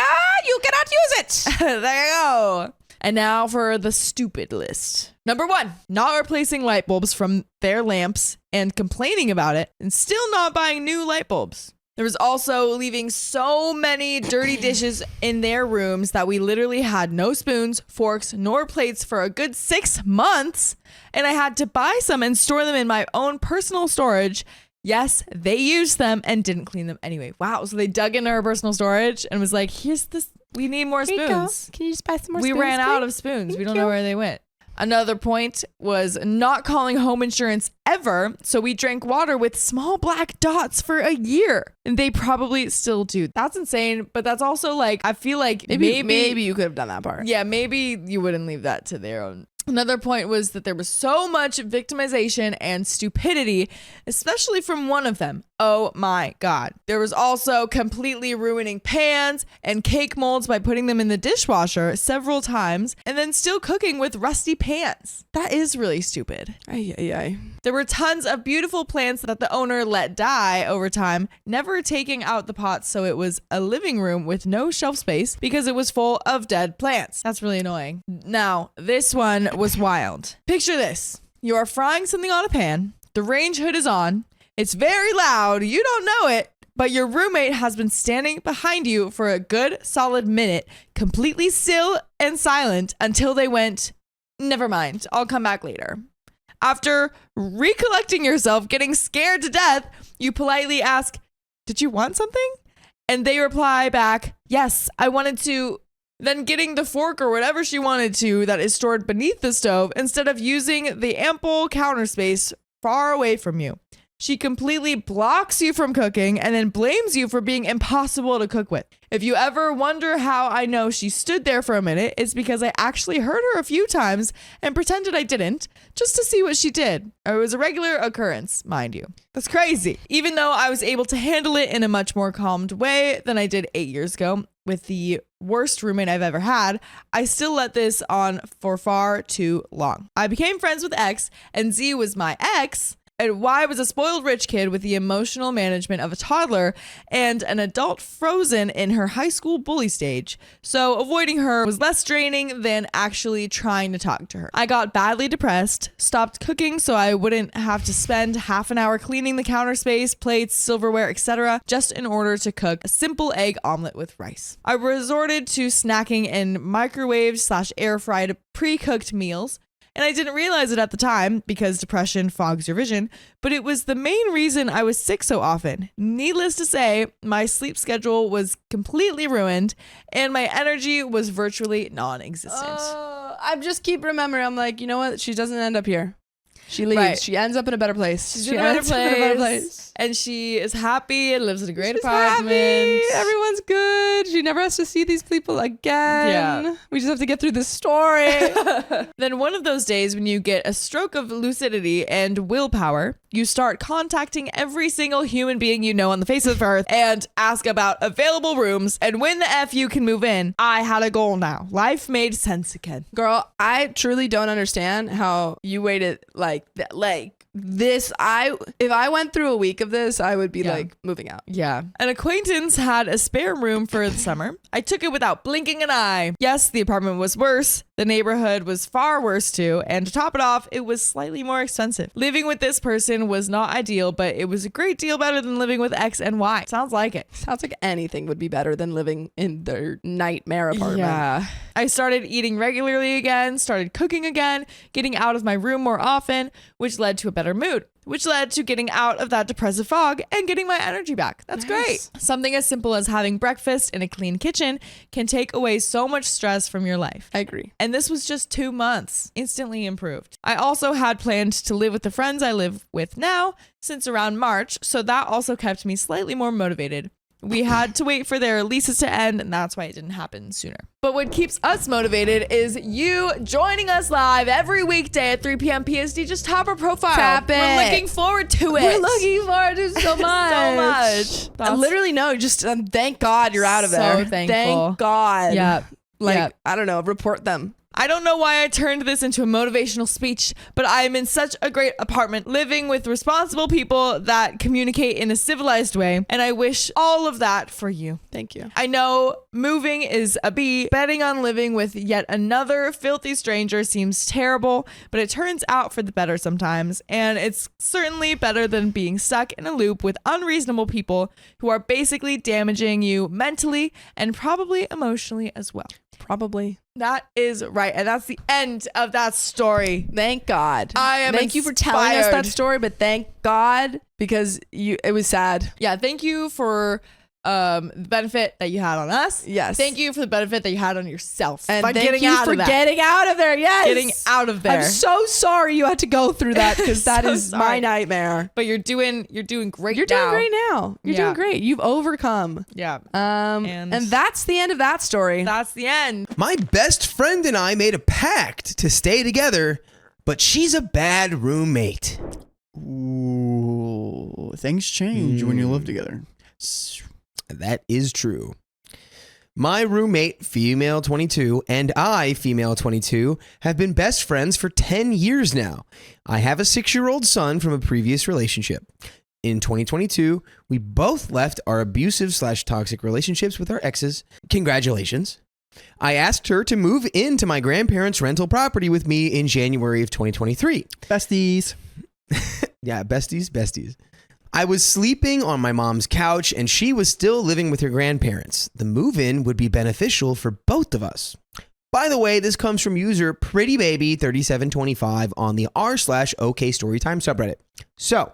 You cannot use it. There you go. And now for the stupid list. Number 1, not replacing light bulbs from their lamps and complaining about it and still not buying new light bulbs. There was also leaving so many dirty dishes in their rooms that we literally had no spoons, forks, nor plates for a good 6 months. And I had to buy some and store them in my own personal storage. Yes, they used them and didn't clean them anyway. Wow. So they dug into her personal storage and was like, here's this. We need more spoons. Can you just buy some more We spoons, ran out please? of spoons. We Thank don't you. know where they went. Another point was not calling home insurance ever. So we drank water with small black dots for a year. And they probably still do. That's insane. But that's also like, I feel like Maybe you could have done that part. yeah, maybe you wouldn't leave that to their own. Another point was that there was so much victimization and stupidity, especially from one of them. Oh my God. There was also completely ruining pans and cake molds by putting them in the dishwasher several times and then still cooking with rusty pans. That is really stupid. Ay. There were tons of beautiful plants that the owner let die over time, never taking out the pots, so it was a living room with no shelf space because it was full of dead plants. That's really annoying. Now, this one was wild. Picture this. You are frying something on a pan. The range hood is on. It's very loud. You don't know it, but your roommate has been standing behind you for a good solid minute, completely still and silent until they went, never mind, I'll come back later. After recollecting yourself, getting scared to death, you politely ask, did you want something? And they reply back, yes, I wanted to. Then getting the fork or whatever she wanted to that is stored beneath the stove instead of using the ample counter space far away from you. She completely blocks you from cooking and then blames you for being impossible to cook with. If you ever wonder how I know she stood there for a minute, it's because I actually heard her a few times and pretended I didn't, just to see what she did. It was a regular occurrence, mind you. That's crazy. Even though I was able to handle it in a much more calmed way than I did 8 years ago, with the worst roommate I've ever had, I still let this on for far too long. I became friends with X, and Z was my ex, and Y was a spoiled rich kid with the emotional management of a toddler and an adult frozen in her high school bully stage. So avoiding her was less draining than actually trying to talk to her. I got badly depressed, stopped cooking so I wouldn't have to spend half an hour cleaning the counter space, plates, silverware, etc., just in order to cook a simple egg omelet with rice. I resorted to snacking in microwave/air fried pre-cooked meals. And I didn't realize it at the time because depression fogs your vision, but it was the main reason I was sick so often. Needless to say, my sleep schedule was completely ruined and my energy was virtually non-existent. I just keep remembering, I'm like, you know what? She doesn't end up here. She leaves. Right. She ends up in a better place. She's in a better ends up in a better place. And she is happy and lives in a great She's apartment. happy. Everyone's good. She never has to see these people again. Yeah. We just have to get through this story. Then one of those days when you get a stroke of lucidity and willpower, you start contacting every single human being you know on the face of Earth and ask about available rooms and when the F you can move in. I had a goal now. Life made sense again. Girl, I truly don't understand how you waited like If I went through a week of this, I would be Yeah. like moving out. Yeah. An acquaintance had a spare room for the summer. I took it without blinking an eye. Yes, the apartment was worse. The neighborhood was far worse too. And to top it off, it was slightly more expensive. Living with this person was not ideal, but it was a great deal better than living with X and Y. Sounds like it. Sounds like anything would be better than living in their nightmare apartment. Yeah. I started eating regularly again, started cooking again, getting out of my room more often, which led to a better mood, which led to getting out of that depressive fog and getting my energy back. That's Nice. great. Something as simple as having breakfast in a clean kitchen can take away so much stress from your life. I agree. And this was just 2 months. Instantly improved. I also had planned to live with the friends I live with now since around March, so that also kept me slightly more motivated. We had to wait for their leases to end, and that's why it didn't happen sooner. But what keeps us motivated is you joining us live every weekday at 3 p.m. PST. Just tap our profile. Tap We're it. looking forward to it. We're looking forward to so much. So much. That's- Literally, no, just thank God you're out of So there. thankful. Thank God. Yeah. Like, Yeah. I don't know, report them. I don't know why I turned this into a motivational speech, but I am in such a great apartment living with responsible people that communicate in a civilized way, and I wish all of that for you. Thank you. I know moving is a B. Betting on living with yet another filthy stranger seems terrible, but it turns out for the better sometimes, and it's certainly better than being stuck in a loop with unreasonable people who are basically damaging you mentally and probably emotionally as well. Probably. That is right. And that's the end of that story. Thank God. I am Thank you for telling us that inspired. story, but thank God because it was sad. Yeah, thank you for the benefit that you had on us. Yes. Thank you for the benefit that you had on yourself. And by thank getting you out for of that. getting out of there. Yes. Getting out of there. I'm so sorry you had to go through that because that So is my sorry. nightmare. But you're doing great You're now. doing great now. You're Yeah. doing great. You've overcome. Yeah. And that's the end of that story. That's the end. My best friend and I made a pact to stay together, but she's a bad roommate. Ooh, things change when you live together. That is true. My roommate, female 22, and I, female 22, have been best friends for 10 years now. I have a 6-year-old son from a previous relationship. In 2022, we both left our abusive/toxic relationships with our exes. Congratulations. I asked her to move into my grandparents' rental property with me in January of 2023. Besties. Yeah, besties. I was sleeping on my mom's couch and she was still living with her grandparents. The move-in would be beneficial for both of us. By the way, this comes from user PrettyBaby3725 on the r/OK Storytime subreddit. So,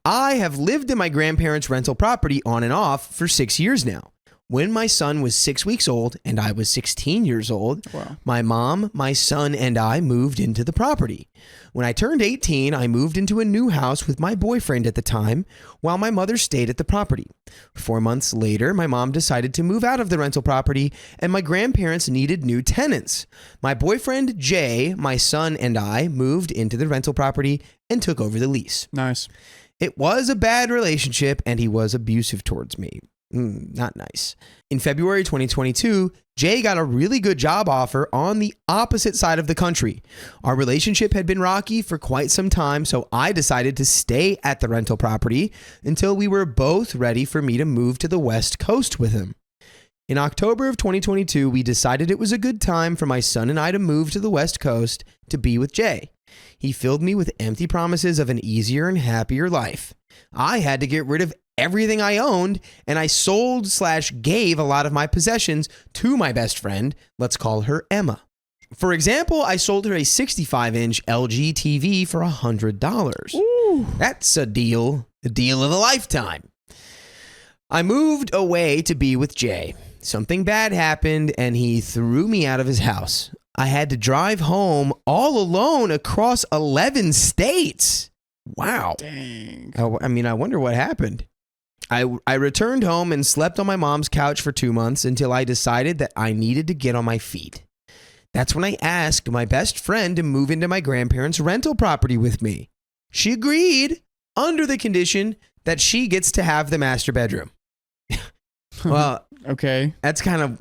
I have lived in my grandparents' rental property on and off for 6 years now. When my son was 6 weeks old and I was 16 years old, Wow. my mom, my son, and I moved into the property. When I turned 18, I moved into a new house with my boyfriend at the time, while my mother stayed at the property. 4 months later, my mom decided to move out of the rental property, and my grandparents needed new tenants. My boyfriend, Jay, my son, and I moved into the rental property and took over the lease. Nice. It was a bad relationship, and he was abusive towards me. Not nice. In February 2022, Jay got a really good job offer on the opposite side of the country. Our relationship had been rocky for quite some time, so I decided to stay at the rental property until we were both ready for me to move to the West Coast with him. In October of 2022, we decided it was a good time for my son and I to move to the West Coast to be with Jay. He filled me with empty promises of an easier and happier life. I had to get rid of everything I owned, and I sold/gave a lot of my possessions to my best friend. Let's call her Emma. For example, I sold her a 65-inch LG TV for $100. That's a deal of a lifetime. I moved away to be with Jay. Something bad happened, and he threw me out of his house. I had to drive home all alone across 11 states. Wow. Dang. I mean, I wonder what happened. I returned home and slept on my mom's couch for 2 months until I decided that I needed to get on my feet. That's when I asked my best friend to move into my grandparents' rental property with me. She agreed under the condition that she gets to have the master bedroom. Well, Okay. that's kind of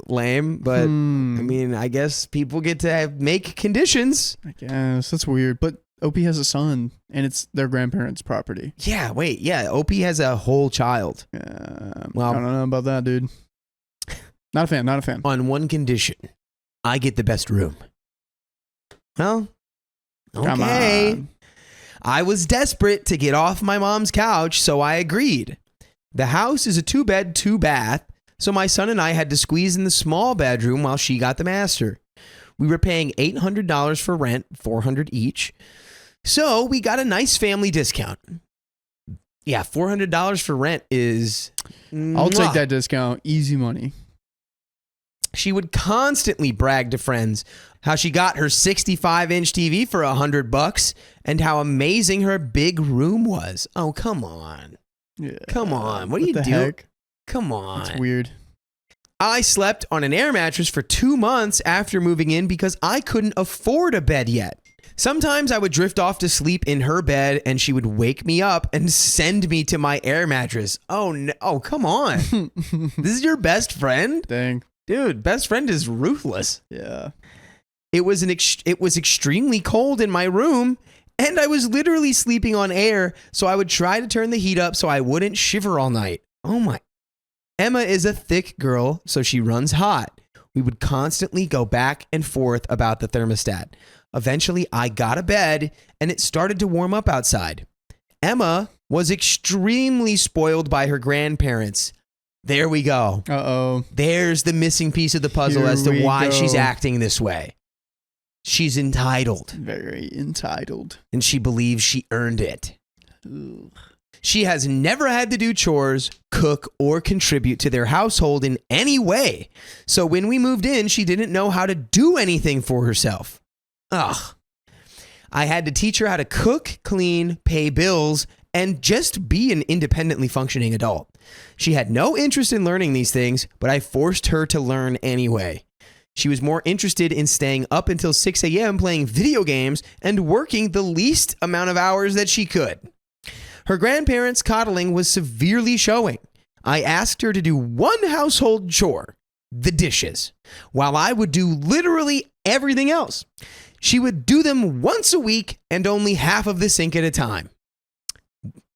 lame, but I mean, I guess people get to make conditions. I guess that's weird, but OP has a son, and it's their grandparents' property. Yeah, wait. Yeah, OP has a whole child. Well, I don't know about that, dude. Not a fan. Not a fan. On one condition, I get the best room. Well, Come okay. on. I was desperate to get off my mom's couch, so I agreed. The house is a 2-bed, 2-bath, so my son and I had to squeeze in the small bedroom while she got the master. We were paying $800 for rent, $400 each. So we got a nice family discount. Yeah, $400 for rent is... I'll take that discount. Easy money. She would constantly brag to friends how she got her 65-inch TV for $100 and how amazing her big room was. Oh, come on. Yeah. Come on. What are you the doing? heck? Come on. It's weird. I slept on an air mattress for 2 months after moving in because I couldn't afford a bed yet. Sometimes I would drift off to sleep in her bed and she would wake me up and send me to my air mattress. Oh, no. Oh, come on. This is your best friend? Dang. Dude, best friend is ruthless. Yeah. It was extremely cold in my room, and I was literally sleeping on air, so I would try to turn the heat up so I wouldn't shiver all night. Oh my. Emma is a thick girl, so she runs hot. We would constantly go back and forth about the thermostat. Eventually, I got a bed, and it started to warm up outside. Emma was extremely spoiled by her grandparents. There we go. Uh-oh. There's the missing piece of the puzzle Here as to we why go. she's acting this way. She's entitled, Very entitled. and she believes she earned it. Ugh. She has never had to do chores, cook, or contribute to their household in any way. So when we moved in, she didn't know how to do anything for herself. Ugh. I had to teach her how to cook, clean, pay bills, and just be an independently functioning adult. She had no interest in learning these things, but I forced her to learn anyway. She was more interested in staying up until 6 a.m. playing video games and working the least amount of hours that she could. Her grandparents' coddling was severely showing. I asked her to do one household chore, the dishes, while I would do literally everything else. She would do them once a week and only half of the sink at a time.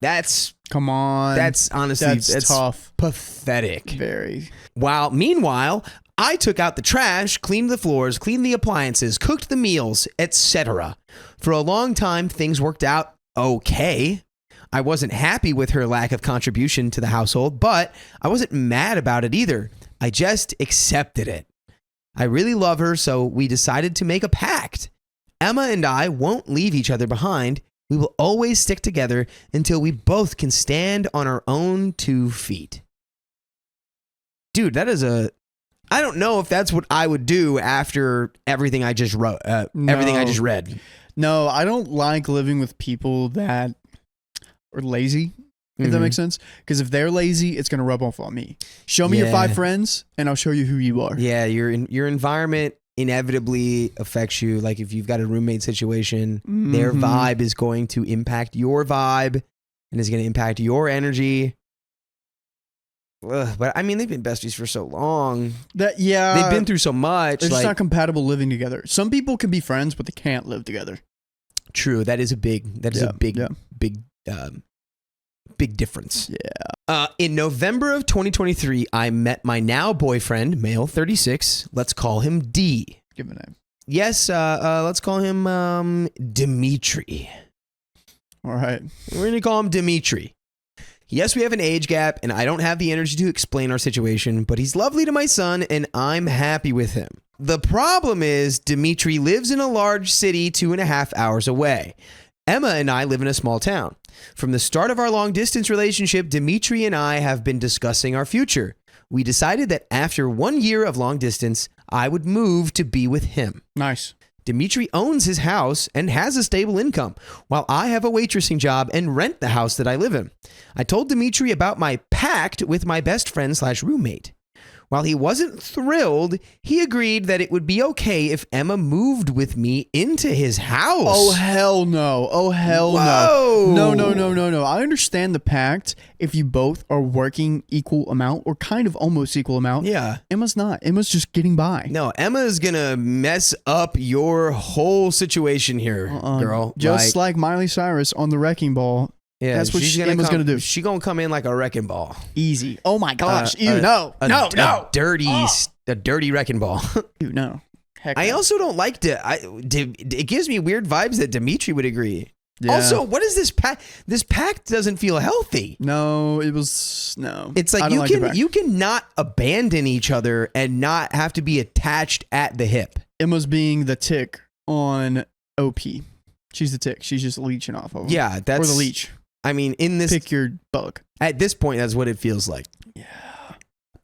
That's Come on. honestly That's tough. pathetic. Very. Meanwhile, I took out the trash, cleaned the floors, cleaned the appliances, cooked the meals, etc. For a long time, things worked out okay. I wasn't happy with her lack of contribution to the household, but I wasn't mad about it either. I just accepted it. I really love her, so we decided to make a pact. Emma and I won't leave each other behind. We will always stick together until we both can stand on our own 2 feet. Dude, that is I don't know if that's what I would do after everything I just wrote, everything I just read. No, I don't like living with people that are lazy, if that Mhm. makes sense. Because if they're lazy, it's going to rub off on me. Show me your Yeah. 5 friends, and I'll show you who you are. Yeah, your environment inevitably affects you. Like if you've got a roommate situation, their Mhm. vibe is going to impact your vibe and is going to impact your energy. Ugh, but I mean, they've been besties for so long. Yeah. They've been through so much. They're just Like, not compatible living together. Some people can be friends, but they can't live together. true. That is a big Yeah. big difference. Yeah. In November of 2023, I met my now boyfriend, male 36. Let's call him D. Give him a name. Yes, let's call him Dimitri. All right. We're going to call him Dimitri. Yes, we have an age gap, and I don't have the energy to explain our situation, but he's lovely to my son, and I'm happy with him. The problem is, Dimitri lives in a large city 2.5 hours away. Emma and I live in a small town. From the start of our long-distance relationship, Dimitri and I have been discussing our future. We decided that after 1 year of long distance, I would move to be with him. Nice. Dimitri owns his house and has a stable income, while I have a waitressing job and rent the house that I live in. I told Dimitri about my pact with my best friend / roommate. While he wasn't thrilled, he agreed that it would be okay if Emma moved with me into his house. Oh, hell no. Oh, hell Whoa. no. No. I understand the pact if you both are working equal amount or kind of almost equal amount. Yeah. Emma's not. Emma's just getting by. No, Emma's going to mess up your whole situation here, girl. Just like Miley Cyrus on the Wrecking Ball. Yeah, that's what Emma's going to do. She's going to come in like a wrecking ball. Easy. Oh, my gosh. Ew, A dirty wrecking ball. Ew, no. Heck I no. also don't like it gives me weird vibes that Dimitri would agree. Yeah. Also, what is this pact? This pact doesn't feel healthy. No, it was no. It's I like don't the pact. you can not abandon each other and not have to be attached at the hip. Emma's being the tick on OP. She's the tick. She's just leeching off of him. Yeah, that's or the leech. I mean, in this Pick your bug. at this point, that's what it feels like. Yeah.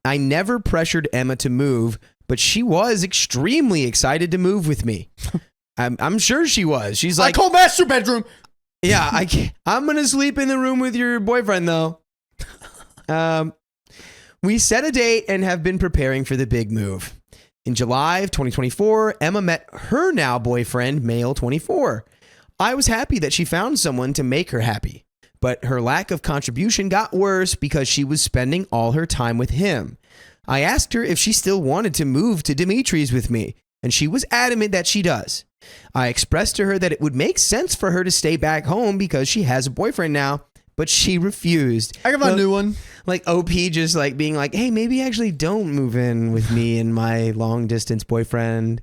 I never pressured Emma to move, but she was extremely excited to move with me. I'm sure she was. She's like, I call master bedroom. yeah, I'm going to sleep in the room with your boyfriend, though. We set a date and have been preparing for the big move. In July of 2024, Emma met her now boyfriend, male 24. I was happy that she found someone to make her happy, but her lack of contribution got worse because she was spending all her time with him. I asked her if she still wanted to move to Dimitri's with me, and she was adamant that she does. I expressed to her that it would make sense for her to stay back home because she has a boyfriend now, but she refused. I got a new one. Like OP just like being like, hey, maybe actually don't move in with me and my long distance boyfriend.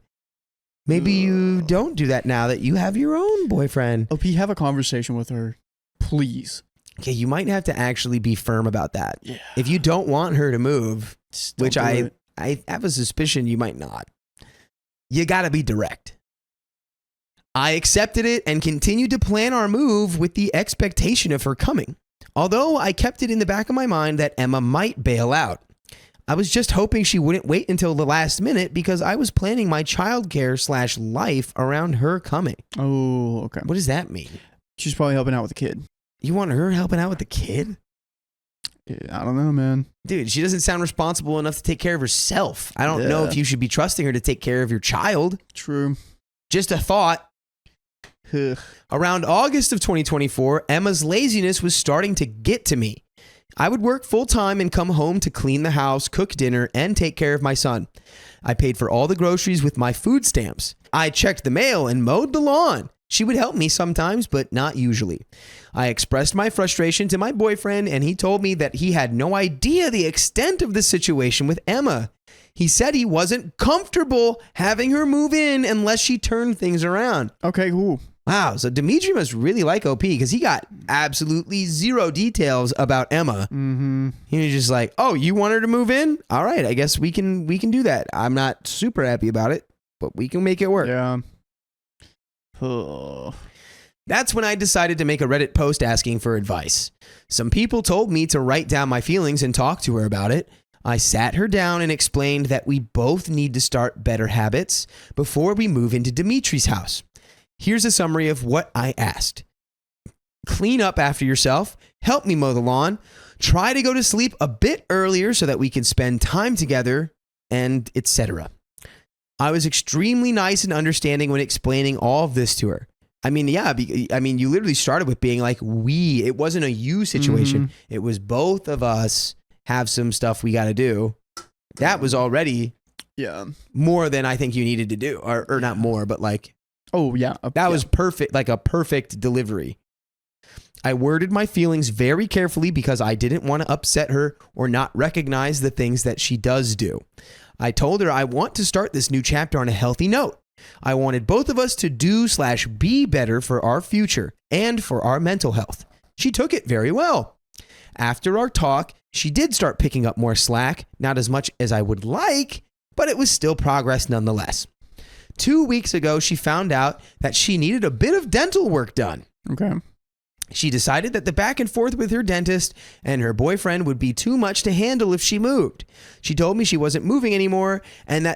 Maybe you don't do that now that you have your own boyfriend. OP, have a conversation with her, please. Okay, you might have to actually be firm about that. Yeah. If you don't want her to move, Just don't which do it. I have a suspicion you might not, you got to be direct. I accepted it and continued to plan our move with the expectation of her coming. Although I kept it in the back of my mind that Emma might bail out. I was just hoping she wouldn't wait until the last minute because I was planning my childcare / life around her coming. Oh, okay. What does that mean? She's probably helping out with the kid. You want her helping out with the kid? Yeah, I don't know, man. Dude, she doesn't sound responsible enough to take care of herself. I don't know Yeah. if you should be trusting her to take care of your child. True. Just a thought. Around August of 2024, Emma's laziness was starting to get to me. I would work full time and come home to clean the house, cook dinner, and take care of my son. I paid for all the groceries with my food stamps. I checked the mail and mowed the lawn. She would help me sometimes, but not usually. I expressed my frustration to my boyfriend, and he told me that he had no idea the extent of the situation with Emma. He said he wasn't comfortable having her move in unless she turned things around. Okay, cool. Wow, so Dimitri must really like OP because he got absolutely zero details about Emma. Mm-hmm. He was just like, "Oh, you want her to move in? All right, I guess we can do that. I'm not super happy about it, but we can make it work." Yeah. Oh. That's when I decided to make a Reddit post asking for advice. Some people told me to write down my feelings and talk to her about it. I sat her down and explained that we both need to start better habits before we move into Dimitri's house. Here's a summary of what I asked. Clean up after yourself, help me mow the lawn, try to go to sleep a bit earlier so that we can spend time together, and etc. I was extremely nice and understanding when explaining all of this to her. I mean, yeah, you literally started with being like, it wasn't a you situation. It was both of us have some stuff we got to do. That was already more than I think you needed to do, or not more, but like, oh yeah, that was perfect, like a perfect delivery. I worded my feelings very carefully because I didn't want to upset her or not recognize the things that she does do. I told her I want to start this new chapter on a healthy note. I wanted both of us to do/be better for our future and for our mental health. She took it very well. After our talk, she did start picking up more slack, not as much as I would like, but it was still progress nonetheless. 2 weeks ago, she found out that she needed a bit of dental work done. Okay. She decided that the back and forth with her dentist and her boyfriend would be too much to handle if she moved. She told me she wasn't moving anymore and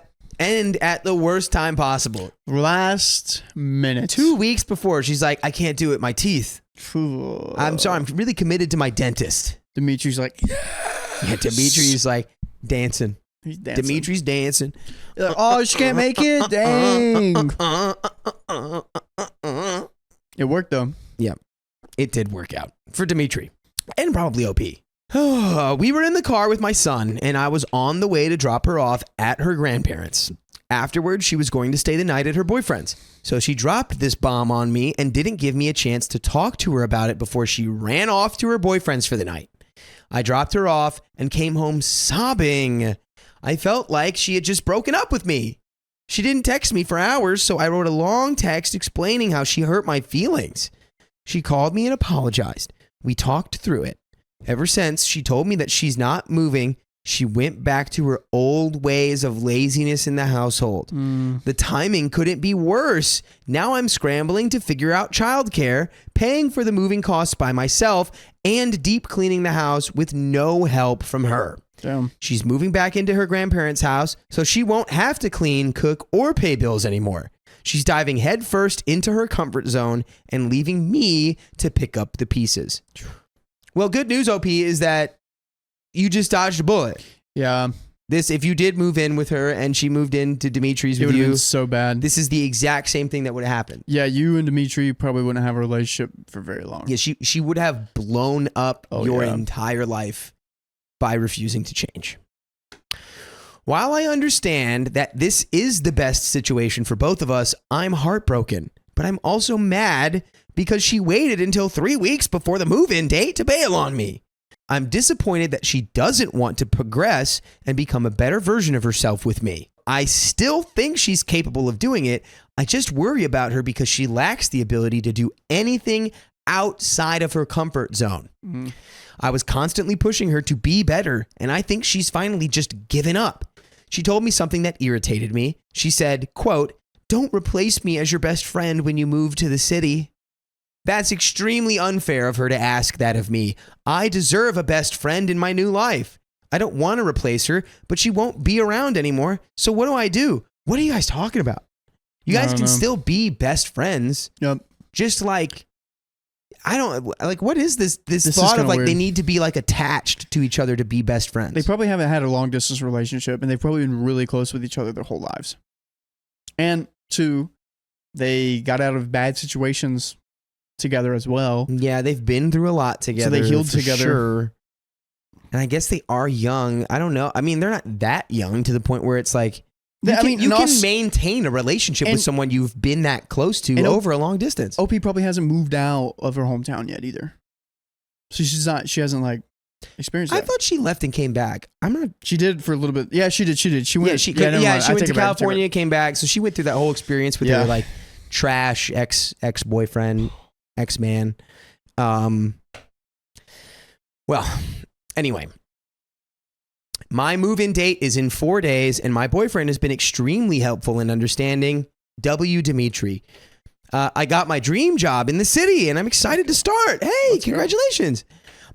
at the worst time possible. Last minute. 2 weeks before, she's like, I can't do it, my teeth. Ooh. I'm sorry, I'm really committed to my dentist. Dimitri's like, Yeah, Dimitri's like dancing. He's dancing. Dimitri's dancing. Oh, she can't make it. Dang. It worked though. It did work out for Dimitri and probably OP. We were in the car with my son, and I was on the way to drop her off at her grandparents'. Afterwards, she was going to stay the night at her boyfriend's. So she dropped this bomb on me and didn't give me a chance to talk to her about it before she ran off to her boyfriend's for the night. I dropped her off and came home sobbing. I felt like she had just broken up with me. She didn't text me for hours, so I wrote a long text explaining how she hurt my feelings. She called me and apologized. We talked through it. Ever since she told me that she's not moving, she went back to her old ways of laziness in the household. The timing couldn't be worse. Now I'm scrambling to figure out childcare, paying for the moving costs by myself, and deep cleaning the house with no help from her. Damn. She's moving back into her grandparents' house, so she won't have to clean, cook, or pay bills anymore. She's diving headfirst into her comfort zone and leaving me to pick up the pieces. Well, good news, OP, is that you just dodged a bullet. Yeah. If you did move in with her and she moved into Dimitri's It with would have you, been so bad. this is the exact same thing that would have happened. Yeah, you and Dimitri probably wouldn't have a relationship for very long. Yeah, she would have blown up your yeah. entire life by refusing to change. While I understand that this is the best situation for both of us, I'm heartbroken, but I'm also mad because she waited until 3 weeks before the move-in date to bail on me. I'm disappointed that she doesn't want to progress and become a better version of herself with me. I still think she's capable of doing it. I just worry about her because she lacks the ability to do anything outside of her comfort zone. I was constantly pushing her to be better, and I think she's finally just given up. She told me something that irritated me. She said, quote, "Don't replace me as your best friend when you move to the city." That's extremely unfair of her to ask that of me. I deserve a best friend in my new life. I don't want to replace her, but she won't be around anymore. So what do? What are you guys talking about? You guys can still be best friends. Yep. Just like, I don't, like, what is this is thought of kinda like weird. they need to be like attached to each other to be best friends? They probably haven't had a long distance relationship, and they've probably been really close with each other their whole lives. And two, they got out of bad situations together as well. Yeah, they've been through a lot together. So they healed for together. Sure. And I guess they are young. I don't know. I mean, they're not that young to the point where it's like, you can maintain a relationship with someone you've been that close to over a long distance. OP probably hasn't moved out of her hometown yet either. So she hasn't like experienced that. I thought she left and came back. I'm not. She did for a little bit. Yeah, she did. She went. She never went mind. I take to it back, California, came back. So she went through that whole experience with her like trash ex-boyfriend, ex-man. Well, anyway. My move-in date is in 4 days, and my boyfriend has been extremely helpful and understanding. W. Dimitri. I got my dream job in the city, and I'm excited to start. Hey, congratulations.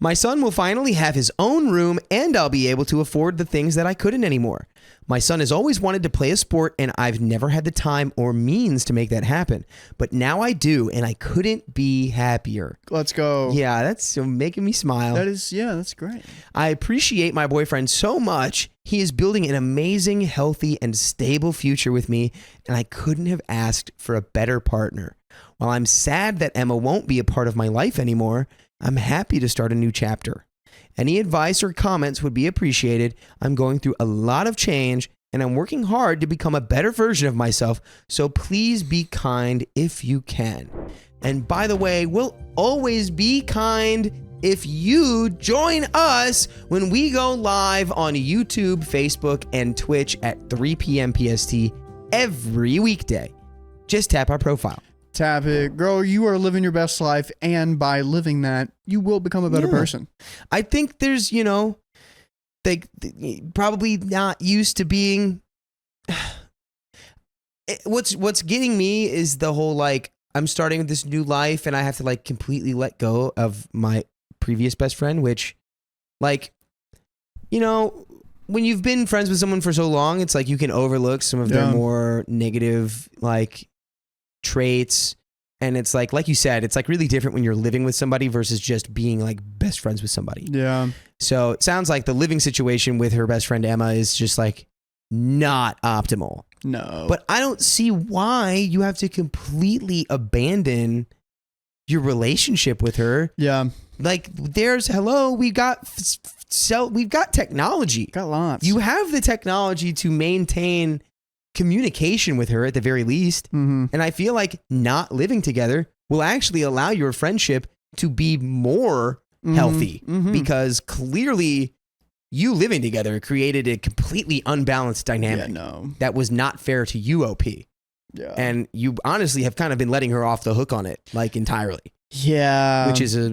My son will finally have his own room, and I'll be able to afford the things that I couldn't anymore. My son has always wanted to play a sport, and I've never had the time or means to make that happen. But now I do, and I couldn't be happier. Let's go. Yeah, that's making me smile. That's great. I appreciate my boyfriend so much. He is building an amazing, healthy, and stable future with me, and I couldn't have asked for a better partner. While I'm sad that Emma won't be a part of my life anymore, I'm happy to start a new chapter. Any advice or comments would be appreciated. I'm going through a lot of change, and I'm working hard to become a better version of myself, so please be kind if you can. And by the way, we'll always be kind if you join us when we go live on YouTube, Facebook, and Twitch at 3 p.m. PST every weekday. Just tap our profile. Tap it. Girl, you are living your best life, and by living that, you will become a better person. I think there's, they probably not used to being... What's getting me is the whole, like, I'm starting this new life, and I have to, like, completely let go of my previous best friend, which, like, when you've been friends with someone for so long, it's like you can overlook some of their more negative, like, traits, And it's like you said, it's like really different when you're living with somebody versus just being like best friends with somebody. Yeah. So it sounds like the living situation with her best friend Emma is just like not optimal. No. But I don't see why you have to completely abandon your relationship with her. Yeah. Like we've got technology. Got lots. You have the technology to maintain communication with her at the very least. Mm-hmm. And I feel like not living together will actually allow your friendship to be more healthy because clearly you living together created a completely unbalanced dynamic Yeah, no. that was not fair to you, OP. Yeah. And you honestly have kind of been letting her off the hook on it, like entirely, Yeah. which is a,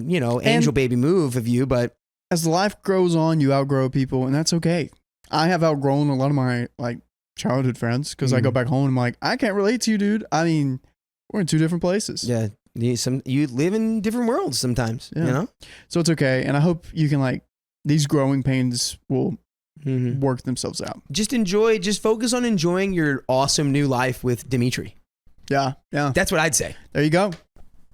angel baby move of you, but as life grows on, you outgrow people, and that's okay. I have outgrown a lot of my like childhood friends because I go back home and I'm like, I can't relate to you, dude. I mean, we're in two different places. yeah, you live in different worlds sometimes, Yeah. So it's okay. And I hope you can like, these growing pains will work themselves out. Just focus on enjoying your awesome new life with Dimitri. Yeah. Yeah. That's what I'd say. There you go.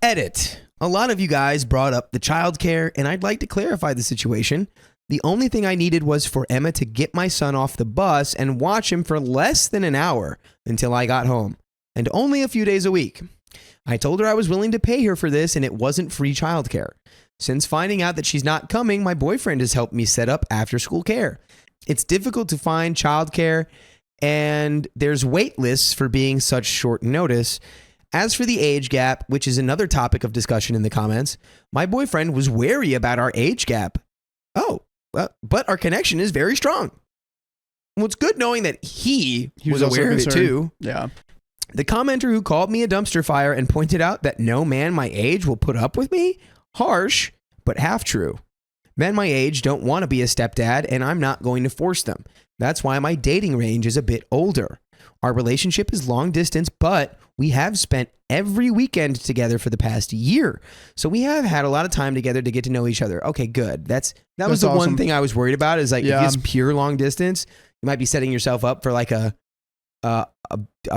Edit. A lot of you guys brought up the childcare, and I'd like to clarify the situation. The only thing I needed was for Emma to get my son off the bus and watch him for less than an hour until I got home, and only a few days a week. I told her I was willing to pay her for this, and it wasn't free childcare. Since finding out that she's not coming, my boyfriend has helped me set up after-school care. It's difficult to find childcare, and there's wait lists for being such short notice. As for the age gap, which is another topic of discussion in the comments, my boyfriend was wary about our age gap. Oh, but our connection is very strong. Well, it's good knowing that he was also aware of it concerned. too. Yeah. The commenter who called me a dumpster fire and pointed out that no man my age will put up with me? Harsh, but half true. Men my age don't want to be a stepdad, and I'm not going to force them. That's why my dating range is a bit older. Our relationship is long distance, but we have spent every weekend together for the past year. So we have had a lot of time together to get to know each other. Okay, good. That was the awesome. one thing I was worried about is like Yeah. if it's pure long distance, you might be setting yourself up for like a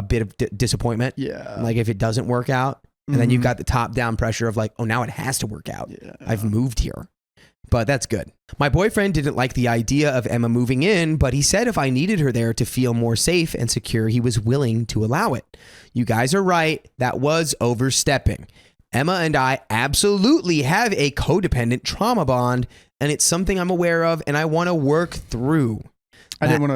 bit of disappointment. Yeah. Like if it doesn't work out, and then you've got the top down pressure of like, oh, now it has to work out. Yeah. I've moved here. But that's good. My boyfriend didn't like the idea of Emma moving in, but he said if I needed her there to feel more safe and secure, he was willing to allow it. You guys are right. That was overstepping. Emma and I absolutely have a codependent trauma bond, and it's something I'm aware of and I want to work through. I didn't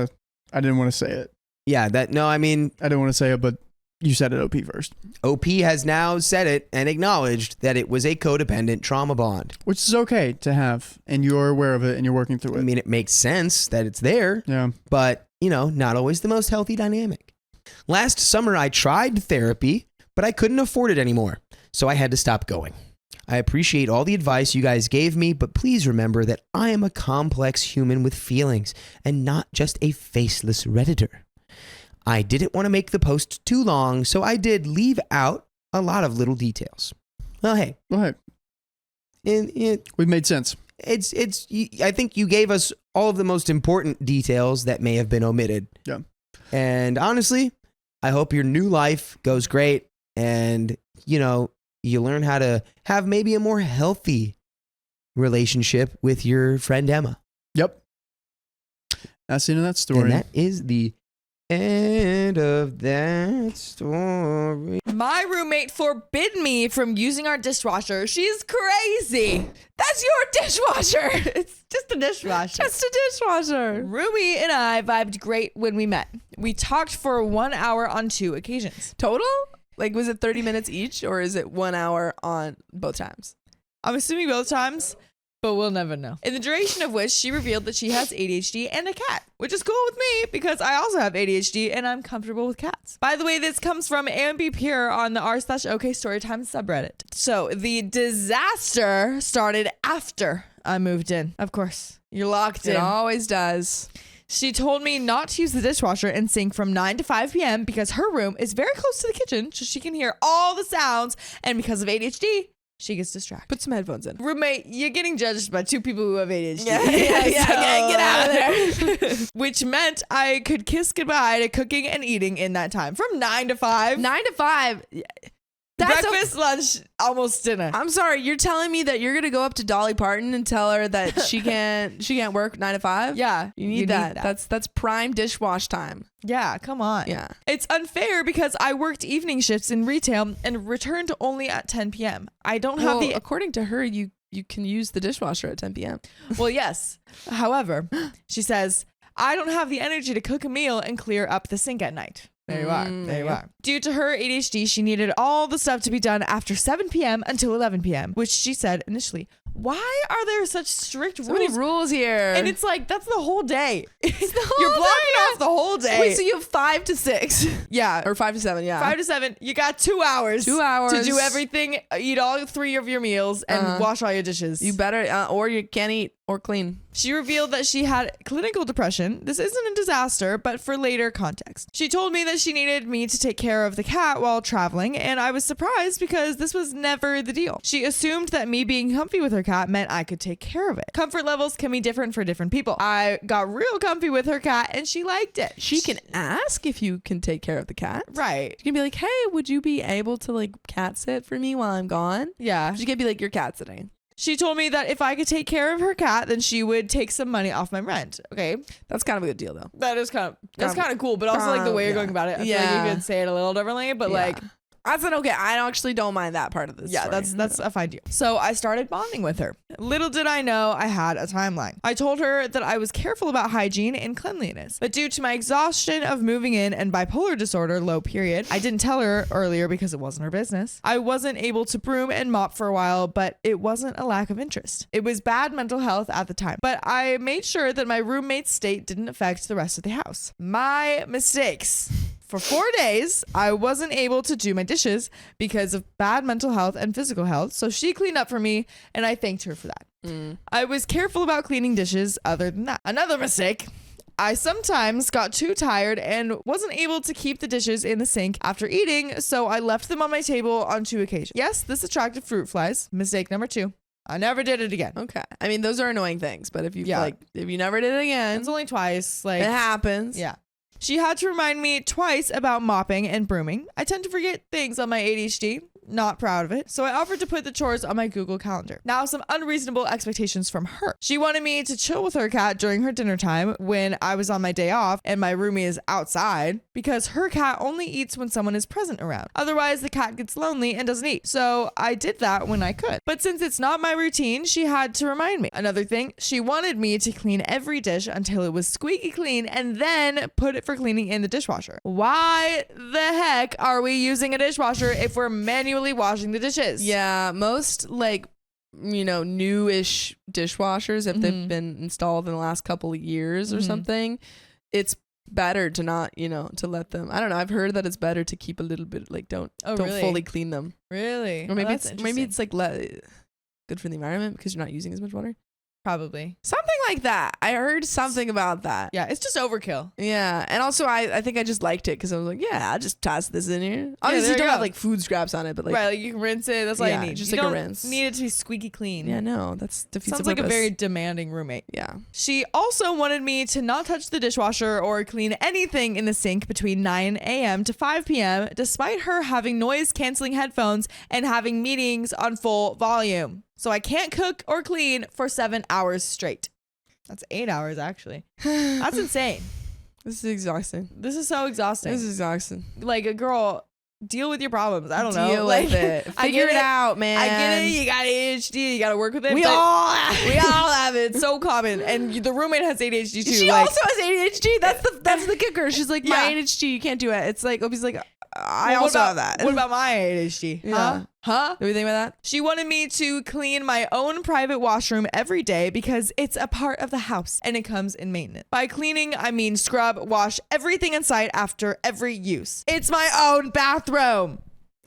want to say it. Yeah, I didn't want to say it, but you said it OP first. OP has now said it and acknowledged that it was a codependent trauma bond. Which is okay to have, and you're aware of it and you're working through it. I mean, it makes sense that it's there, Yeah. but, not always the most healthy dynamic. Last summer, I tried therapy, but I couldn't afford it anymore, so I had to stop going. I appreciate all the advice you guys gave me, but please remember that I am a complex human with feelings and not just a faceless Redditor. I didn't want to make the post too long, so I did leave out a lot of little details. Well, hey, Go ahead. We've made sense. I think you gave us all of the most important details that may have been omitted. Yeah. And honestly, I hope your new life goes great and, you learn how to have maybe a more healthy relationship with your friend Emma. Yep. That's the end of that story. And that is the end of that story. My roommate forbid me from using our dishwasher. She's crazy. That's your dishwasher. It's just a dishwasher. Just a dishwasher. Rumi and I vibed great when we met. We talked for 1 hour on 2 occasions. Total? Like, was it 30 minutes each, or is it 1 hour on both times? I'm assuming both times, but we'll never know. In the duration of which she revealed that she has ADHD and a cat, which is cool with me because I also have ADHD and I'm comfortable with cats. By the way, this comes from AMB Pure on the r/OK Storytime subreddit. So the disaster started after I moved in. Of course, you're locked in. It always does. She told me not to use the dishwasher and sink from 9 to 5 p.m. because her room is very close to the kitchen, so she can hear all the sounds, and because of ADHD, she gets distracted. Put some headphones in. Roommate, you're getting judged by 2 people who have ADHD. Get out of there. Which meant I could kiss goodbye to cooking and eating in that time from 9 to 5. 9 to 5. Breakfast, lunch, almost dinner. I'm sorry, you're telling me that you're gonna go up to Dolly Parton and tell her that she can't work 9 to 5? Yeah, You need that. That's prime dishwash time. Yeah, come on. Yeah. It's unfair because I worked evening shifts in retail and returned only at 10 p.m. I don't have Well, according to her, you can use the dishwasher at 10 p.m. Well, yes. However, she says, I don't have the energy to cook a meal and clear up the sink at night. There you are. There you are. Due to her ADHD, she needed all the stuff to be done after 7 p.m. until 11 p.m., which she said initially, why are there such strict rules? So many rules here. And it's like, that's the whole day. the You're whole blocking day. off the whole day. Wait, so you have 5 to 6. Yeah. Or 5 to 7, yeah. 5 to 7. You got 2 hours. 2 hours. To do everything, eat all 3 of your meals, and wash all your dishes. You better, or you can't eat or clean. She revealed that she had clinical depression. This isn't a disaster, but for later context. She told me that she needed me to take care of the cat while traveling, and I was surprised because this was never the deal. She assumed that me being comfy with her cat meant I could take care of it. Comfort levels can be different for different people. I got real comfy with her cat, and she liked it. She can ask if you can take care of the cat. Right. She can be like, hey, would you be able to like cat sit for me while I'm gone? Yeah. She can be like, you're cat sitting. She told me that if I could take care of her cat, then she would take some money off my rent. Okay. That's kind of a good deal though. That is kind of cool, but also like the way you're going about it. I feel like you could say it a little differently, but like I said, okay, I actually don't mind that part of this. yeah, story. that's a fine deal. So I started bonding with her. Little did I know I had a timeline. I told her that I was careful about hygiene and cleanliness, but due to my exhaustion of moving in and bipolar disorder, low period, I didn't tell her earlier because it wasn't her business. I wasn't able to broom and mop for a while, but it wasn't a lack of interest. It was bad mental health at the time, but I made sure that my roommate's state didn't affect the rest of the house. My mistakes. For 4 days, I wasn't able to do my dishes because of bad mental health and physical health, so she cleaned up for me, and I thanked her for that. I was careful about cleaning dishes other than that. Another mistake. I sometimes got too tired and wasn't able to keep the dishes in the sink after eating, so I left them on my table on 2 occasions. Yes, this attracted fruit flies. Mistake number 2. I never did it again. Okay. I mean, those are annoying things, but if you if you never did it again, It's only twice. Like it happens. Yeah. She had to remind me twice about mopping and brooming. I tend to forget things on my ADHD. Not proud of it. So I offered to put the chores on my Google Calendar. Now, some unreasonable expectations from her. She wanted me to chill with her cat during her dinner time when I was on my day off and my roomie is outside because her cat only eats when someone is present around. Otherwise, the cat gets lonely and doesn't eat. So I did that when I could. But since it's not my routine, she had to remind me. Another thing, she wanted me to clean every dish until it was squeaky clean and then put it for cleaning in the dishwasher. Why the heck are we using a dishwasher if we're manually washing the dishes? Yeah, most like newish dishwashers, if they've been installed in the last couple of years or something, it's better to not, to let them. I don't know. I've heard that it's better to keep a little bit, like don't really? fully clean them. Really? Or maybe That's it's like good for the environment because you're not using as much water. probably. Something like that. I heard something about that. Yeah, it's just overkill. Yeah, and also I think I just liked it because I was like, yeah, I'll just toss this in here. there Obviously, you don't go. have like food scraps on it, but like, Right, like you can rinse it. That's all Yeah, you need. just You like a don't rinse. need it to be squeaky clean. yeah, no, that's defeats Sounds the like a purpose. very demanding roommate. yeah. She also wanted me to not touch the dishwasher or clean anything in the sink between 9 a.m. to 5 p.m., despite her having noise canceling headphones and having meetings on full volume. So I can't cook or clean for 7 hours straight. That's 8 hours, actually. That's insane. This is exhausting. This is so exhausting. This is exhausting. Like, a girl, deal with your problems. I don't know. Deal Like, with it. I Figure get it out, man. I get it. You got ADHD. You got to work with it. We but all have we all have it. It's so common. And the roommate has ADHD too. She like, also has ADHD. That's the kicker. She's like, my Yeah. ADHD, you can't do it. It's like Opie's like, I well, also what have about, that. What about my ADHD? Yeah. Huh? What do you think about that? She wanted me to clean my own private washroom every day because it's a part of the house and it comes in maintenance. By cleaning, I mean scrub, wash everything inside after every use. It's my own bathroom.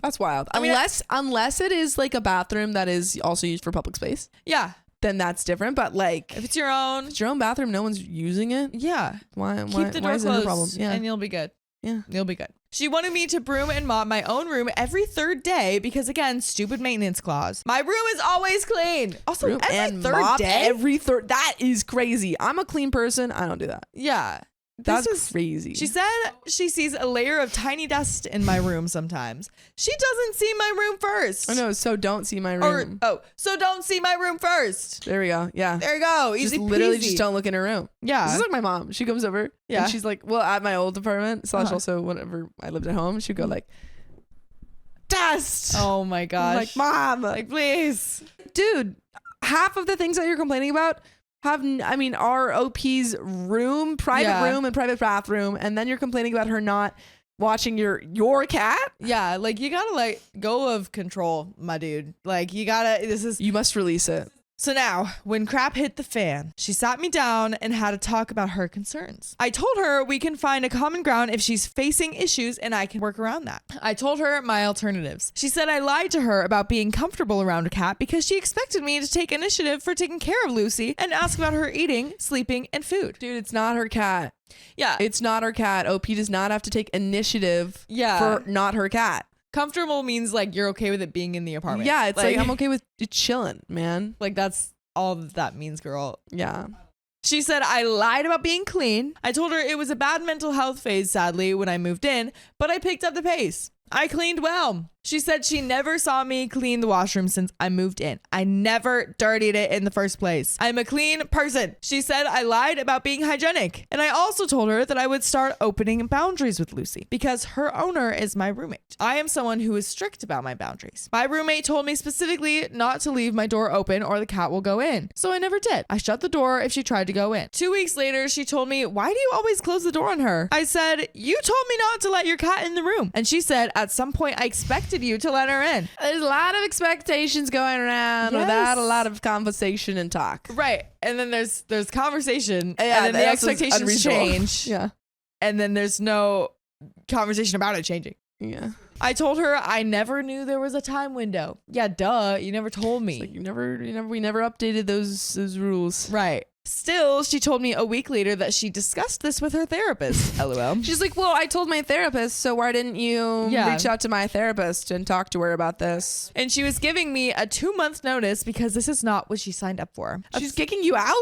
That's wild. I mean, unless it is like a bathroom that is also used for public space, Yeah. then that's different. But like, If it's your own, if it's your own bathroom, no one's using it. yeah. Why? Keep the door is it a closed problem? Yeah. and you'll be good. Yeah. You'll be good. She wanted me to broom and mop my own room every third day because, again, stupid maintenance clause. My room is always clean. Also, Room every and third mop day? every third. That is crazy. I'm a clean person. I don't do that. Yeah. That's crazy. She said she sees a layer of tiny dust in my room sometimes. She doesn't see my room first. I know, so don't see my room. So don't see my room first. There we go. Yeah. There you go. Just Easy literally peasy. just don't look in her room. Yeah. This is like my mom. She comes over. Yeah. And she's like, well, at my old apartment / also whenever I lived at home, she'd go like, dust. Oh my I'm gosh. like, mom, Like, please. dude, half of the things that you're complaining about are OP's room, private room and private bathroom, and then you're complaining about her not watching your cat. Yeah, like you gotta let go of control, my dude. Like you must release it. So now, when crap hit the fan, she sat me down and had a talk about her concerns. I told her we can find a common ground if she's facing issues and I can work around that. I told her my alternatives. She said I lied to her about being comfortable around a cat because she expected me to take initiative for taking care of Lucy and ask about her eating, sleeping, and food. Dude, it's not her cat. Yeah. It's not her cat. OP does not have to take initiative for not her cat. Comfortable means like you're okay with it being in the apartment. Yeah, it's like I'm okay with it chilling, man. Like that's all that means, girl. Yeah. She said I lied about being clean. I told her it was a bad mental health phase, sadly, when I moved in, but I picked up the pace. I cleaned well. She said she never saw me clean the washroom since I moved in. I never dirtied it in the first place. I'm a clean person. She said I lied about being hygienic. And I also told her that I would start opening boundaries with Lucy because her owner is my roommate. I am someone who is strict about my boundaries. My roommate told me specifically not to leave my door open or the cat will go in. So I never did. I shut the door if she tried to go in. 2 weeks later, she told me, why do you always close the door on her? I said, you told me not to let your cat in the room. And she said, at some point I expected you to let her in. There's a lot of expectations going around without a lot of conversation and talk. Right. And then there's conversation. Yeah, and then the expectations change. Yeah. And then there's no conversation about it changing. Yeah. I told her I never knew there was a time window. Yeah, duh. You never told me. It's like we never updated those rules. Right. Still, she told me a week later that she discussed this with her therapist. LOL. She's like, well, I told my therapist, so why didn't you reach out to my therapist and talk to her about this? And she was giving me a 2-month notice because this is not what she signed up for. She's kicking you out?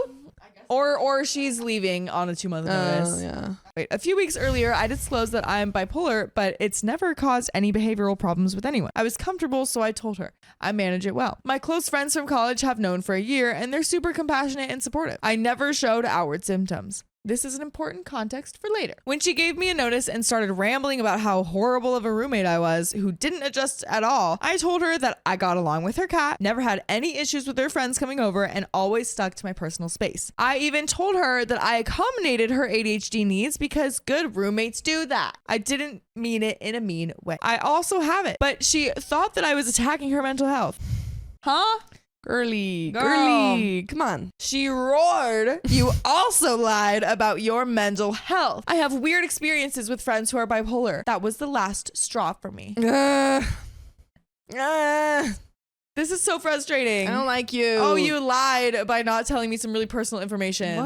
Or she's leaving on a 2-month notice. Yeah. Wait, a few weeks earlier, I disclosed that I'm bipolar, but it's never caused any behavioral problems with anyone. I was comfortable, so I told her. I manage it well. My close friends from college have known for a year, and they're super compassionate and supportive. I never showed outward symptoms. This is an important context for later. When she gave me a notice and started rambling about how horrible of a roommate I was, who didn't adjust at all, I told her that I got along with her cat, never had any issues with her friends coming over, and always stuck to my personal space. I even told her that I accommodated her ADHD needs because good roommates do that. I didn't mean it in a mean way. I also have it, but she thought that I was attacking her mental health. Huh? Girly, Girl. come on. She roared. You also lied about your mental health. I have weird experiences with friends who are bipolar. That was the last straw for me. This is so frustrating. I don't like you. Oh, you lied by not telling me some really personal information.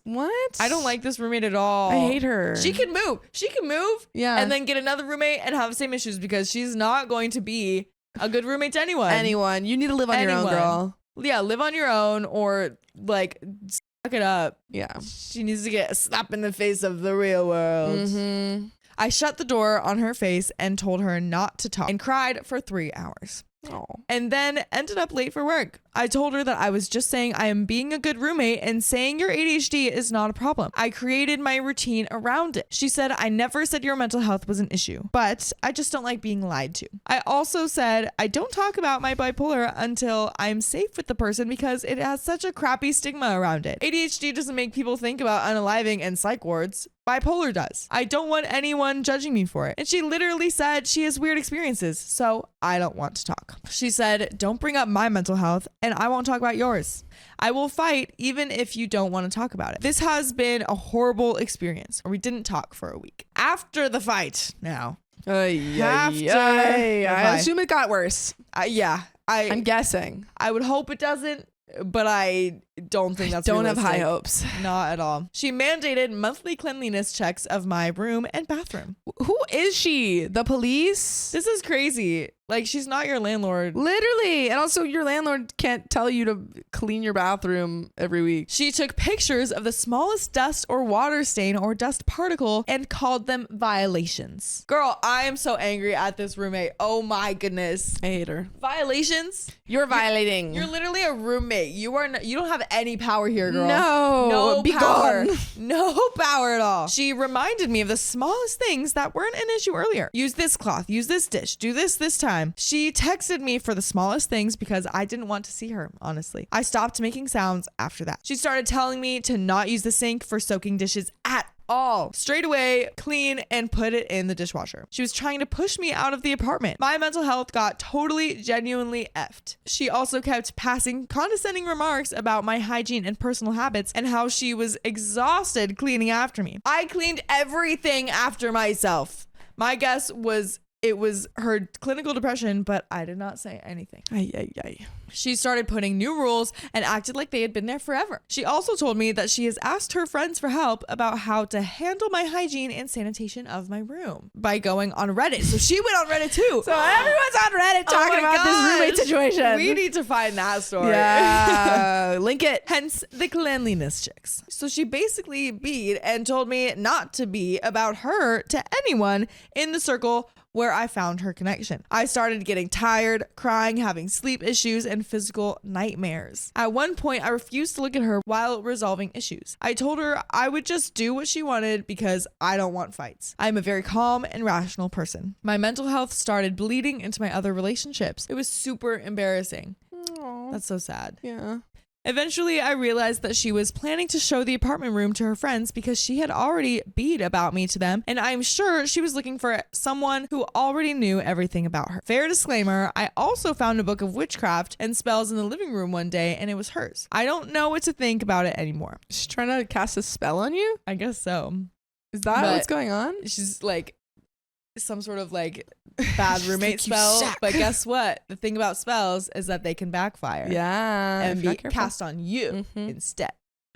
What? I don't like this roommate at all. I hate her. She can move. Yeah. And then get another roommate and have the same issues because she's not going to be a good roommate to anyone. You need to live on your own, girl. Yeah, live on your own or like suck it up. Yeah. She needs to get a slap in the face of the real world. Mm-hmm. I shut the door on her face and told her not to talk and cried for 3 hours. Oh. And then ended up late for work. I told her that I was just saying I am being a good roommate and saying your ADHD is not a problem. I created my routine around it. She said, I never said your mental health was an issue, but I just don't like being lied to. I also said, I don't talk about my bipolar until I'm safe with the person because it has such a crappy stigma around it. ADHD doesn't make people think about unaliving and psych wards. Bipolar does. I don't want anyone judging me for it. And she literally said she has weird experiences, so I don't want to talk. She said, don't bring up my mental health and I won't talk about yours. I will fight even if you don't want to talk about it. This has been a horrible experience. We didn't talk for a week. After the fight now. I assume it got worse. I'm guessing. I would hope it doesn't. But I don't think that's don't have high realistic. hopes. Not at all. She mandated monthly cleanliness checks of my room and bathroom. Who is she? The police? This is crazy. Like, she's not your landlord. Literally. And also, your landlord can't tell you to clean your bathroom every week. She took pictures of the smallest dust or water stain or dust particle and called them violations. Girl, I am so angry at this roommate. Oh my goodness. I hate her. Violations? You're violating. You're literally a roommate. You don't have any power here, girl. No. Be power. gone. No power at all. She reminded me of the smallest things that weren't an issue earlier. Use this cloth, use this dish, do this time. She texted me for the smallest things because I didn't want to see her, honestly. I stopped making sounds after that. She started telling me to not use the sink for soaking dishes at all. Straight away, clean and put it in the dishwasher. She was trying to push me out of the apartment. My mental health got totally, genuinely effed. She also kept passing condescending remarks about my hygiene and personal habits and how she was exhausted cleaning after me. I cleaned everything after myself. My guess was it was her clinical depression, but I did not say anything. Ay, ay, ay. She started putting new rules and acted like they had been there forever. She also told me that she has asked her friends for help about how to handle my hygiene and sanitation of my room by going on Reddit. So she went on Reddit too. So everyone's on Reddit talking about this roommate situation. We need to find that story. Yeah. Link it. Hence the cleanliness chicks. So she basically beat and told me not to be about her to anyone in the circle where I found her connection. I started getting tired, crying, having sleep issues, and physical nightmares. At one point, I refused to look at her while resolving issues. I told her I would just do what she wanted because I don't want fights. I'm a very calm and rational person. My mental health started bleeding into my other relationships. It was super embarrassing. Aww. That's so sad. Yeah. Eventually, I realized that she was planning to show the apartment room to her friends because she had already beat about me to them, and I'm sure she was looking for someone who already knew everything about her. Fair disclaimer, I also found a book of witchcraft and spells in the living room one day, and it was hers. I don't know what to think about it anymore. She's trying to cast a spell on you? I guess so. Is that But- what's going on? She's like some sort of like bad She's roommate like, "You spell, suck." but guess what? The thing about spells is that they can backfire. Yeah. And if you're be not careful. cast on you Mhm. instead.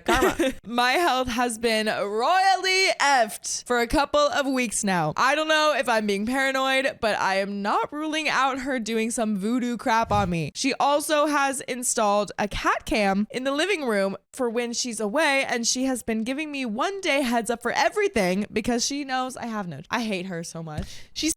Karma. My health has been royally effed for a couple of weeks now. I don't know if I'm being paranoid, but I am not ruling out her doing some voodoo crap on me. She also has installed a cat cam in the living room for when she's away, and she has been giving me 1 day heads up for everything because she knows I have no. I hate her so much. She's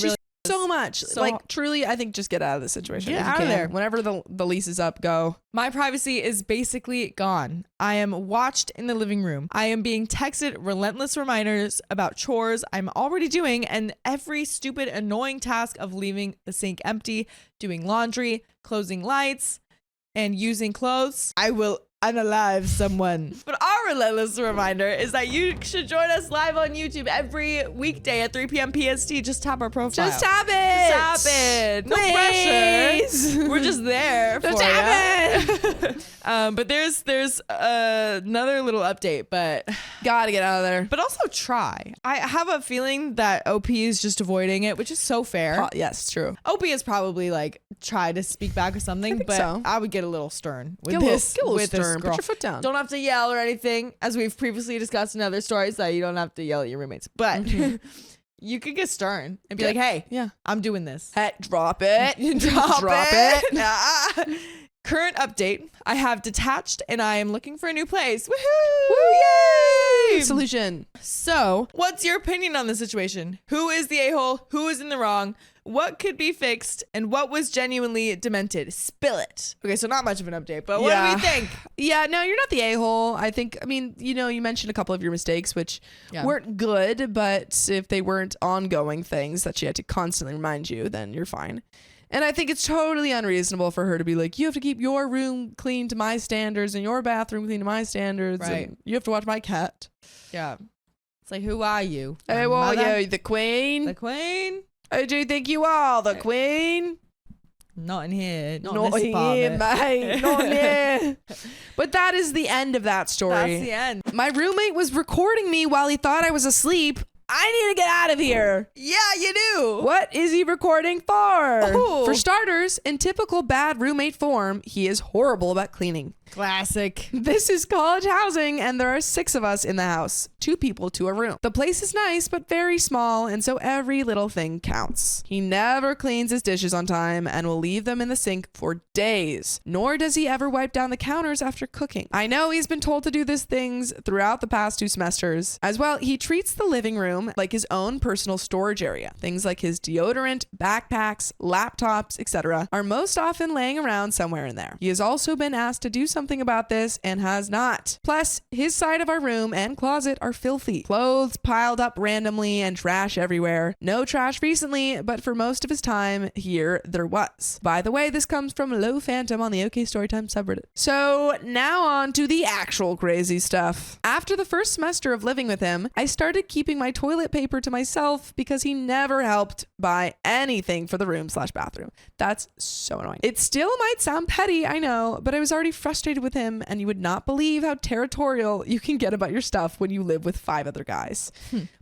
really so much. So- like, truly, I think just get out of this situation. Get if you out of can. there. Whenever the lease is up, go. My privacy is basically gone. I am watched in the living room. I am being texted relentless reminders about chores I'm already doing and every stupid, annoying task of leaving the sink empty, doing laundry, closing lights, and using clothes. I will unalive someone. But our relentless reminder is that you should join us live on YouTube every weekday at 3 p.m. PST. Just tap our profile. Just tap it. Just tap it. No Please. pressure. We're just there Just for tap it. But there's another little update, but Gotta get out of there. also try. I have a feeling that OP is just avoiding it, which is so fair. Yes, true. OP is probably like try to speak back or something, think but so. I would get a little stern with Get a little- this. get a little with this stern. Put girl. your foot down. Don't have to yell or anything, as we've previously discussed in other stories. That you don't have to yell at your roommates, but you could get stern and be like, "Hey, Yeah. I'm doing this." Drop it. Drop it. Ah. Current update: I have detached and I am looking for a new place. Woohoo! Woo! Yay! Solution. So, what's your opinion on the situation? Who is the a-hole? Who is in the wrong? What could be fixed? And what was genuinely demented? Spill it. Okay, so not much of an update, but what do Yeah. we think? Yeah, no, you're not the a-hole. I think, you mentioned a couple of your mistakes, which weren't good, but if they weren't ongoing things that she had to constantly remind you, then you're fine. And I think it's totally unreasonable for her to be like, you have to keep your room clean to my standards and your bathroom clean to my standards. Right. And you have to watch my cat. Yeah. It's like, who are you? Hey, My well, mother? yeah, the queen. The queen? Who do you think you are, the queen? Not in here. Not, Not in this here, apartment. mate. Not here. But that is the end of that story. That's the end. My roommate was recording me while he thought I was asleep. I need to get out of here. Yeah, you do. What is he recording for? Oh. For starters, in typical bad roommate form, he is horrible about cleaning. Classic. This is college housing, and there are 6 of us in the house, 2 people to a room. The place is nice, but very small, and so every little thing counts. He never cleans his dishes on time and will leave them in the sink for days, nor does he ever wipe down the counters after cooking. I know he's been told to do these things throughout the past 2 semesters. As well, he treats the living room like his own personal storage area. Things like his deodorant, backpacks, laptops, etc. are most often laying around somewhere in there. He has also been asked to do something about this and has not. Plus, his side of our room and closet are filthy. Clothes piled up randomly and trash everywhere. No trash recently, but for most of his time here, there was. By the way, this comes from Low Phantom on the OK Storytime subreddit. So now on to the actual crazy stuff. After the first semester of living with him, I started keeping my toilet paper to myself because he never helped buy anything for the room/bathroom. That's so annoying. It still might sound petty, I know, but I was already frustrated with him, and you would not believe how territorial you can get about your stuff when you live with 5 other guys.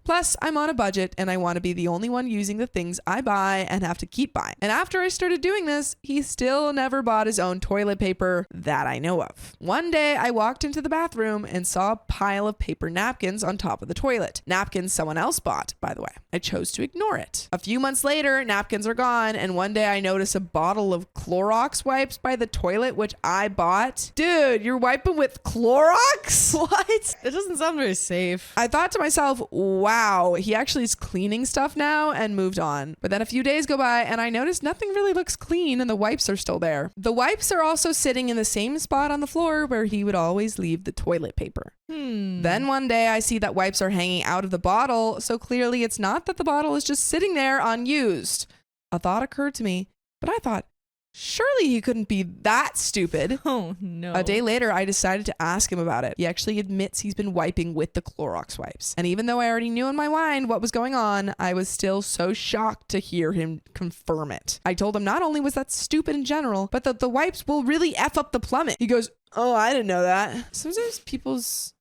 Plus, I'm on a budget and I want to be the only one using the things I buy and have to keep buying. And after I started doing this, he still never bought his own toilet paper that I know of. One day, I walked into the bathroom and saw a pile of paper napkins on top of the toilet. Napkins someone else bought, by the way. I chose to ignore it. A few months later, napkins are gone, and one day I notice a bottle of Clorox wipes by the toilet, which I bought. Dude, you're wiping with Clorox? What? That doesn't sound very safe. I thought to myself, wow, he actually is cleaning stuff now, and moved on. But then a few days go by and I notice nothing really looks clean and the wipes are still there. The wipes are also sitting in the same spot on the floor where he would always leave the toilet paper. Then one day I see that wipes are hanging out of the bottle, so clearly it's not that the bottle is just sitting there unused. A thought occurred to me, but I thought, surely he couldn't be that stupid. Oh no. A day later, I decided to ask him about it. He actually admits he's been wiping with the Clorox wipes. And even though I already knew in my mind what was going on, I was still so shocked to hear him confirm it. I told him not only was that stupid in general, but that the wipes will really F up the plummet. He goes, oh, I didn't know that. Sometimes people's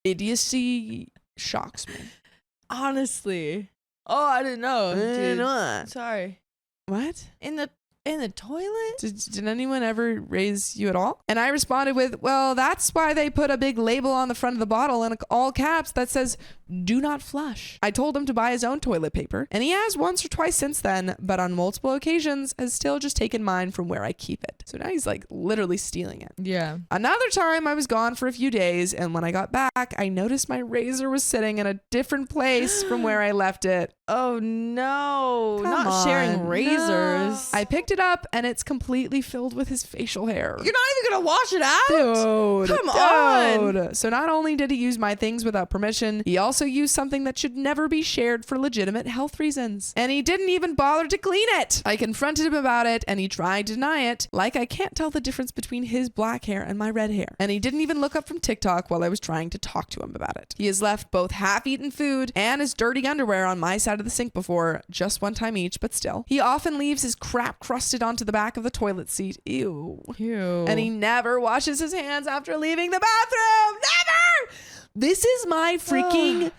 idiocy shocks me. Honestly. Oh, I didn't know. Dude. Sorry. What? In the toilet? Did anyone ever raise you at all? And I responded with, well, that's why they put a big label on the front of the bottle in all caps that says, do not flush. I told him to buy his own toilet paper, and he has once or twice since then, but on multiple occasions has still just taken mine from where I keep it. So now he's like literally stealing it. Yeah. Another time I was gone for a few days, and when I got back, I noticed my razor was sitting in a different place from where I left it. Oh no. Come Not sharing on. razors. I picked it up, and it's completely filled with his facial hair. You're not even gonna wash it out? Dude, Come on. dude. So not only did he use my things without permission, he also used something that should never be shared for legitimate health reasons. And he didn't even bother to clean it. I confronted him about it, and he tried to deny it, like I can't tell the difference between his black hair and my red hair. And he didn't even look up from TikTok while I was trying to talk to him about it. He has left both half-eaten food and his dirty underwear on my side of the sink before, just one time each, but still. He often leaves his crap crusted onto the back of the toilet seat. Ew. Ew. And he never washes his hands after leaving the bathroom. Never! This is my freaking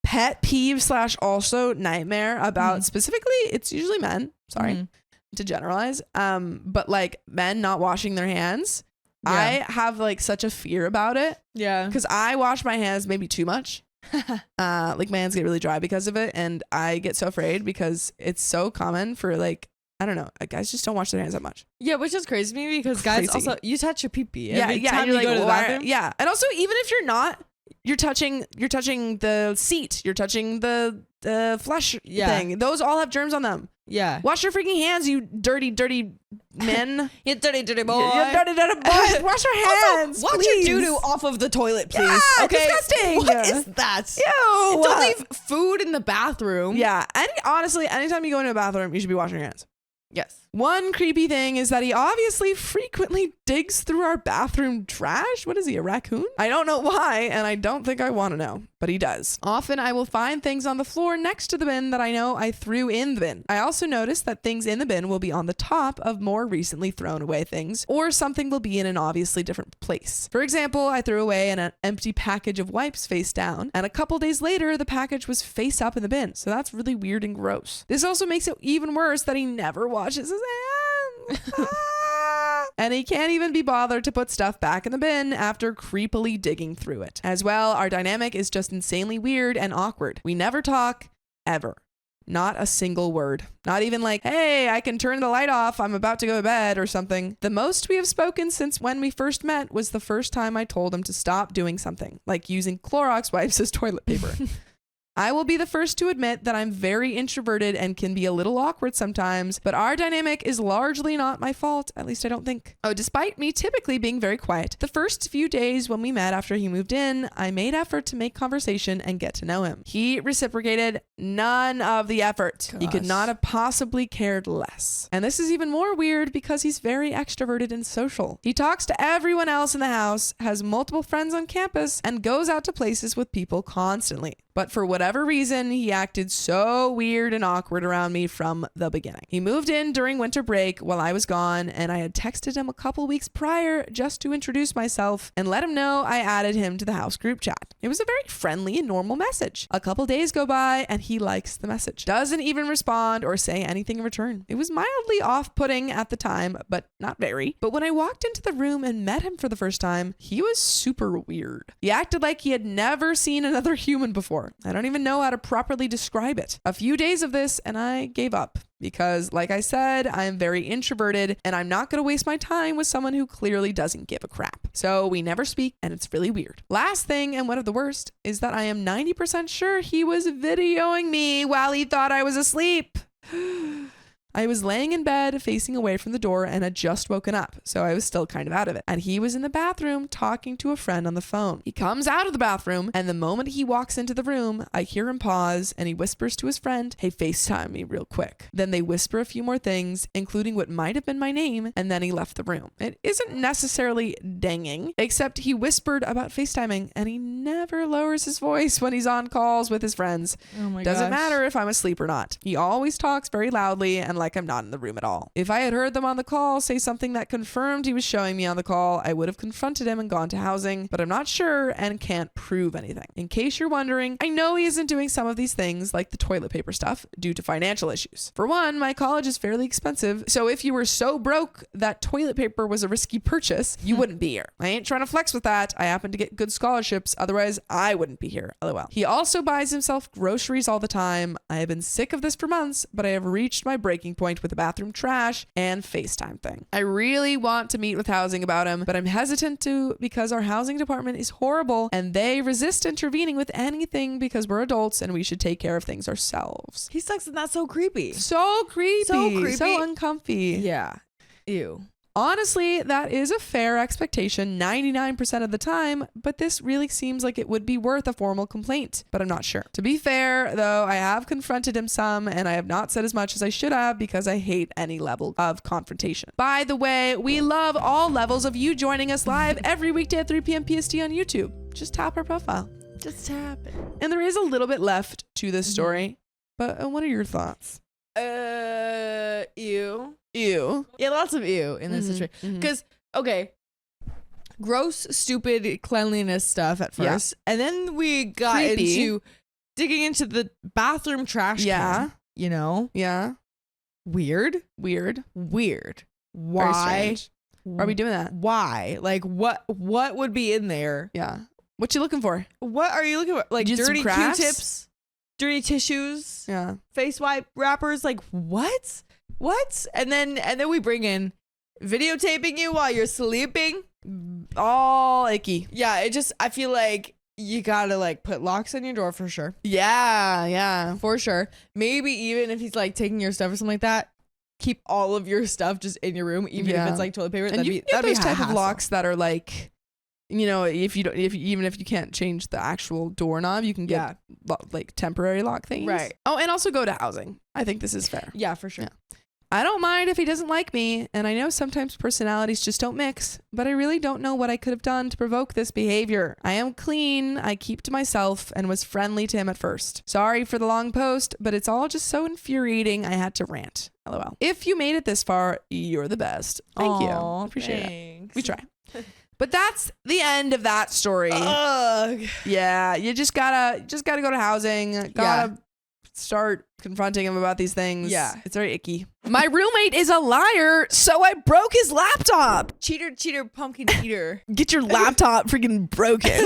pet peeve / also nightmare about specifically, it's usually men. Sorry to generalize. But like men not washing their hands. Yeah. I have like such a fear about it Yeah. because I wash my hands maybe too much. Like my hands get really dry because of it, and I get so afraid because it's so common for like, I don't know, guys just don't wash their hands that much. Yeah, which is crazy to me because guys Crazy. also, you touch your pee-pee Yeah, every yeah. time You're you go to the why- bathroom. Yeah, and also even if you're not, you're touching the seat, you're touching the flush thing. Those all have germs on them. Yeah. Wash your freaking hands, you dirty men. You dirty boy. You dirty boys. Wash your hands. Also, watch please. your doo-doo off of the toilet, please. Yeah, okay. disgusting. What is that? Ew. Don't leave food in the bathroom. Yeah. Honestly, anytime you go into a bathroom, you should be washing your hands. Yes. One creepy thing is that he obviously frequently digs through our bathroom trash. What is he, a raccoon? I don't know why, and I don't think I want to know, but he does. Often I will find things on the floor next to the bin that I know I threw in the bin. I also notice that things in the bin will be on the top of more recently thrown away things, or something will be in an obviously different place. For example, I threw away an empty package of wipes face down, and a couple days later, the package was face up in the bin. So that's really weird and gross. This also makes it even worse that he never washes his hands. and he can't even be bothered to put stuff back in the bin after creepily digging through it. As well, our dynamic is just insanely weird and awkward. We never talk, ever. Not a single word. Not even like, hey, I can turn the light off, I'm about to go to bed or something. The most we have spoken since when we first met was the first time I told him to stop doing something, like using Clorox wipes as toilet paper. I will be the first to admit that I'm very introverted and can be a little awkward sometimes, but our dynamic is largely not my fault, at least I don't think. Oh, despite me typically being very quiet, the first few days when we met after he moved in, I made effort to make conversation and get to know him. He reciprocated none of the effort. He could not have possibly cared less. And this is even more weird because he's very extroverted and social. He talks to everyone else in the house, has multiple friends on campus, and goes out to places with people constantly. But for whatever reason, he acted so weird and awkward around me from the beginning. He moved in during winter break while I was gone, and I had texted him a couple weeks prior just to introduce myself and let him know I added him to the house group chat. It was a very friendly and normal message. A couple days go by, and he likes the message. Doesn't even respond or say anything in return. It was mildly off-putting at the time, but not very. But when I walked into the room and met him for the first time, he was super weird. He acted like he had never seen another human before. I don't even know how to properly describe it. A few days of this and I gave up because, like I said, I am very introverted and I'm not going to waste my time with someone who clearly doesn't give a crap. So we never speak and it's really weird. Last thing, and one of the worst, is that I am 90% sure he was videoing me while he thought I was asleep. I was laying in bed facing away from the door and had just woken up, so I was still kind of out of it. And he was in the bathroom talking to a friend on the phone. He comes out of the bathroom, and the moment he walks into the room, I hear him pause and he whispers to his friend, hey, FaceTime me real quick. Then they whisper a few more things, including what might have been my name, and then he left the room. It isn't necessarily danging, except he whispered about FaceTiming, and he never lowers his voice when he's on calls with his friends. Oh my Doesn't gosh. matter if I'm asleep or not. He always talks very loudly and like I'm not in the room at all. If I had heard them on the call say something that confirmed he was showing me on the call, I would have confronted him and gone to housing, but I'm not sure and can't prove anything. In case you're wondering, I know he isn't doing some of these things like the toilet paper stuff due to financial issues. For one, my college is fairly expensive, so if you were so broke that toilet paper was a risky purchase, you wouldn't be here. I ain't trying to flex with that. I happen to get good scholarships, otherwise I wouldn't be here. LOL. He also buys himself groceries all the time. I have been sick of this for months, but I have reached my breaking point with the bathroom trash and FaceTime thing. I really want to meet with housing about him, but I'm hesitant to because our housing department is horrible and they resist intervening with anything because we're adults and we should take care of things ourselves. He sucks and that's so creepy. So creepy. So uncomfy. Yeah. Ew. Honestly, that is a fair expectation 99% of the time, but this really seems like it would be worth a formal complaint, but I'm not sure. To be fair, though, I have confronted him some and I have not said as much as I should have because I hate any level of confrontation. By the way, we love all levels of you joining us live every weekday at 3 p.m. PST on YouTube. Just tap our profile. Just tap it. And there is a little bit left to this story, but what are your thoughts? Ew. Ew. Yeah, lots of ew in this situation. Because, okay, gross, stupid cleanliness stuff at first. Yeah. And then we got Creepy. into digging into the bathroom trash can. You know? Yeah. Weird. Why? Why are we doing that? Why? Like, what would be in there? Yeah. What you looking for? What are you looking for? Like, Just dirty some crafts? Q-tips? Dirty tissues? Yeah. Face wipe wrappers? Like, what? And then we bring in videotaping you while you're sleeping. All icky. Yeah, I feel like you gotta like put locks on your door for sure. Yeah. For sure. Maybe even if he's like taking your stuff or something like that, keep all of your stuff just in your room, even if it's like toilet paper. And you get those type of locks that are like, you know, even if you can't change the actual doorknob, you can get like temporary lock things. Right. Oh, and also go to housing. I think this is fair. Yeah, for sure. Yeah. I don't mind if he doesn't like me, and I know sometimes personalities just don't mix, but I really don't know what I could have done to provoke this behavior. I am clean, I keep to myself, and was friendly to him at first. Sorry for the long post, but it's all just so infuriating I had to rant. LOL. If you made it this far, you're the best. Thank you. Appreciate it. We try. But that's the end of that story. Ugh. Yeah, you just gotta go to housing. Gotta start confronting him about these things. Yeah. It's very icky. My roommate is a liar, so I broke his laptop. Cheater, cheater, pumpkin eater. Get your laptop freaking broken.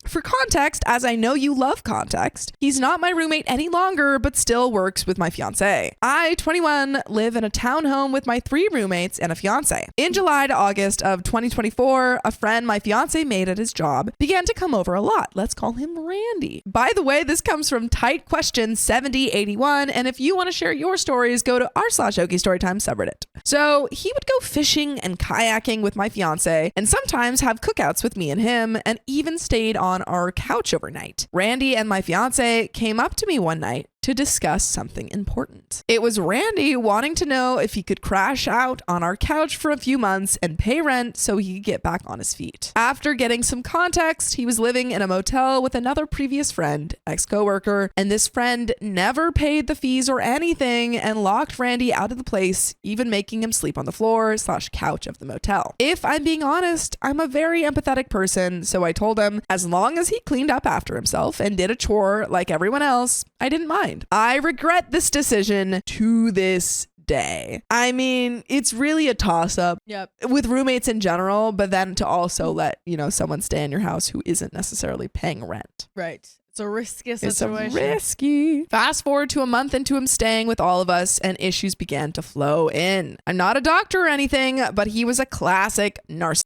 For context, as I know you love context, he's not my roommate any longer, but still works with my fiance. I, 21, live in a townhome with my 3 roommates and a fiance. In July to August of 2024, a friend my fiance made at his job began to come over a lot. Let's call him Randy. By the way, this comes from Tight Question 7081, and if you want to share your stories, go to r/Okie Storytime subreddit. So he would go fishing and kayaking with my fiance, and sometimes have cookouts with me and him, and even stayed on our couch overnight. Randy and my fiance came up to me one night to discuss something important. It was Randy wanting to know if he could crash out on our couch for a few months and pay rent so he could get back on his feet. After getting some context, he was living in a motel with another previous friend, ex-coworker, and this friend never paid the fees or anything and locked Randy out of the place, even making him sleep on the floor/couch of the motel. If I'm being honest, I'm a very empathetic person, so I told him as long as he cleaned up after himself and did a chore like everyone else, I didn't mind. I regret this decision to this day. I mean, it's really a toss-up with roommates in general, but then to also let, someone stay in your house who isn't necessarily paying rent. Right. It's a risky It's situation. risky. Fast forward to a month into him staying with all of us, and issues began to flow in. I'm not a doctor or anything, but he was a classic narcissist.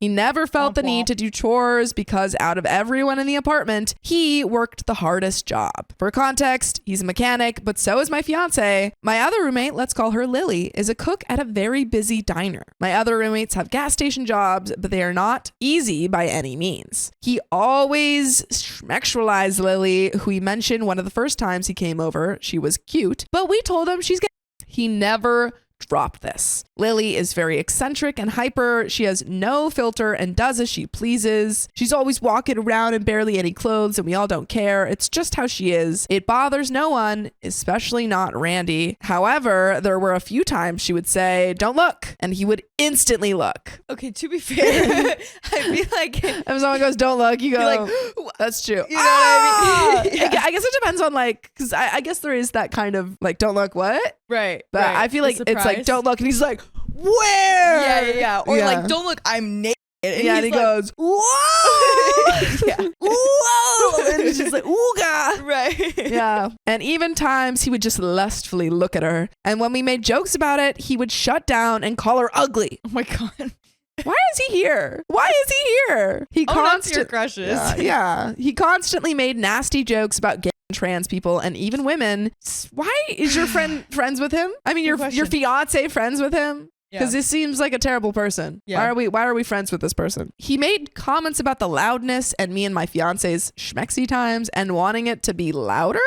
He never felt the need to do chores because out of everyone in the apartment, he worked the hardest job. For context, he's a mechanic, but so is my fiance. My other roommate, let's call her Lily, is a cook at a very busy diner. My other roommates have gas station jobs, but they are not easy by any means. He always sexualized Lily, who he mentioned one of the first times he came over. She was cute, but we told him she's gay. He never dropped this. Lily is very eccentric and hyper. She has no filter and does as she pleases. She's always walking around in barely any clothes, and we all don't care. It's just how she is. It bothers no one, especially not Randy. However, there were a few times she would say, "Don't look," and he would instantly look. Okay, to be fair, I feel like if someone goes, "Don't look," you go, like, "That's true." You know what I mean? Yeah. I guess it depends on because I guess there is that kind of "don't look" what? Right. But right. I feel like it's like, "Don't look," and he's like, "Where?" Yeah. Or like, "Don't look, I'm naked." And he goes, "Whoa!" Yeah. Whoa! And it's just like, "Ooga!" Right. Yeah. And even times he would just lustfully look at her. And when we made jokes about it, he would shut down and call her ugly. Oh my God. Why is he here? Why is he here? He That's your crushes. Yeah. He constantly made nasty jokes about gay and trans people and even women. Why is your friend friends with him? I mean, your fiance friends with him? Because this seems like a terrible person. Yeah. Why are we friends with this person? He made comments about the loudness and me and my fiance's schmexy times and wanting it to be louder.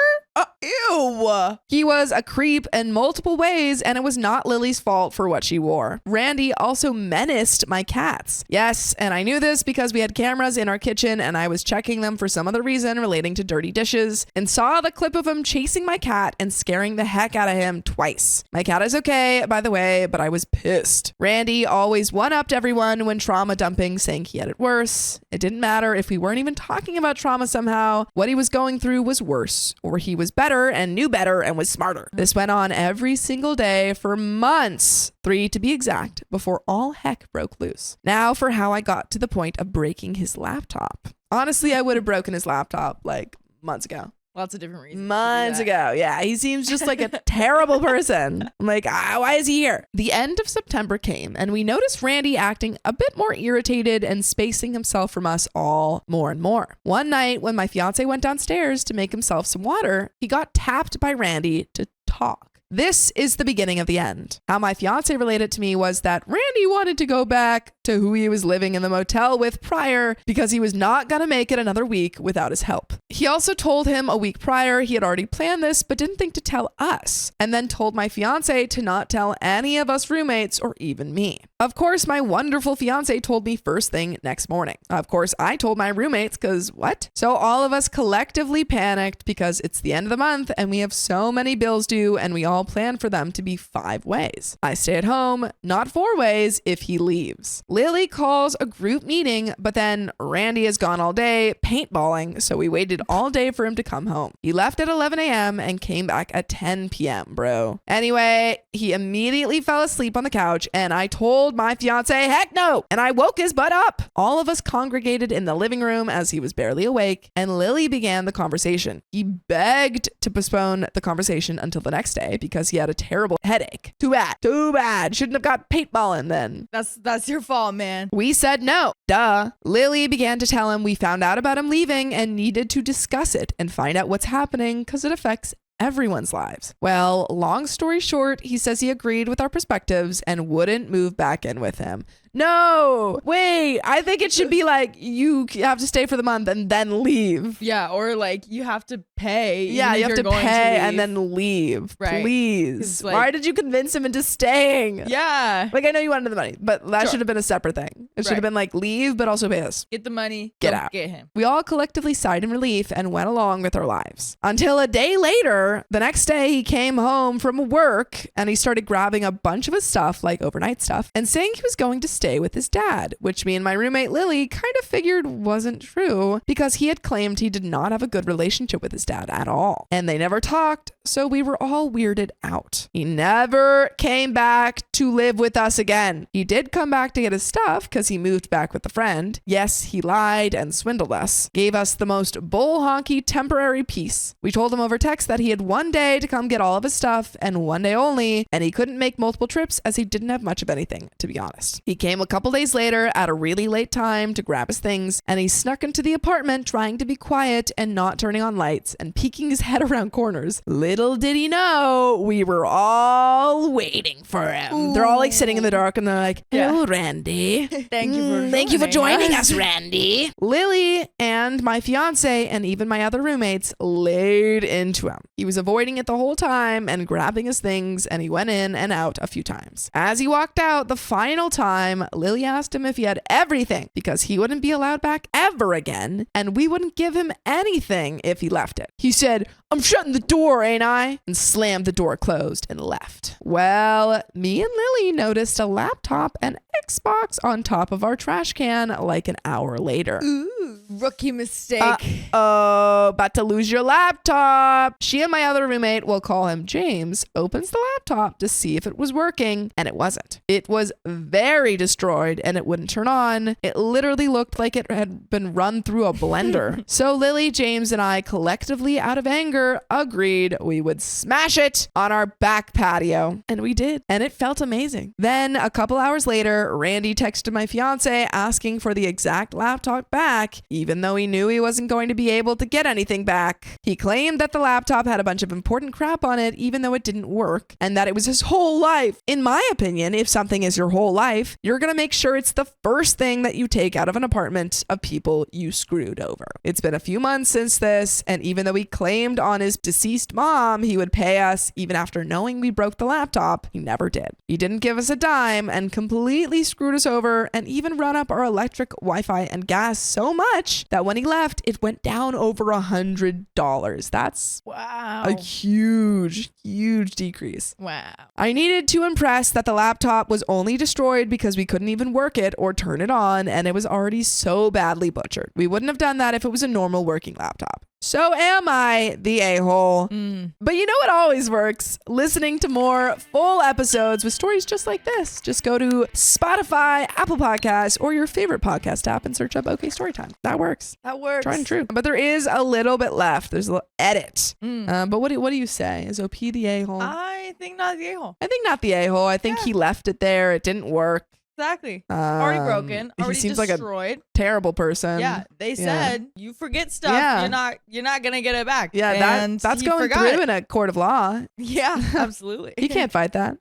Ew. He was a creep in multiple ways, and it was not Lily's fault for what she wore. Randy also menaced my cats. Yes, and I knew this because we had cameras in our kitchen and I was checking them for some other reason relating to dirty dishes and saw the clip of him chasing my cat and scaring the heck out of him twice. My cat is okay, by the way, but I was pissed. Randy always one-upped everyone when trauma dumping, saying he had it worse. It didn't matter if we weren't even talking about trauma somehow. What he was going through was worse, or he was better and knew better and was smarter. This went on every single day for months, 3 to be exact, before all heck broke loose. Now for how I got to the point of breaking his laptop. Honestly, I would have broken his laptop like months ago. Lots of different reasons. Months ago. Yeah. He seems just like a terrible person. I'm like, why is he here? The end of September came and we noticed Randy acting a bit more irritated and spacing himself from us all more and more. One night when my fiance went downstairs to make himself some water, he got tapped by Randy to talk. This is the beginning of the end. How my fiance related to me was that Randy wanted to go back to who he was living in the motel with prior because he was not going to make it another week without his help. He also told him a week prior he had already planned this but didn't think to tell us, and then told my fiance to not tell any of us roommates or even me. Of course, my wonderful fiance told me first thing next morning. Of course, I told my roommates because what? So all of us collectively panicked because it's the end of the month and we have so many bills due and we all plan for them to be 5 ways. I stay at home, not 4 ways if he leaves. Lily calls a group meeting, but then Randy is gone all day paintballing, so we waited all day for him to come home. He left at 11 a.m. and came back at 10 p.m., bro. Anyway, he immediately fell asleep on the couch, and I told my fiance, heck no, and I woke his butt up. All of us congregated in the living room as he was barely awake, and Lily began the conversation. He begged to postpone the conversation until the next day because he had a terrible headache. Too bad. Shouldn't have got paintballing then. That's your fault, man. We said no. Duh. Lily began to tell him we found out about him leaving and needed to discuss it and find out what's happening because it affects everyone's lives. Well, long story short, he says he agreed with our perspectives and wouldn't move back in with him. No, wait, I think it should be like you have to stay for the month and then leave. Yeah, or like you have to pay. Yeah, you have to pay and then leave. Right. Please. Like, why did you convince him into staying? Yeah. Like, I know you wanted the money, but that Sure. should have been a separate thing. It should have been like leave, but also pay us. Get the money. Get don't out. Get him. We all collectively sighed in relief and went along with our lives. Until a day later, the next day, he came home from work and he started grabbing a bunch of his stuff, like overnight stuff, and saying he was going to stay with his dad, which me and my roommate Lily kind of figured wasn't true because he had claimed he did not have a good relationship with his dad at all. And they never talked, so we were all weirded out. He never came back to live with us again. He did come back to get his stuff because he moved back with a friend. Yes, he lied and swindled us. Gave us the most bull honky temporary peace. We told him over text that he had one day to come get all of his stuff and one day only, and he couldn't make multiple trips as he didn't have much of anything, to be honest. He came a couple days later at a really late time to grab his things, and he snuck into the apartment trying to be quiet and not turning on lights and peeking his head around corners. Little did he know, we were all waiting for him. Ooh. They're all like sitting in the dark and they're like, hello, Randy. Thank you for joining us, Randy. Lily and my fiance and even my other roommates laid into him. He was avoiding it the whole time and grabbing his things, and he went in and out a few times. As he walked out the final time, Lily asked him if he had everything because he wouldn't be allowed back ever again, and we wouldn't give him anything if he left it. He said, I'm shutting the door, ain't I? And slammed the door closed and left. Well, me and Lily noticed a laptop and Xbox on top of our trash can like an hour later. Ooh, rookie mistake. About to lose your laptop. She and my other roommate, we'll call him James, opens the laptop to see if it was working, and it wasn't. It was very destroyed and it wouldn't turn on. It literally looked like it had been run through a blender. So Lily, James, and I collectively, out of anger, agreed we would smash it on our back patio. And we did. And it felt amazing. Then a couple hours later, Randy texted my fiance asking for the exact laptop back, even though he knew he wasn't going to be able to get anything back. He claimed that the laptop had a bunch of important crap on it, even though it didn't work, and that it was his whole life. In my opinion, if something is your whole life, you're going to make sure it's the first thing that you take out of an apartment of people you screwed over. It's been a few months since this, and even though he claimed on his deceased mom he would pay us even after knowing we broke the laptop, he never did. He didn't give us a dime and completely screwed us over and even run up our electric, Wi-Fi, and gas so much that when he left, it went down over $100. That's wow. a huge decrease. Wow. I needed to impress that the laptop was only destroyed because we couldn't even work it or turn it on, and it was already so badly butchered. We wouldn't have done that if it was a normal working laptop. So am I the a-hole. But you know what always works? Listening to more full episodes with stories just like this. Just go to Spotify, Apple Podcasts, or your favorite podcast app and search up OK Storytime. That works. That works. Tried and true. But there is a little bit left. There's a little edit. But what do you say? Is OP the a-hole? I think not the a-hole. I think not the a-hole. I think he left it there. It didn't work. Exactly. Already broken. Already he seems destroyed. like a terrible person. Yeah, they said you forget stuff. Yeah. You're not gonna get it back. Yeah, and that's he going forgot through it. in a court of law. Yeah, absolutely. You can't fight that.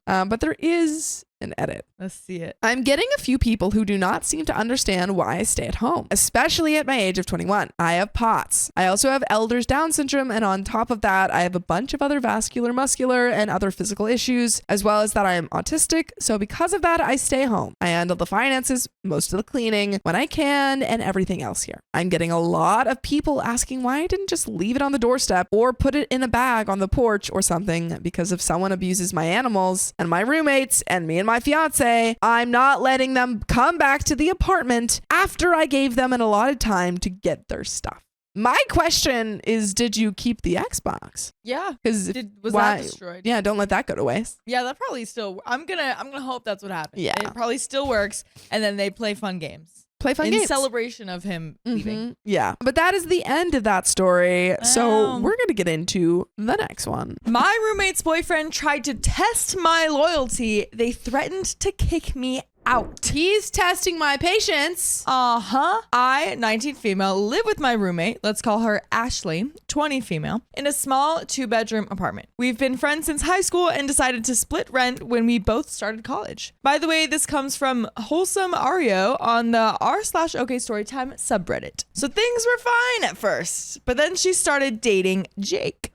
But there is an edit. Let's see it. I'm getting a few people who do not seem to understand why I stay at home, especially at my age of 21. I have POTS. I also have Ehlers Down syndrome, and on top of that, I have a bunch of other vascular, muscular, and other physical issues, as well as that I am autistic. So because of that, I stay home. I handle the finances, most of the cleaning when I can, and everything else here. I'm getting a lot of people asking why I didn't just leave it on the doorstep or put it in a bag on the porch or something because if someone abuses my animals and my roommates and me and my fiance, I'm not letting them come back to the apartment after I gave them an allotted time to get their stuff. My question is, did you keep the Xbox? Yeah. Because Was that destroyed? Yeah, don't let that go to waste. Yeah, that probably still. I'm gonna hope that's what happened. Yeah. It probably still works, and then they play fun games Play fun in games. celebration of him leaving. Yeah. But that is the end of that story. So Oh. we're going to get into the next one. My roommate's boyfriend tried to test my loyalty. They threatened to kick me out. He's testing my patience. I, 19 female, live with my roommate, let's call her Ashley, 20 female, in a small 2-bedroom apartment. We've been friends since high school and decided to split rent when we both started college. By the way, this comes from Wholesome Ario on the r/OK Storytime subreddit. So things were fine at first, but then she started dating Jake,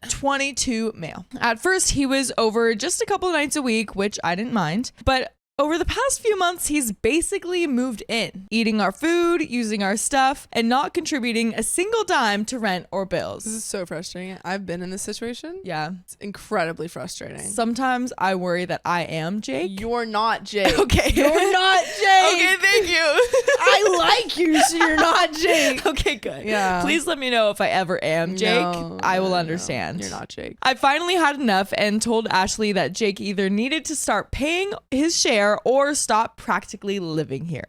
22 male. At first, he was over just a couple nights a week, which I didn't mind, but over the past few months, he's basically moved in, eating our food, using our stuff, and not contributing a single dime to rent or bills. This is so frustrating. I've been in this situation. Yeah. It's incredibly frustrating. Sometimes I worry that I am Jake. You're not Jake. Okay. You're not Jake. Okay, thank you. I like you, so you're not Jake. Okay, good. Yeah. Please let me know if I ever am Jake. No, I will no, understand. You're not Jake. I finally had enough and told Ashley that Jake either needed to start paying his share or stop practically living here.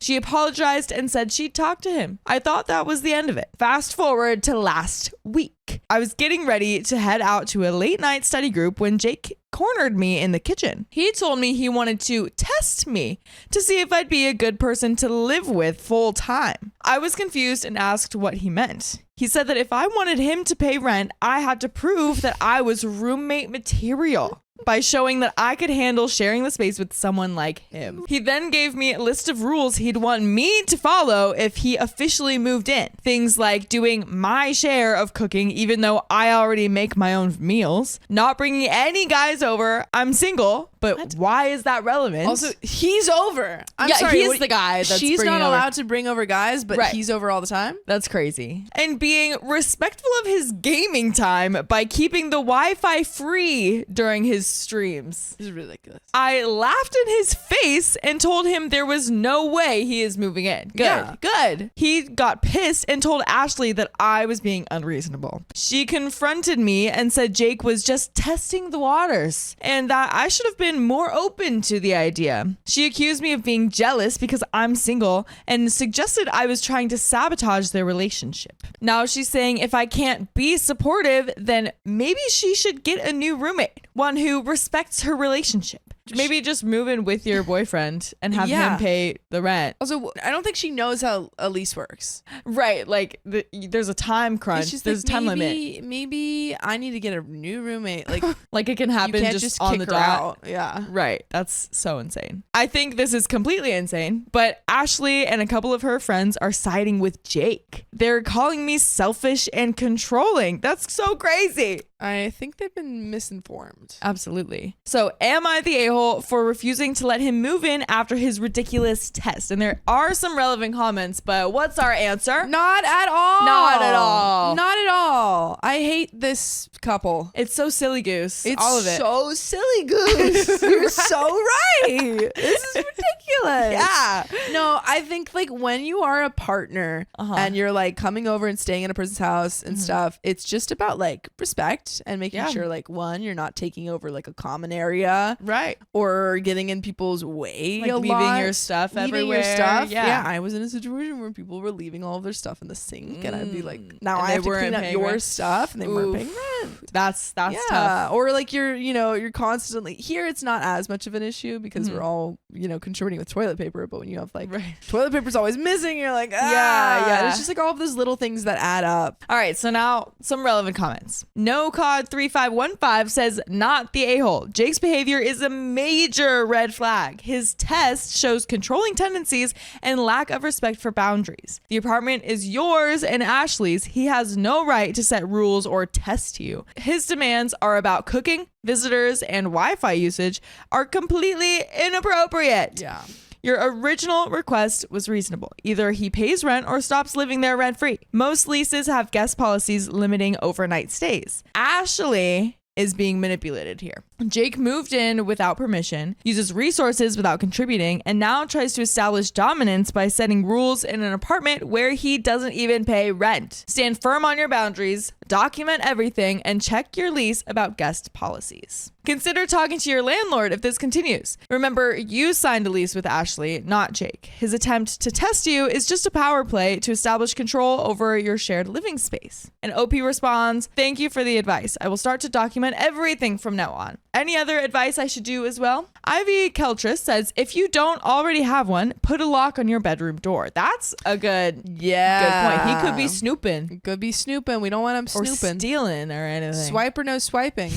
She apologized and said she'd talk to him. I thought that was the end of it. Fast forward to last week. I was getting ready to head out to a late night study group when Jake cornered me in the kitchen. He told me he wanted to test me to see if I'd be a good person to live with full time. I was confused and asked what he meant. He said that if I wanted him to pay rent, I had to prove that I was roommate material by showing that I could handle sharing the space with someone like him. He then gave me a list of rules he'd want me to follow if he officially moved in. Things like doing my share of cooking even though I already make my own meals, not bringing any guys over. I'm single, but why is that relevant? Also, he's over. I'm Yeah, sorry. he's the guy that's she's bringing not over- allowed to bring over guys, but Right. he's over all the time. That's crazy. And being respectful of his gaming time by keeping the Wi-Fi free during his streams. This is ridiculous. I laughed in his face and told him there was no way he is moving in. Good. Yeah. Good. He got pissed and told Ashley that I was being unreasonable. She confronted me and said Jake was just testing the waters and that I should have been more open to the idea. She accused me of being jealous because I'm single and suggested I was trying to sabotage their relationship. Now she's saying if I can't be supportive, then maybe she should get a new roommate, one who respects her relationship. Maybe just move in with your boyfriend and have Yeah. him pay the rent. Also, I don't think she knows how a lease works. Right. Like there's a time crunch. It's just There's a time limit. Maybe I need to get a new roommate. Like, Like it can you happen can't just on kick the her dot. out. Yeah. Right. That's so insane. I think this is completely insane, but Ashley and a couple of her friends are siding with Jake. They're calling me selfish and controlling. That's so crazy. I think they've been misinformed. Absolutely. So am I the a-hole for refusing to let him move in after his ridiculous test? And there are some relevant comments, but what's our answer? Not at all. Not at all. Not at all. I hate this couple. It's so silly goose. It's all of it. so silly, Goose. You're so right. This is ridiculous. Yeah. No, I think like when you are a partner and you're like coming over and staying in a person's house and stuff, it's just about like respect and making sure like one, you're not taking over like a common area, Right. or getting in people's way, Like a leaving lot. your stuff Leaving everywhere. your stuff. Yeah. I was in a situation where people were leaving all of their stuff in the sink, and I'd be like, now And I they have to weren't clean up paying your rent? stuff, and they weren't paying Oof. rent. That's Yeah, tough. or like you're constantly here. It's not as much of an issue because we're all contributing with toilet paper. But when you have like toilet paper's always missing, you're like, Yeah. It's just like all of those little things that add up. All right, so now some relevant comments. NoCod3515 says, not the a-hole. Jake's behavior is a major red flag. His test shows controlling tendencies and lack of respect for boundaries. The apartment is yours and Ashley's. He has no right to set rules or test you. His demands are about cooking, visitors, and Wi-Fi usage are completely inappropriate. Yeah. Your original request was reasonable. Either he pays rent or stops living there rent-free. Most leases have guest policies limiting overnight stays. Ashley is being manipulated here. Jake moved in without permission, uses resources without contributing, and now tries to establish dominance by setting rules in an apartment where he doesn't even pay rent. Stand firm on your boundaries, document everything, and check your lease about guest policies. Consider talking to your landlord if this continues. Remember, you signed a lease with Ashley, not Jake. His attempt to test you is just a power play to establish control over your shared living space. And OP responds, "Thank you for the advice. I will start to document everything from now on. Any other advice I should do as well?" Ivy Keltris says, "If you don't already have one, put a lock on your bedroom door." That's a good point. He could be snooping. Could be snooping. We don't want him Or snooping. stealing or anything. Swipe or no swiping.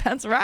That's right.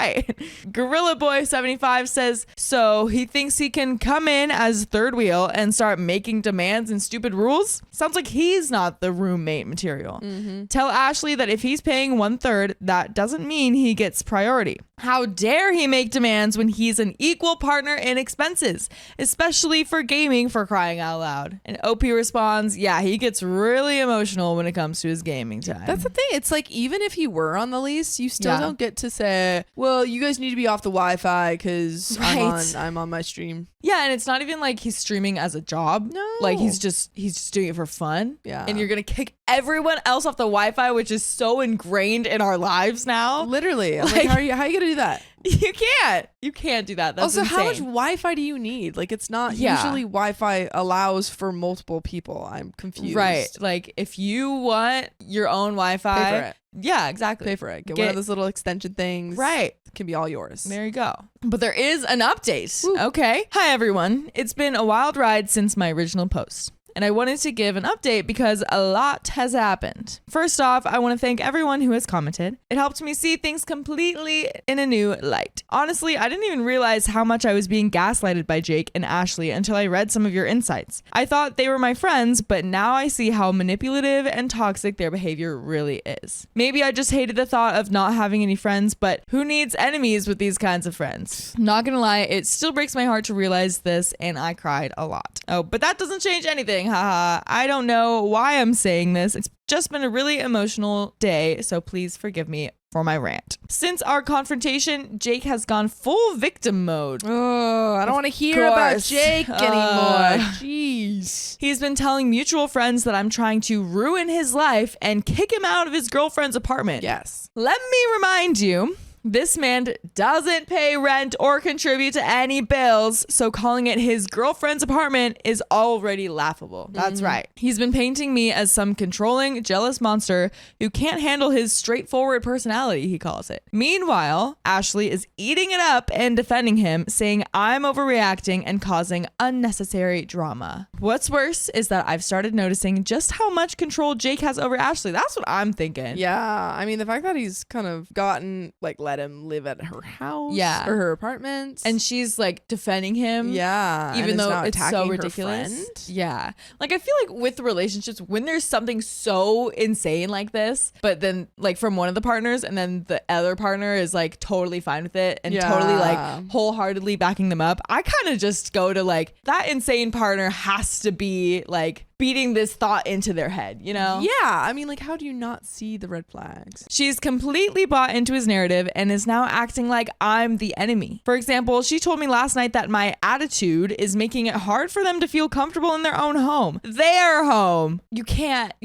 Gorilla Boy 75 says, so he thinks he can come in as third wheel and start making demands and stupid rules? Sounds like he's not the roommate material. Tell Ashley that if he's paying 1/3, that doesn't mean he gets priority. How dare he make demands when he's an equal partner in expenses, especially for gaming, for crying out loud. And OP responds, yeah, he gets really emotional when it comes to his gaming time. That's the thing. It's like, even if he were on the lease, you still don't get to say, well, you guys need to be off the Wi-Fi because I'm on my stream. Yeah, and it's not even like he's streaming as a job. No. Like he's just doing it for fun. Yeah. And you're gonna kick everyone else off the Wi-Fi, which is so ingrained in our lives now. Literally. I'm like, how are you gonna do that? You can't do that. That's also, insane. how much Wi-Fi do you need? Like, it's not usually Wi-Fi allows for multiple people. I'm confused. Right. Like if you want your own Wi-Fi, Pay for it. Yeah, exactly. Pay for it. Get one of those little extension things. Right. It can be all yours. There you go. But there is an update. Woo. Okay. Hi, everyone. It's been a wild ride since my original post. And I wanted to give an update because a lot has happened. First off, I want to thank everyone who has commented. It helped me see things completely in a new light. Honestly, I didn't even realize how much I was being gaslighted by Jake and Ashley until I read some of your insights. I thought they were my friends, but now I see how manipulative and toxic their behavior really is. Maybe I just hated the thought of not having any friends, but who needs enemies with these kinds of friends? Not gonna lie, it still breaks my heart to realize this, and I cried a lot. Oh, but that doesn't change anything. Haha. I don't know why I'm saying this. It's just been a really emotional day, so please forgive me for my rant. Since our confrontation, Jake has gone full victim mode. Oh, I don't want to hear about Jake anymore. Jeez. He's been telling mutual friends that I'm trying to ruin his life and kick him out of his girlfriend's apartment. Yes. Let me remind you, this man doesn't pay rent or contribute to any bills, so calling it his girlfriend's apartment is already laughable. That's right. He's been painting me as some controlling, jealous monster who can't handle his straightforward personality, he calls it. Meanwhile, Ashley is eating it up and defending him, saying I'm overreacting and causing unnecessary drama. What's worse is that I've started noticing just how much control Jake has over Ashley. That's what I'm thinking. Yeah. I mean, the fact that he's kind of gotten, like, let him live at her house or her apartment, and she's like defending him, even though it's so ridiculous. Yeah, like I feel like with relationships, when there's something so insane like this, but then like from one of the partners and then the other partner is like totally fine with it and totally like wholeheartedly backing them up, I kind of just go to like, that insane partner has to be like beating this thought into their head, you know? Yeah, I mean, like, how do you not see the red flags? She's completely bought into his narrative and is now acting like I'm the enemy. For example, she told me last night that my attitude is making it hard for them to feel comfortable in their own home. Their home. You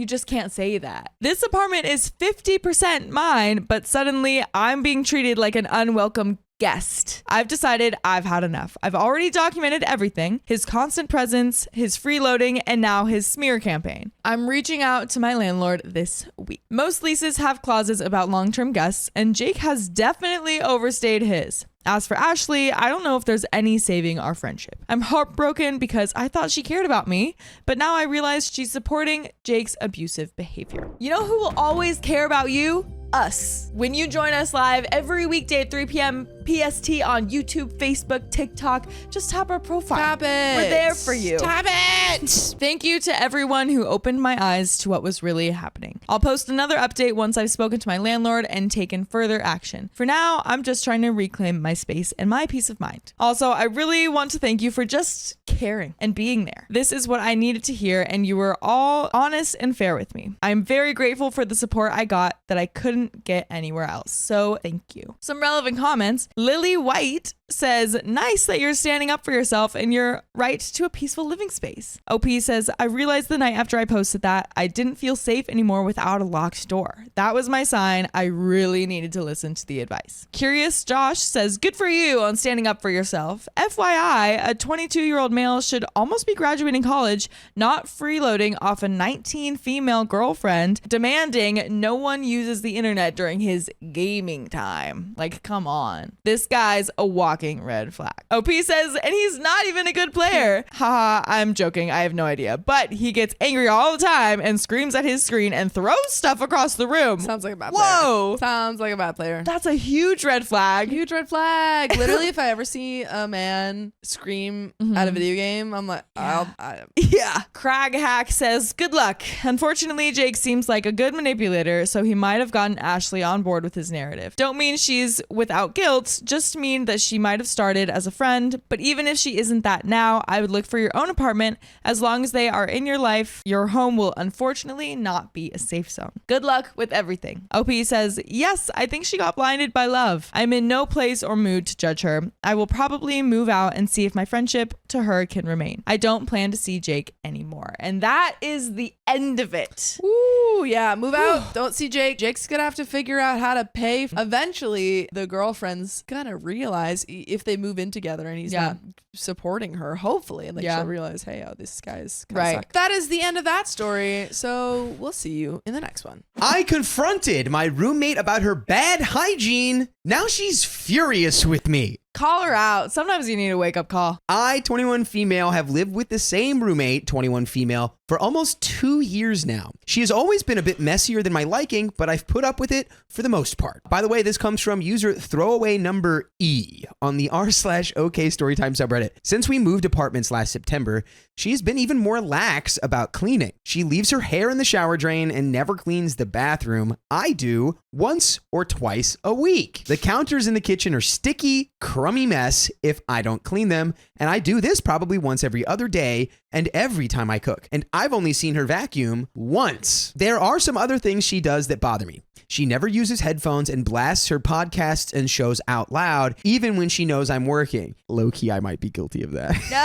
just can't say that. This apartment is 50% mine, but suddenly I'm being treated like an unwelcome guest. I've decided I've had enough. I've already documented everything, his constant presence, his freeloading, and now his smear campaign. I'm reaching out to my landlord this week. Most leases have clauses about long-term guests, and Jake has definitely overstayed his. As for Ashley, I don't know if there's any saving our friendship. I'm heartbroken because I thought she cared about me, but now I realize she's supporting Jake's abusive behavior. You know who will always care about you? Us. When you join us live every weekday at 3 p.m. PST on YouTube, Facebook, TikTok. Just tap our profile. Tap it. We're there for you. Tap it. Thank you to everyone who opened my eyes to what was really happening. I'll post another update once I've spoken to my landlord and taken further action. For now, I'm just trying to reclaim my space and my peace of mind. Also, I really want to thank you for just caring and being there. This is what I needed to hear, and you were all honest and fair with me. I'm very grateful for the support I got that I couldn't get anywhere else. So thank you. Some relevant comments. Lily White says, nice that you're standing up for yourself and your right to a peaceful living space. OP says, I realized the night after I posted that I didn't feel safe anymore without a locked door. That was my sign. I really needed to listen to the advice. Curious Josh says, good for you on standing up for yourself. FYI, a 22-year-old male should almost be graduating college, not freeloading off a 19 female girlfriend, demanding no one uses the internet during his gaming time. Like, come on. This guy's a walking red flag. OP says, and he's not even a good player. Haha, I'm joking. I have no idea. But he gets angry all the time and screams at his screen and throws stuff across the room. Sounds like a bad player. Whoa. Sounds like a bad player. That's a huge red flag. Huge red flag. Literally, if I ever see a man scream at a video game, I'm like, Yeah. Crag Hack says, good luck. Unfortunately, Jake seems like a good manipulator, so he might have gotten Ashley on board with his narrative. Don't mean she's without guilt, just mean that she might have started as a friend. But even if she isn't that now, I would look for your own apartment. As long as they are in your life, your home will unfortunately not be a safe zone. Good luck with everything. OP says, yes, I think she got blinded by love. I'm in no place or mood to judge her. I will probably move out and see if my friendship to her can remain. I don't plan to see Jake anymore. And that is the end of it. Ooh, yeah. Move out. Don't see Jake. Jake's gonna have to figure out how to pay. Eventually, the girlfriend's gonna realize if they move in together and he's not supporting her, hopefully, and she'll realize, hey, this guy's kind of suck. That is the end of that story. So we'll see you in the next one. I confronted my roommate about her bad hygiene. Now she's furious with me. Call her out. Sometimes you need a wake-up call. I, 21 female, have lived with the same roommate, 21 female, for almost 2 years now. She has always been a bit messier than my liking, but I've put up with it for the most part. By the way, this comes from user throwaway number E on the r/OK Storytime subreddit. Since we moved apartments last September, she's been even more lax about cleaning. She leaves her hair in the shower drain and never cleans the bathroom. I do once or twice a week. The counters in the kitchen are sticky, crummy mess if I don't clean them, and I do this probably once every other day and every time I cook. And I've only seen her vacuum once. There are some other things she does that bother me. She never uses headphones and blasts her podcasts and shows out loud, even when she knows I'm working. Low-key, I might be guilty of that. No!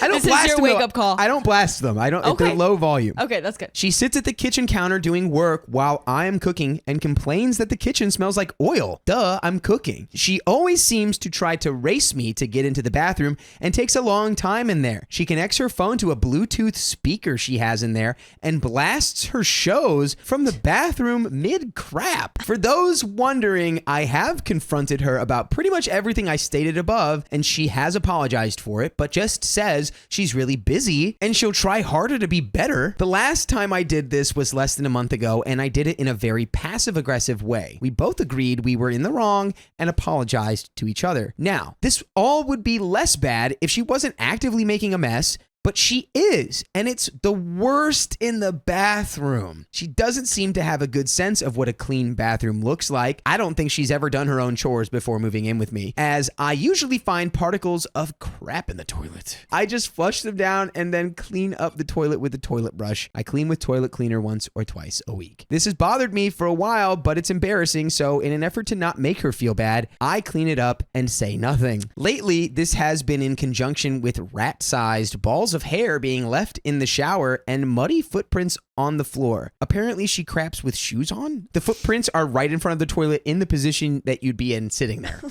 I don't This blast is your them, though. wake-up call. I don't blast them. I don't. Okay. They're low volume. Okay, that's good. She sits at the kitchen counter doing work while I am cooking and complains that the kitchen smells like oil. Duh, I'm cooking. She always seems to try to race me to get into the bathroom and takes a long time in there. She connects her phone to a Bluetooth speaker she has in there and blasts her shows from the bathroom mid-crap. For those wondering, I have confronted her about pretty much everything I stated above, and she has apologized for it, but just says she's really busy and she'll try harder to be better. The last time I did this was less than a month ago, and I did it in a very passive-aggressive way. We both agreed we were in the wrong and apologized to each other. Now, this all would be less bad if she wasn't actively making a mess, but she is, and it's the worst in the bathroom. She doesn't seem to have a good sense of what a clean bathroom looks like. I don't think she's ever done her own chores before moving in with me, as I usually find particles of crap in the toilet. I just flush them down and then clean up the toilet with a toilet brush. I clean with toilet cleaner once or twice a week. This has bothered me for a while, but it's embarrassing, so in an effort to not make her feel bad, I clean it up and say nothing. Lately, this has been in conjunction with rat-sized balls of hair being left in the shower and muddy footprints on the floor. Apparently she craps with shoes on. The footprints are right in front of the toilet in the position that you'd be in sitting there.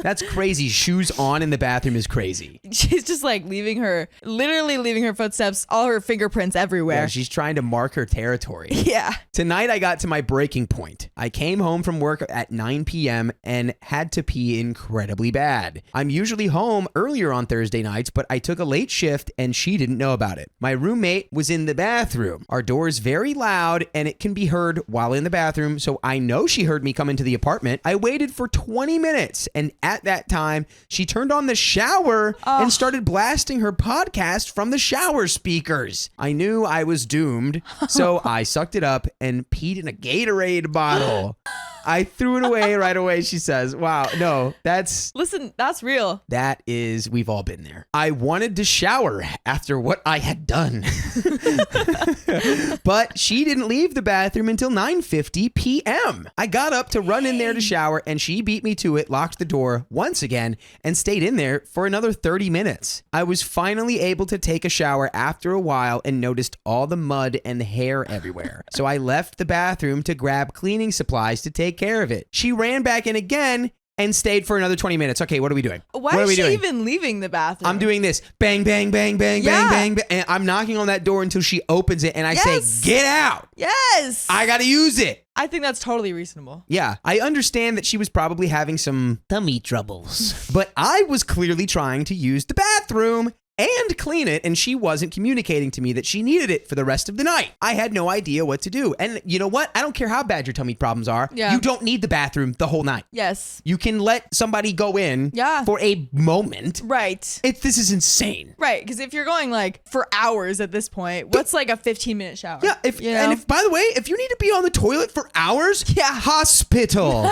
That's crazy. Shoes on in the bathroom is crazy. She's just like literally leaving her footsteps, all her fingerprints everywhere. Yeah, she's trying to mark her territory. Yeah. Tonight, I got to my breaking point. I came home from work at 9 p.m. and had to pee incredibly bad. I'm usually home earlier on Thursday nights, but I took a late shift and she didn't know about it. My roommate was in the bathroom. Our door is very loud and it can be heard while in the bathroom, so I know she heard me come into the apartment. I waited for 20 minutes, and at that time, she turned on the shower and started blasting her podcast from the shower speakers. I knew I was doomed, so I sucked it up and peed in a Gatorade bottle. I threw it away right away, she says. Wow, no, Listen, that's real. that is, we've all been there. I wanted to shower after what I had done. But she didn't leave the bathroom until 9:50 p.m. I got up to run in there to shower and she beat me to it, locked the door once again, and stayed in there for another 30 minutes. I was finally able to take a shower after a while and noticed all the mud and hair everywhere. So I left the bathroom to grab cleaning supplies to take care of it. She ran back in again and stayed for another 20 minutes. Okay, what are we doing? Why what are is we she doing? even leaving the bathroom? I'm doing this. Bang, bang, bang, bang, Yeah. bang, bang, bang. And I'm knocking on that door until she opens it and I Yes. say, get out. Yes. I got to use it. I think that's totally reasonable. Yeah, I understand that she was probably having some tummy troubles, but I was clearly trying to use the bathroom and clean it, and she wasn't communicating to me that she needed it for the rest of the night. I had no idea what to do. And you know what? I don't care how bad your tummy problems are. Yeah. You don't need the bathroom the whole night. Yes. You can let somebody go in for a moment. Right. This is insane. Right, because if you're going like for hours at this point, what's like a 15-minute shower? Yeah, and if by the way, if you need to be on the toilet for hours, hospital.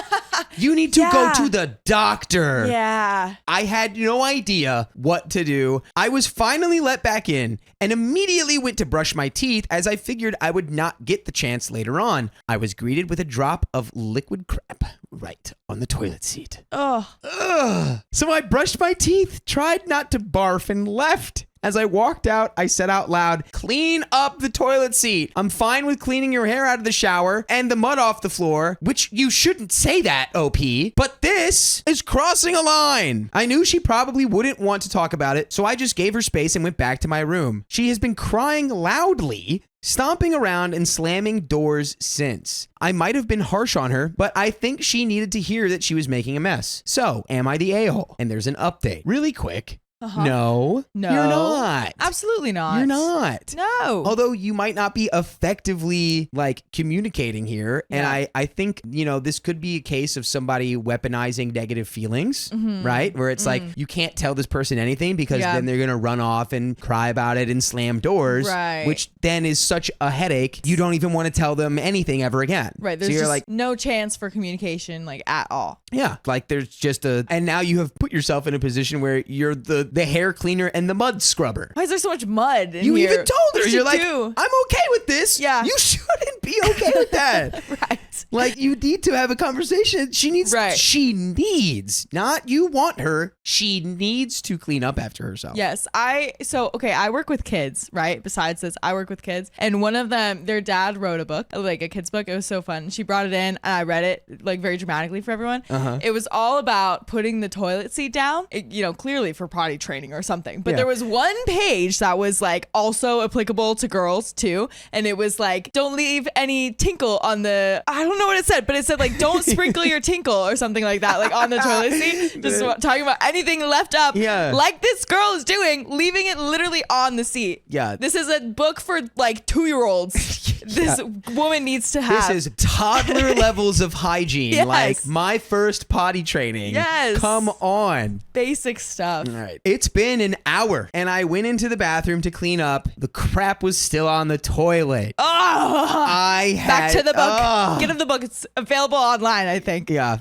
You need to go to the doctor. Yeah. I had no idea what to do. I was finally let back in and immediately went to brush my teeth as I figured I would not get the chance later on. I was greeted with a drop of liquid crap right on the toilet seat. Oh. Ugh. So I brushed my teeth, tried not to barf, and left. As I walked out, I said out loud, clean up the toilet seat. I'm fine with cleaning your hair out of the shower and the mud off the floor, which you shouldn't say that, OP, but this is crossing a line. I knew she probably wouldn't want to talk about it, so I just gave her space and went back to my room. She has been crying loudly, stomping around and slamming doors since. I might have been harsh on her, but I think she needed to hear that she was making a mess. So, am I the a-hole? And there's an update. Really quick. No, you're not. Absolutely not. You're not. No. Although you might not be effectively like communicating here. And I think, this could be a case of somebody weaponizing negative feelings, right? Where it's like, you can't tell this person anything because then they're going to run off and cry about it and slam doors, Right. which then is such a headache. You don't even want to tell them anything ever again. Right. There's so you're just like, no chance for communication like at all. yeah, like there's just and now you have put yourself in a position where you're the hair cleaner and the mud scrubber. Why is there so much mud in You here? even told her, What you're did like, you do? I'm okay with this. Yeah. You shouldn't be okay with that. Right. Like you need to have a conversation. She needs, not you want her. She needs to clean up after herself. Yes. I work with kids, right? Besides this, I work with kids. And one of them, their dad wrote a book, like a kid's book. It was so fun. She brought it in and I read it like very dramatically for everyone. It was all about putting the toilet seat down, clearly for potty training or something. But there was one page that was like also applicable to girls too. And it was like, don't leave any tinkle on the, I don't know what it said, but it said like, don't sprinkle your tinkle or something like that, like on the toilet seat. Just talking about anything left up, like this girl is doing, leaving it literally on the seat. Yeah. This is a book for like 2-year-olds. This woman needs to have. This is toddler levels of hygiene. Yes. Like my first potty training. Yes. Come on. Basic stuff. All right. It's been an hour and I went into the bathroom to clean up. The crap was still on the toilet. Back to the book. Get him the book. It's available online, I think. Yeah.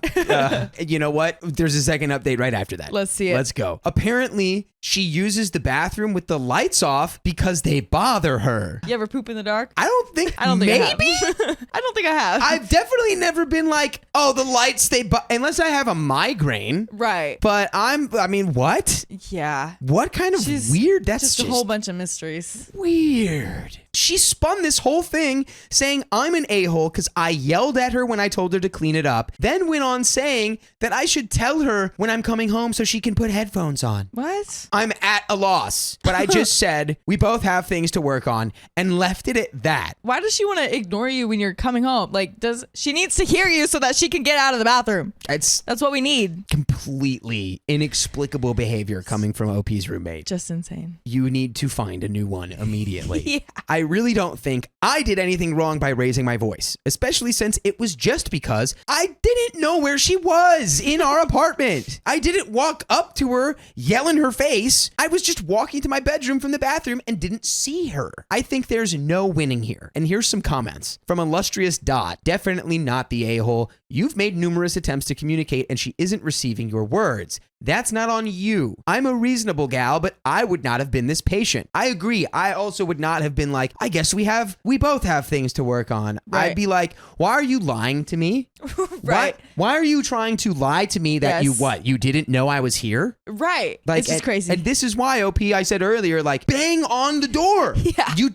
You know what? There's a second update right after that. Let's see it. Let's go. Apparently, she uses the bathroom with the lights off because they bother her. You ever poop in the dark? I don't think I don't think maybe. I have. I don't think I have. I've definitely never been like, oh, the lights, unless I have a migraine. Right. But I mean, what? Yeah. What kind of She's weird? That's just a whole bunch of mysteries. weird. She spun this whole thing saying I'm an a-hole because I yelled at her when I told her to clean it up, then went on saying that I should tell her when I'm coming home so she can put headphones on. What? I'm at a loss, but I just said we both have things to work on and left it at that. Why does she want to ignore you when you're coming home? Like, she needs to hear you so that she can get out of the bathroom? It's That's what we need. completely inexplicable behavior coming from OP's roommate. Just insane. You need to find a new one immediately. Yeah. I really don't think I did anything wrong by raising my voice, especially since it was just because I didn't know where she was in our apartment. I didn't walk up to her, yell in her face. I was just walking to my bedroom from the bathroom and didn't see her. I think there's no winning here. And here's some comments from Illustrious Dot. Definitely not the a-hole. You've made numerous attempts to communicate and she isn't receiving your words. That's not on you. I'm a reasonable gal, but I would not have been this patient. I agree. I also would not have been like, I guess we both have things to work on. Right. I'd be like, why are you lying to me? Right. Why are you trying to lie to me that Yes. you didn't know I was here? Right. Like, This is and- crazy. And this is why, OP, I said earlier, like, bang on the door. Yeah. You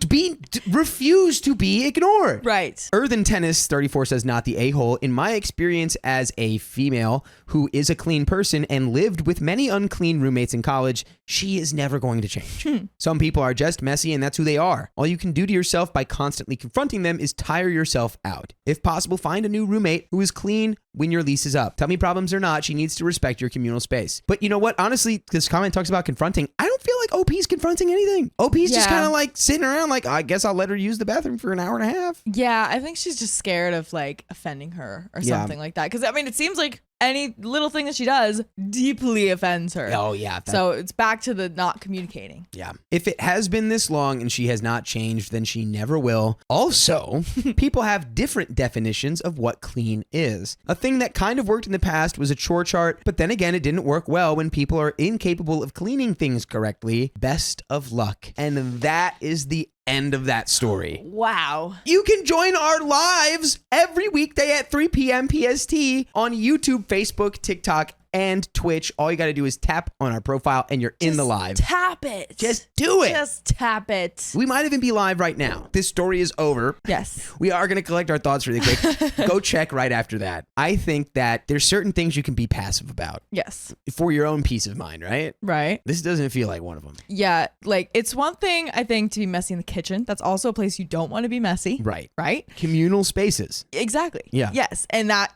refuse to be ignored. Right. Earthen Tennis 34 says, not the a-hole. In my experience as a female who is a clean person and lived with many unclean roommates in college, she is never going to change. Some people are just messy and that's who they are. All you can do to yourself by constantly confronting them is tire yourself out. If possible, find a new roommate who is clean when your lease is up. Tell me problems or not, she needs to respect your communal space. But you know what? Honestly, this comment talks about confronting. I don't feel like OP's confronting anything. OP's just Yeah. kind of like sitting around like, I guess I'll let her use the bathroom for an hour and a half. Yeah, I think she's just scared of like offending her or Yeah. something like that. Because I mean, it seems like any little thing that she does deeply offends her. Oh, yeah. So it's back to the not communicating. Yeah. If it has been this long and she has not changed, then she never will. Also, people have different definitions of what clean is. A thing that kind of worked in the past was a chore chart, but then again, it didn't work well when people are incapable of cleaning things correctly. Best of luck. And that is the end of that story. Wow. You can join our lives every weekday at 3 p.m. PST on YouTube, Facebook, TikTok, and Twitch. All you got to do is tap on our profile and you're in the live. Tap it. Just do it. Just tap it. We might even be live right now. This story is over. Yes. We are going to collect our thoughts really quick. Go check right after that. I think that there's certain things you can be passive about Yes. for your own peace of mind, right? Right. This doesn't feel like one of them. Yeah. Like it's one thing, I think, to be messy in the kitchen. That's also a place you don't want to be messy. Right. Right? Communal spaces. Exactly. Yeah. Yes. And that,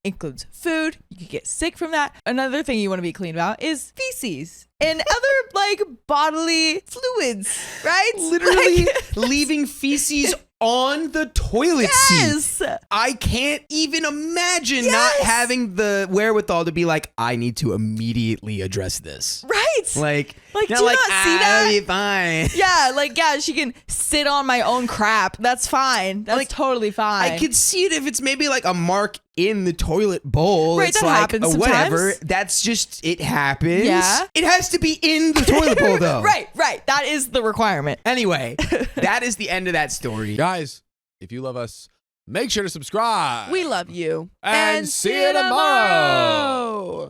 includes food. You could get sick from that. Another thing you want to be clean about is feces and other like bodily fluids, right? Literally Like- leaving feces on the toilet seat. Yes. I can't even imagine not Yes. having the wherewithal to be like, I need to immediately address this. Right. Like, Like, not do you like, not see that? I'll be fine. Yeah, like she can sit on my own crap. That's fine. That's Like, totally fine. I could see it if it's maybe like a mark in the toilet bowl. Right, It's that like happens whatever. sometimes. That's just it happens. Yeah. It has to be in the toilet bowl though. Right. That is the requirement. Anyway, that is the end of that story. Guys, if you love us, make sure to subscribe. We love you. And see you tomorrow.